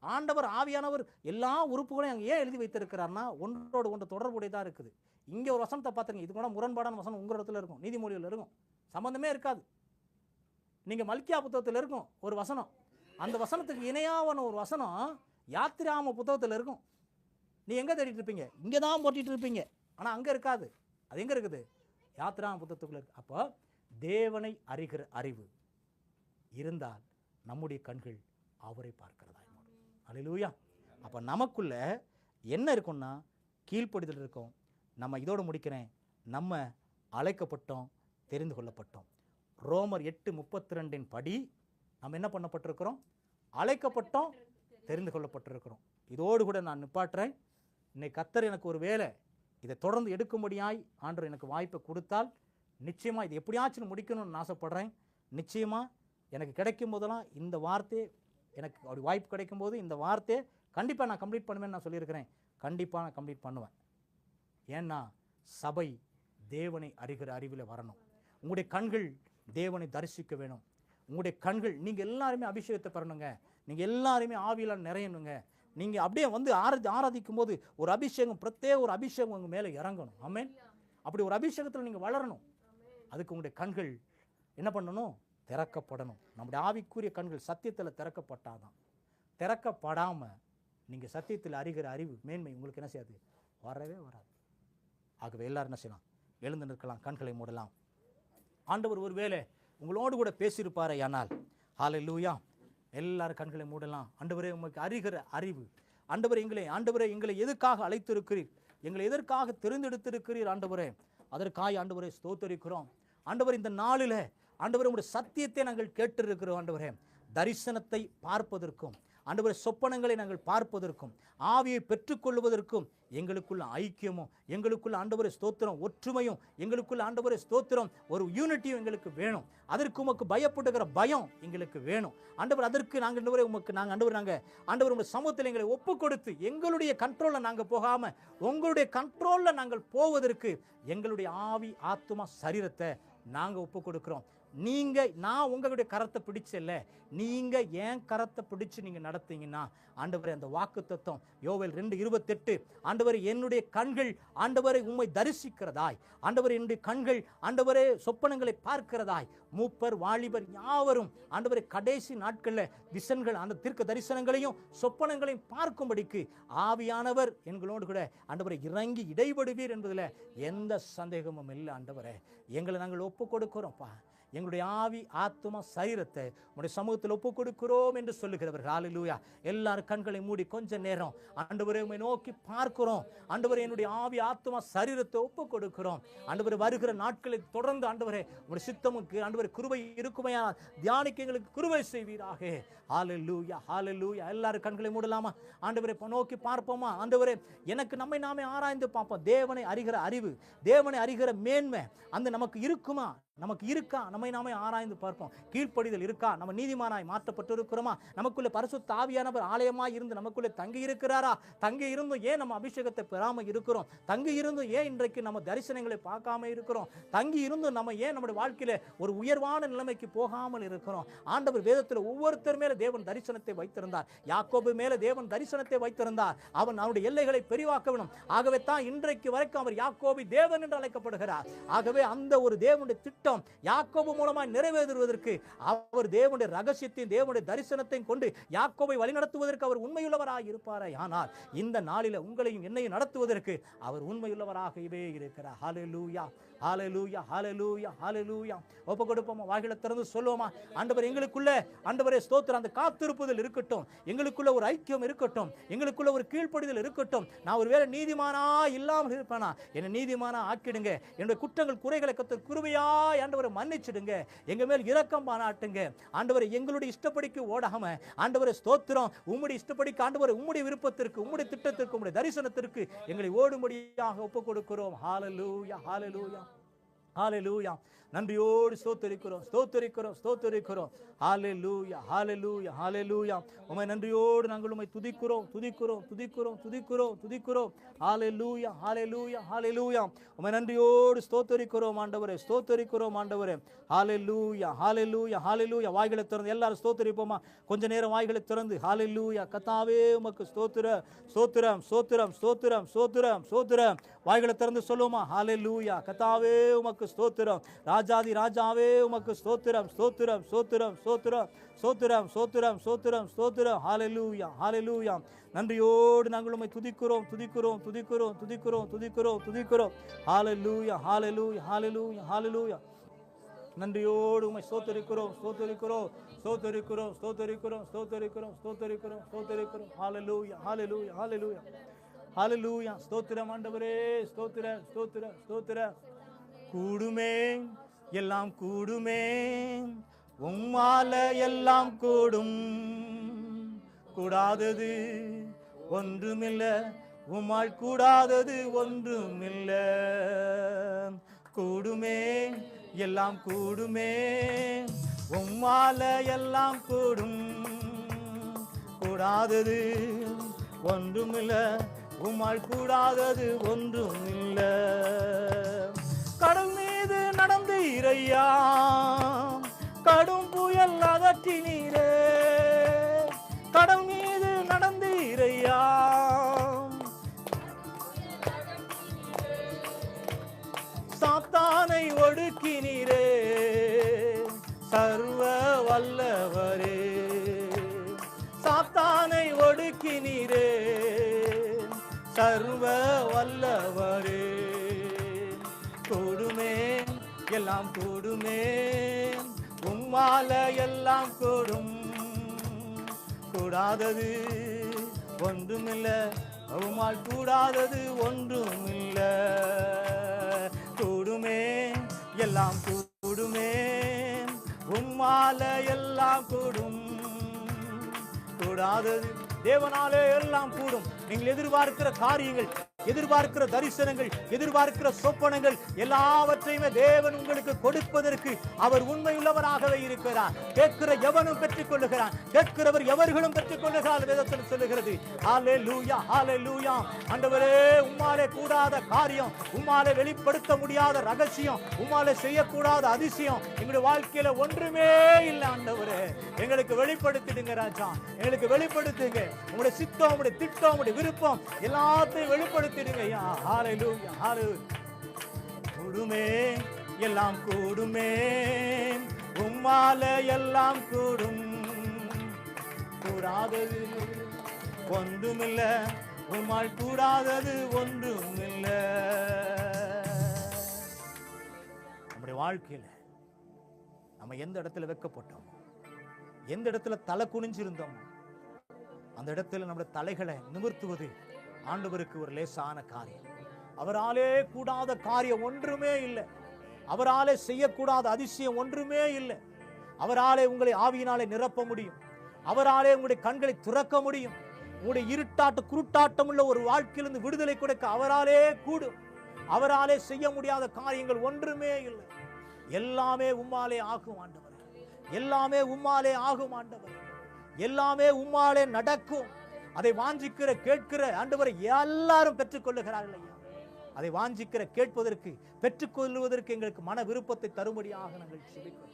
ஆண்டவர் ஆவியானவர் எல்லா உறுப்புகளையும் அங்கே ஏன் எழுதி வைத்திருக்கிறார்னா ஒன்றோடு ஒன்று தொடர்புடையதாக இருக்குது. இங்கே ஒரு வசனத்தை பார்த்துருங்க, இது கூட முரண்பாடான வசனம் உங்கள் இடத்துல இருக்கும், நீதிமொழியில் இருக்கும், சம்பந்தமே இருக்காது. நீங்கள் மல்கியா புத்தகத்தில் இருக்கும் ஒரு வசனம், அந்த வசனத்துக்கு இணையான ஒரு வசனம் யாத்திராம புத்தகத்தில் இருக்கும். நீ எங்கே தேடிட்டு இருப்பீங்க? இங்கே தான் போட்டிட்டு இருப்பீங்க, ஆனால் அங்கே இருக்காது. அது எங்கே இருக்குது? யாத்திராம புத்தகத்துக்குள்ள இருக்கு. அப்போ தேவனை அறிகிற அறிவு இருந்தால் நம்முடைய கண்கள் அவரை பார்க்கிறதா. அல்லேலூயா. அப்போ நமக்குள்ள என்ன இருக்கும்னா கீழ்ப்படிதல் இருக்கும். நம்ம இதோடு முடிக்கிறேன், நம்ம அழைக்கப்பட்டோம், தெரிந்து கொள்ளப்பட்டோம். ரோமர் 8:32 படி நம்ம என்ன பண்ணப்பட்டிருக்கிறோம்? அழைக்கப்பட்டோம், தெரிந்து கொள்ளப்பட்டிருக்கிறோம். இதோடு கூட நான் நிப்பாட்டுறேன். இன்னைக்கு கர்த்தர் எனக்கு ஒரு வேலை இதை தொடர்ந்து எடுக்கும்படியாய் ஆண்டவர் எனக்கு வாய்ப்பை கொடுத்தால் நிச்சயமாக இது எப்படியாச்சும் முடிக்கணும்னு ஆசைப்படுறேன். நிச்சயமாக எனக்கு கிடைக்கும் போதெல்லாம் இந்த வார்த்தையை, எனக்கு அப்படி வாய்ப்பு கிடைக்கும் போது இந்த வார்த்தையை கண்டிப்பாக நான் கம்ப்ளீட் பண்ணுவேன்னு நான் சொல்லியிருக்கிறேன். கண்டிப்பாக நான் கம்ப்ளீட் பண்ணுவேன். ஏன்னா சபை தேவனை அறிகிற அறிவில் வரணும். உங்களுடைய கண்கள் தேவனை தரிசிக்க வேணும். உங்களுடைய கண்கள், நீங்கள் எல்லாருமே அபிஷேகத்தை பெறணுங்க, நீங்கள் எல்லாருமே ஆவியில் நிறையணுங்க. நீங்கள் அப்படியே வந்து ஆராதிக்கும் போது ஒரு அபிஷேகம், பிரத்யேக ஒரு அபிஷேகம் உங்கள் மேலே இறங்கணும். ஆமென். அப்படி ஒரு அபிஷேகத்தில் நீங்கள் வளரணும். அதுக்கு உங்களுடைய கண்கள் என்ன பண்ணணும்? திறக்கப்படணும். நம்முடைய ஆவிக்குரிய கண்கள் சத்தியத்தில் திறக்கப்பட்டாதான். திறக்கப்படாமல் நீங்கள் சத்தியத்தில் அறிகிற அறிவு மேன்மை உங்களுக்கு என்ன செய்யாது? வரவே வராது. ஆகவே எல்லாரும் என்ன செய்யலாம்? எழுந்து நிற்கலாம், கண்களை மூடலாம். ஆண்டவர் ஒரு வேளை உங்களோடு கூட பேசியிருப்பாரே ஆனால், ஹல்லேலூயா, எல்லாரும் கண்களை மூடலாம். ஆண்டவரே உங்களுக்கு அறிகிற அறிவு, ஆண்டவரே எங்களை எதுக்காக அழைத்திருக்கிறீர்? எங்களை எதற்காக தெரிந்தெடுத்திருக்கிறீர் ஆண்டவரே. அதற்காக ஆண்டவரே ஸ்தோத்திரிக்கிறோம். ஆண்டவர் இந்த நாளில் ஆண்டவரே உங்களுடைய சத்தியத்தை நாங்கள் கேட்டிருக்கிறோம். ஆண்டவரே தரிசனத்தை பார்ப்பதற்கும் ஆண்டவரே சொப்பனங்களை நாங்கள் பார்ப்பதற்கும் ஆவியை பெற்றுக்கொள்வதற்கும் எங்களுக்குள்ள ஐக்கியமும் எங்களுக்குள்ள ஆண்டவரே ஸ்தோத்திரம் ஒற்றுமையும் எங்களுக்குள்ள ஆண்டவரே ஸ்தோத்திரம் ஒரு யூனிட்டியும் எங்களுக்கு வேணும். அதற்கு உமக்கு பயப்படுகிற பயம் எங்களுக்கு வேணும் ஆண்டவர். அதற்கு நாங்கள் ஆண்டவரே உமக்கு நாங்கள் ஆண்டவர் உங்கள் சமூகத்தில் எங்களை ஒப்பு கொடுத்து எங்களுடைய கண்ட்ரோலில் நாங்கள் போகாமல் உங்களுடைய கண்ட்ரோலில் நாங்கள் போவதற்கு எங்களுடைய ஆவி ஆத்துமா சரீரத்தை நாங்கள் ஒப்பு கொடுக்கிறோம். நான் உங்களுடைய கரத்தை பிடிச்சல, நீங்க ஏன் கரத்தை பிடிச்சு நீங்க நடத்தீங்கன்னா ஆண்டவரே அந்த வாக்கு தத்துவம் யோவேல் 2:28 ஆண்டவரே என்னுடைய கண்கள் ஆண்டவரை உம்மை தரிசிக்கிறதாய், ஆண்டவரே என்னுடைய கண்கள் ஆண்டவரே சொப்பனங்களை பார்க்கிறதாய், மூப்பர் வாலிபர் யாவரும் ஆண்டவரே கடைசி நாட்களில் விசன்கள் அந்த தீர்க்க தரிசனங்களையும் சொப்பனங்களையும் பார்க்கும்படிக்கு ஆவியானவர் எங்களோடு கூட ஆண்டவரை இறங்கி இடைபடுவீர் என்பதில் எந்த சந்தேகமும் இல்லை. ஆண்டவரே எங்களை நாங்கள் ஒப்பு கொடுக்கிறோம்ப்பா. எங்களுடைய ஆவி ஆத்துமா சரீரத்தை உங்களுடைய சமூகத்தில் ஒப்பு கொடுக்கிறோம் என்று சொல்லுகிறவர்கள். ஹல்லேலூயா. எல்லாரும் கண்களை மூடி கொஞ்ச நேரம் ஆண்டவரே உம்மை நோக்கி பார்க்கிறோம். ஆண்டவரே என்னுடைய ஆவி ஆத்துமா சரீரத்தை ஒப்பு கொடுக்கிறோம். ஆண்டவரே வருகிற நாட்களை தொடர்ந்து ஆண்டவரே உங்களுடைய சித்தமுக்கு ஆண்டவரே கிருபை இருக்குமையா தியானிக்க எங்களுக்கு கிருபை செய்வீராக. ஹல்லேலூயா ஹல்லேலூயா. எல்லாரும் கண்களை மூடலாமா? ஆண்டவரே நோக்கி பார்ப்போமா? ஆண்டவரே எனக்கு நம்மை நாமே ஆராய்ந்து பார்ப்போம். தேவனை அறிகிற அறிவு, தேவனை அறிகிற மேன்மை அந்த நமக்கு இருக்குமா? நமக்கு இருக்கா? நம்மை நாமே ஆராய்ந்து பார்ப்போம். கீழ்ப்படிதல் இருக்கா? நம்ம நீதிமானாய் மாற்றப்பட்டு இருக்கிறோமா? நமக்குள்ள பரிசுத்த ஆவியானவர் ஆலயமாய் இருந்து நமக்குள்ளே தங்கி இருக்கிறாரா? தங்கி இருந்தும் ஏன் நம்ம அபிஷேகத்தை பெறாமல் இருக்கிறோம்? தங்கி இருந்தும் ஏன் இன்றைக்கு நம்ம தரிசனங்களை பார்க்காம இருக்கிறோம்? தங்கி இருந்தும் நம்ம ஏன் நம்முடைய வாழ்க்கையில ஒரு உயர்வான நிலைமைக்கு போகாமல் இருக்கிறோம்? ஆண்டவர் வேதத்தில் ஒவ்வொருத்தர் மேல தேவன் தரிசனத்தை வைத்திருந்தார். யாக்கோபு மேல தேவன் தரிசனத்தை வைத்திருந்தார். அவன் அவனுடைய எல்லைகளை பெரிவாக்க வேண்டும். ஆகவே தான் இன்றைக்கு வரைக்கும் அவர் யாக்கோபு தேவன் என்று அழைக்கப்படுகிறார். ஆகவே அந்த ஒரு தேவனுடைய திட்டம் யாக்கோபு மூலமாய் நிறைவேறுவதற்கு அவர் தேவனுடைய ரகசியத்தையும் தேவனுடைய தரிசனத்தையும் கொண்டு யாக்கோபை வழிநடத்துவதற்கு அவர் உண்மையுள்ளவராக இருப்பாரே. ஆனால் இந்த நாளில உங்களையும் என்னையும் நடத்துவதற்கு அவர் உண்மையுள்ளவராகவே இருக்கிறார். ஹல்லேலூயா ஹல்லேலூயா ஹல்லேலூயா ஹல்லேலூயா. ஒப்பு கொடுப்போமா? வாய்களை திறந்து சொல்லுவோமா? ஆண்டவர் எங்களுக்குள்ள ஆண்டவரே ஸ்தோத்திரம் அந்த காத்திருப்புதல் இருக்கட்டும், எங்களுக்குள்ள ஒரு ஐக்கியம் இருக்கட்டும், எங்களுக்குள்ள ஒரு கீழ்ப்படிதல் இருக்கட்டும். நான் ஒருவேளை நீதிமானா இல்லாமல் இருப்பேனா? என்னை நீதிமானா ஆக்கிடுங்க. என்னுடைய குற்றங்கள் குறைகளை கர்த்தர் கிருபையா ஆண்டவரை மன்னிச்சிடுங்க. எங்க மேல் இரக்கம் பாராட்டுங்க ஆண்டவரை. எங்களுடைய இஷ்டப்படிக்கு ஓடாம ஆண்டவரை ஸ்தோத்திரம் உம்முடைய இஷ்டப்படிக்கு ஆண்டவரை உம்முடைய விருப்பத்திற்கு உம்முடைய திட்டத்திற்கு உம்முடைய தரிசனத்திற்கு எங்களை ஓடும்படியாக ஒப்பு கொடுக்கிறோம். ஹல்லேலூயா ஹல்லேலூயா ஹல்லேலூயா. நன்றியோடு ஸ்தோத்திரிக்கிறோம் ஸ்தோத்திரிக்கிறோம் ஸ்தோத்திரிக்கிறோம். ஹல்லேலூயா ஹல்லேலூயா ஹல்லேலூயா. உம்மை நன்றியோடு நாங்கள் உம்மை துதிக்கிறோம் துதிக்கிறோம் துதிக்கிறோம் துதிக்கிறோம் துதிக்கிறோம். ஹல்லேலூயா ஹல்லேலூயா ஹல்லேலூயா. உம்மை நன்றியோடு ஸ்தோத்திரிக்கிறோம் ஆண்டவரே ஸ்தோத்திரிக்கிறோம் ஆண்டவரே. ஹல்லேலூயா ஹல்லேலூயா ஹல்லேலூயா. வாய்களை திறந்து எல்லாரும் ஸ்தோத்திரிப்போமா? கொஞ்ச நேரம் வாய்களை திறந்து ஹல்லேலூயா. கர்த்தாவே உமக்கு ஸ்தோத்திரம் ஸ்தோத்திரம் ஸ்தோத்திரம் ஸ்தோத்திரம் ஸ்தோத்திரம் ஸ்தோத்திரம். வாய்களை திறந்து சொல்லுவோமா? ஹல்லேலூயா. கர்த்தாவே உமக்கு ஸ்தோத்திரம். ராஜாதி ராஜாவே உமக்கு ஸ்தோத்திரம் ஸ்தோத்திரம் ஸ்தோத்திரம் ஸ்தோத்திரம் ஸ்தோத்திரம் ஸ்தோத்திரம் ஸ்தோத்திரம் ஸ்தோத்திரம். ஹல்லேலூயா ஹல்லேலூயா. நன்றியோடு நாங்கள் உம்மை துதிக்கிறோம் துதிக்கிறோம் துதிக்கிறோம் துதிக்கிறோம் துதிக்கிறோம் துதிக்கிறோம். ஹல்லேலூயா ஹல்லேலூயா ஹல்லேலூயா ஹல்லேலூயா. நன்றியோடு உம்மை ஸ்தோத்திரிக்கிறோம் ஸ்தோத்திரிக்கிறோம் ஸ்தோத்திரிக்கிறோம் ஸ்தோத்திரிக்கிறோம் ஸ்தோத்திரிக்கிறோம் ஸ்தோத்திரிக்கிறோம் ஸ்தோத்திரிக்கிறோம். ஹல்லேலூயா ஹல்லேலூயா ஹல்லேலூயா ஹல்லேலூயா. ஸ்தோத்திரம் ஆண்டவரே ஸ்தோத்திரம் ஸ்தோத்திரம் ஸ்தோத்திரம். கூடுமே எல்லாம் கூடுமே உம்மால எல்லாம் கூடும், கூடாதது ஒன்றுமில்ல உம்மால் கூடாதது ஒன்றுமில்ல. கூடுமே எல்லாம் கூடுமே உம்மால எல்லாம் கூடும், கூடாதது ஒன்றுமில்ல உம்மால் கூடாதது ஒன்றுமில்ல. கடல் மீது நடந்தீரையா கடும் புயல் அகற்றினீரே, கடல் மீது நடந்தீரையா சாத்தானை ஒடுக்கினீரே, சர்வ வல்லவரே சாத்தானை ஒடுக்கினீரே, சர்வ வல்லவரே. கூடுமே எல்லாம் கூடுமே உம்மால எல்லாம் கூடும், கூடாதது ஒன்றுமில்ல உம்மால் கூடாதது ஒன்றும் இல்ல. கூடுமே எல்லாம் கூடுமே, உம்மால எல்லாம் கூடும். கூடாதது தேவனாலே எல்லாம் கூடும். நீங்கள் எதிர்பார்க்கிற காரியங்கள், எதிர்பார்க்கிற தரிசனங்கள், எதிர்பார்க்கிற சொப்பனங்கள் எல்லாவற்றையுமே தேவன் உங்களுக்கு கொடுப்பதற்கு அவர் உண்மையுள்ளவராகவே இருக்கிறார். கேட்கிற எவனும் பெற்றுக் கொள்ளுகிறான், கேட்கிறவர் எவர்களும் பெற்றுக் கொள்ளுகிறார் வேதத்தில் சொல்லுகிறது. ஹல்லேலூயா, ஹல்லேலூயா. ஆண்டவரே, உம்மாலே கூடாத காரியம், உம்மாலே வெளிப்படுத்த முடியாத ரகசியம், உம்மாலே செய்யக்கூடாத அதிசயம் எங்களுடைய வாழ்க்கையில ஒன்றுமே இல்லை. ஆண்டவரே, எங்களுக்கு வெளிப்படுத்திடுங்க ராஜா, எங்களுக்கு வெளிப்படுத்துங்க. உங்களுடைய சித்தம், உங்களுடைய திட்டம், உங்களுடைய விருப்பம் எல்லாத்தையும் வெளிப்படுத்திடுங்க. ஹல்லேலூயா, ஹல்லேலூயா. கூடுமே எல்லாம் கூடுமே, உம்மால எல்லாம் கூடும். கூடாதது ஒன்றுமில்ல, உம்மால் கூடாதது ஒன்றுமில்ல. நம்முடைய வாழ்க்கையில நம்ம எந்த இடத்துல வைக்கப்பட்டோம், எந்த இடத்துல தலை குனிஞ்சிருந்தோம், அந்த இடத்துல நம்முடைய தலைகளை நிமிர்த்துவது ஆண்டவருக்கு ஒரு லேசான காரியம். அவராலே கூடாத காரியம் ஒன்றுமே இல்லை. அவராலே செய்யக்கூடாத அதிசயம் ஒன்றுமே இல்லை. அவராலே உங்களை ஆவியினாலே நிரப்ப முடியும். அவராலே உங்களுடைய கண்களை திறக்க முடியும். உங்களுடைய இருட்டாட்ட குருட்டாட்டம் உள்ள ஒரு வாழ்க்கையிலிருந்து விடுதலை கொடுக்க அவராலே கூடும். அவராலே செய்ய முடியாத காரியங்கள் ஒன்றுமே இல்லை. எல்லாமே உம்மாலே ஆகும் ஆண்டவர், எல்லாமே உம்மாலே ஆகும் ஆண்டவர், எல்லாமே உம்மாலே நடக்கும். அதை வாஞ்சிக்கிற கேட்கிற ஆண்டவரை எல்லாரும் பெற்றுக்கொள்ளுகிறார்கள் ஐயா. அதை வாஞ்சிக்கிற கேட்பதற்கு, பெற்றுக்கொள்வதற்கு எங்களுக்கு மன விருப்பத்தை தரும்படியாக நாங்கள் செபிக்கிறோம்.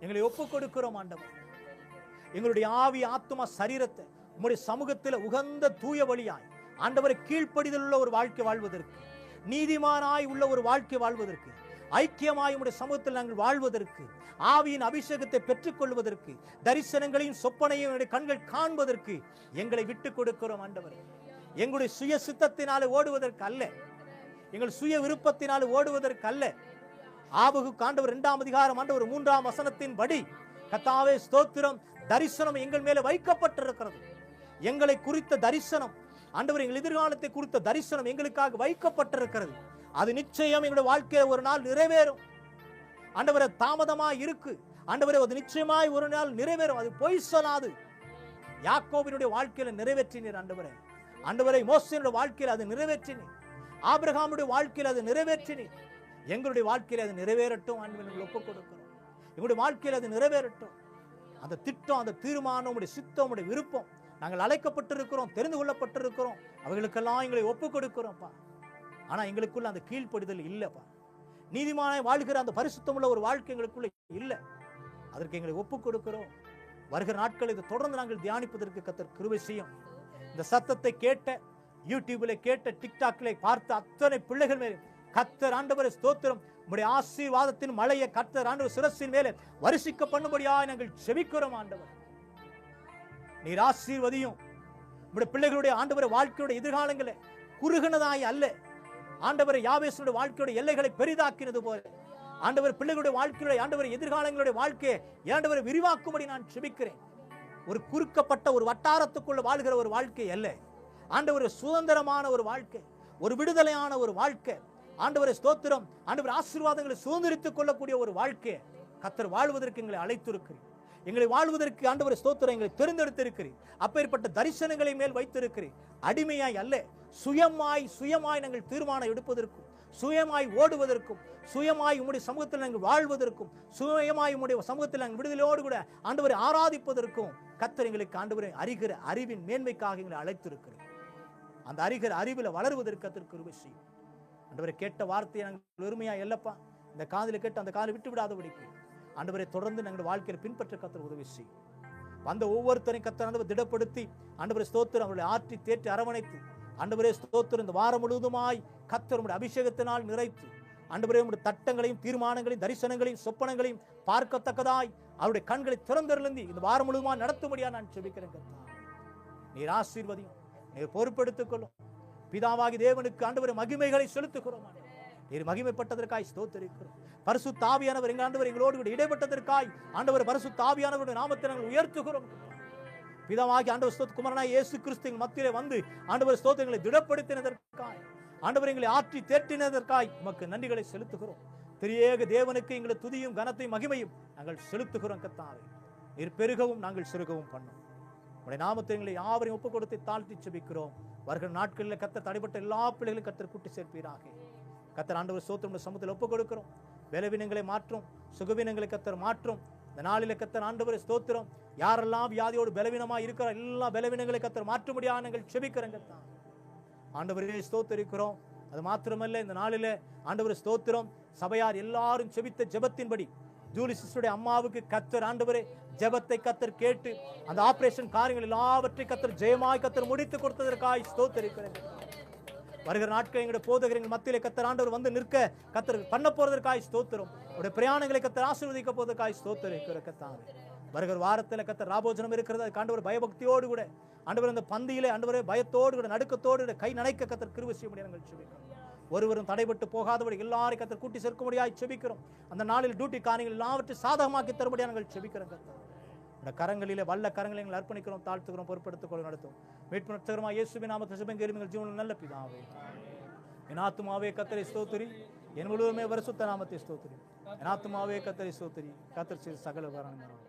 எங்களை ஒப்புக் கொடுக்கிறோம் ஆண்டவர். எங்களுடைய ஆவி, ஆத்மா, சரீரத்தை உம்முடைய சமூகத்தில் உகந்த தூய வழியாய் ஆண்டவரை கீழ்ப்படிதல் உள்ள ஒரு வாழ்க்கை வாழ்வதற்கு, நீதிமானாய் உள்ள ஒரு வாழ்க்கை வாழ்வதற்கு, ஐக்கியமாய் உம்முடைய சமூகத்தில் நாங்கள் வாழ்வதற்கு, ஆவியின் அபிஷேகத்தை பெற்றுக் கொள்வதற்கு, தரிசனங்களையும் சொப்பனையும் என்னுடைய கண்கள் காண்பதற்கு எங்களை விட்டுக் கொடுக்கிறோம் ஆண்டவரே. எங்களுடைய சுய சித்தத்தினாலே ஓடுவதற்கு அல்ல, எங்கள் சுய விருப்பத்தினாலே ஓடுவதற்கு அல்ல. ஆபகு ஆண்டவர் 2ஆம் அதிகாரம் ஆண்டவர் 3ஆம் வசனத்தின் படி கர்த்தாவே ஸ்தோத்திரம், தரிசனம் எங்கள் மேலே வைக்கப்பட்டிருக்கிறது. எங்களை குறித்த தரிசனம் ஆண்டவர், எங்கள் எதிர்காலத்தை குறித்த தரிசனம் எங்களுக்காக வைக்கப்பட்டிருக்கிறது. அது நிச்சயம் எங்களுடைய வாழ்க்கையில் ஒரு நாள் நிறைவேறும் ஆண்டவரே. தாமதமாய் இருக்கு ஆண்டவரே, அது நிச்சயமாய் ஒரு நாள் நிறைவேறும். அது பொய் சொல்லாது. யாக்கோபினுடைய வாழ்க்கையில நிறைவேற்றினீர் ஆண்டவரே. ஆண்டவரே, மோசேயுடைய வாழ்க்கையில் அது நிறைவேற்றினீர். ஆபிரகாமுடைய வாழ்க்கையில் அது நிறைவேற்றினீர். எங்களுடைய வாழ்க்கையில் அது நிறைவேறட்டும் ஆண்டவரே, ஒப்புக் கொடுக்கிறோம். எங்களுடைய வாழ்க்கையில் அது நிறைவேறட்டும். அந்த திட்டம், அந்த தீர்மானம், உடைய சித்தம், உடைய விருப்பம், நாங்கள் அழைக்கப்பட்டிருக்கிறோம், தெரிந்து கொள்ளப்பட்டிருக்கிறோம், அவைகளுக்கெல்லாம் எங்களை ஒப்புக் கொடுக்கிறோம்ப்பா. ஆனா எங்களுக்குள்ள அந்த கீழ்ப்படுதல் இல்லப்பா. நீதிமானாய் வாழ்கிற அந்த பரிசுத்தமுள்ள ஒரு வாழ்க்கை எங்களுக்குள்ள இல்லை. அதற்கு எங்களை ஒப்புக் கொடுக்கிறோம். வருகிற நாட்கள் இதை தொடர்ந்து நாங்கள் தியானிப்பதற்கு கர்த்தர் கிருபை செய்யும். இந்த சத்தத்தை கேட்ட, யூடியூப்ல கேட்ட, டிக்டாக்ல பார்த்த அத்தனை பிள்ளைகள் மேலே கர்த்தர் ஆண்டவரே ஸ்தோத்திரம், உம்முடைய ஆசீர்வாதத்தின் மழையை கர்த்தர் ஆண்டவர் சிரசின் மேலே வருஷிக்க பண்ணும்படியாக நாங்கள் செபிக்கிறோம் ஆண்டவர். நீர் ஆசீர்வதியும். உம்முடைய பிள்ளைகளுடைய ஆண்டவரே வாழ்க்கையுடைய எதிர்காலங்களை குறுகினதாய் அல்ல ஆண்டவரே, யாவேசுடைய வாழ்க்கையுடைய எல்லைகளை பெரிதாக்கினது போல ஆண்டவர் பிள்ளைகளுடைய வாழ்க்கையுடைய ஆண்டவர் எதிர்காலங்களுடைய வாழ்க்கையை ஆண்டவரை விரிவாக்கும்படி நான் செபிக்கிறேன். ஒரு குறுக்கப்பட்ட ஒரு வட்டாரத்துக்குள்ள வாழ்கிற ஒரு வாழ்க்கை அல்ல ஆண்டவர், சுதந்திரமான ஒரு வாழ்க்கை, ஒரு விடுதலையான ஒரு வாழ்க்கை ஆண்டவரை ஸ்தோத்திரம், ஆண்டவர் ஆசீர்வாதங்களை சுதந்திரித்துக் கொள்ளக்கூடிய ஒரு வாழ்க்கை கர்த்தர் வாழ்வதற்கு எங்களை அழைத்திருக்கிறேன். எங்களை வாழ்வதற்கு ஆண்டவரை ஸ்தோத்திரம் எங்களை தெரிந்தெடுத்திருக்கிறேன். அப்பேற்பட்ட தரிசனங்களை மேல் வைத்திருக்கிறேன். அடிமையாய் அல்ல, சுயமாய் நாங்கள் தீர்மானம் எடுப்பதற்கும், சுயமாய் ஓடுவதற்கும், சுயமாய் உம்முடைய சமூகத்தில் நாங்கள் வாழ்வதற்கும், சுயமாய் உம்முடைய சமூகத்தில் நாங்கள் விடுதலையோடு கூட ஆண்டவரை ஆராதிப்பதற்கும் கர்த்தர் எங்களுக்கு ஆண்டவரை அறிகிற அறிவின் மேன்மைக்காக எங்களை அழைத்திருக்கிறேன். அந்த அறிகிற அறிவில் வளருவதற்கு கர்த்தர் கிருபை செய்யும். ஆண்டவரை கேட்ட வார்த்தையை நாங்கள் வெறுமையா இல்லப்பா, இந்த காதில் கேட்டு அந்த காதில் விட்டு விடாதபடிக்கு ஆண்டவரை தொடர்ந்து நாங்கள் வாழ்க்கையில் பின்பற்ற கர்த்தர் உதவி செய்யும். வந்த ஒவ்வொருத்தரையும் கர்த்தர் ஆண்டவர் திடப்படுத்தி ஆண்டவரை ஸ்தோத்திரம் அவர்களை ஆற்றி தேற்றி அரவணைத்து ஆண்டவரே ஸ்தோத்திரம் இந்த வாரம் முழுவதுமாய் கர்த்தர் உம்முடைய அபிஷேகத்தினால் நிறைத்து ஆண்டவரே உம்முடைய தட்டங்களையும் தீர்மானங்களையும் தரிசனங்களையும் சொப்பனங்களையும் பார்க்கத்தக்கதாய் அவருடைய கண்களை திறந்திருந்து இந்த வாரம் முழுவதுமாய் நடத்தும்படியா நான் செபிக்கிறேன். கர்த்தர் நீர் ஆசீர்வதியும், நீர் பொறுப்பெடுத்துக் கொள்ளும். பிதாவாகி தேவனுக்கு ஆண்டவரை மகிமைகளை செலுத்துகிறோம். நீர் மகிமைப்பட்டதற்காய் ஸ்தோத்திரிக்கிறோம். பரிசுத்த ஆவியானவர் எங்கள் ஆண்டவர் எங்களோடு கூட இடைப்பட்டதற்காய் ஆண்டவர் பரிசுத்த ஆவியானவருடைய நாமத்தை நாங்கள் உயர்த்துகிறோம். பிதாவாகி ஆண்டவர் ஸ்தோத்திரம், குமாரனாய் இயேசு கிறிஸ்து எங்கள் மத்தியிலே வந்து ஆண்டவர் ஸ்தோத்திரங்களை திடப்படுத்தினதற்காய், ஆண்டவர் எங்களை ஆற்றி தேற்றினதற்காய் உமக்கு நன்றிகளை செலுத்துகிறோம். திரியேக தேவனுக்கு எங்களை துதியும் கனத்தையும் மகிமையும் நாங்கள் செலுத்துகிறோம். கர்த்தாவே, நீர் பெருகவும் நாங்கள் சிறுகவும் பண்ணும். உடைய நாமத்தை எங்களை யாவரையும் ஒப்புக் கொடுத்து தாழ்த்தி செபிக்கிறோம். வருகிற நாட்களில் கர்த்தர் தடைப்பட்ட எல்லா பிள்ளைகளும் கர்த்தர் கூட்டி சேர்ப்பீராக. கர்த்தர் ஆண்டவர் ஸ்தோத்திரம் சமூகத்தில் ஒப்புக் கொடுக்கிறோம். பலவீனங்களை மாற்றும், சுகவீனங்களை கர்த்தர் மாற்றும். இந்த நாளில கர்த்தர் ஆண்டவர் ஸ்தோத்திரம், யாரெல்லாம் வியாதியோடு பலவீனமாக இருக்கிற எல்லா பலவீனங்களை கர்த்தர் மாற்றும்படியாக நாங்கள் செபிக்கிறோம். கர்த்தர் ஆண்டவரே ஸ்தோத்திரிக்கிறோம். அது மாத்திரமல்ல, இந்த நாளில ஆண்டவர் ஸ்தோத்திரம், சபையார் எல்லாரும் செபித்த ஜெபத்தின்படி ஜூலி சிஸ்டருடைய அம்மாவுக்கு கர்த்தர் ஆண்டவரே ஜெபத்தை கர்த்தர் கேட்டு அந்த ஆபரேஷன் காரியங்கள் எல்லாவற்றையும் கர்த்தர் ஜெயமாய் கர்த்தர் முடித்து கொடுத்ததற்காய் ஸ்தோத்திரிக்கிறேன். வருகிற நாட்கள் எங்களுடைய போதகர்கள் மத்தியிலே கர்த்தர் ஆண்டவர் வந்து நிற்க கர்த்தர் பண்ண போறதற்காய் ஸ்தோத்திரம். உடைய பிரயாணங்களை கர்த்தர் ஆசீர்வதிக்க போவதற்காய் ஸ்தோத்திரிக்கிற கர்த்தாவே. வருகிற வாரத்தில் கர்த்தர் ராபோஜனம் இருக்கிறது. அதுக்கு ஆண்டவர் பயபக்தியோடு கூட ஆண்டவர் அந்த பந்தியிலே ஆண்டவரே பயத்தோடு கூட நடுக்கத்தோடு கை நனைக்க கர்த்தர் கிருபை செய்ய முடியாது நாங்கள் செபிக்கிறோம். ஒருவரும் தடைபட்டு போகாதபடி எல்லாரையும் கர்த்தர் கூட்டி சேர்க்கும்படியாய் செபிக்கிறோம். அந்த நாளில் டியூட்டி காரியங்கள் எல்லாவற்றையும் சாதகமாக்கி தரும்படியாக நாங்கள் செபிக்கிறோம். கர்த்தர் இந்த கரங்களிலே வல்ல கரங்களை எங்கள் அர்ப்பணிக்கிறோம், தாழ்த்துக்கிறோம், பொறுப்படுத்திக் கொள்ள நடத்தும். மீட்பு ரட்சகருமாகிய இயேசுவின் நாமத்தில் ஜெபங்கேளும் எங்கள் ஜீவனில் நல்ல பிதாவே. என் ஆத்துமாவே கர்த்தரை ஸ்தோத்திரி, என் முழுவதுமே பரிசுத்த நாமத்தை ஸ்தோத்திரி. என் ஆத்துமாவே கர்த்தரை ஸ்தோத்திரி, கர்த்தர் செய்த சகல உபகாரங்களும்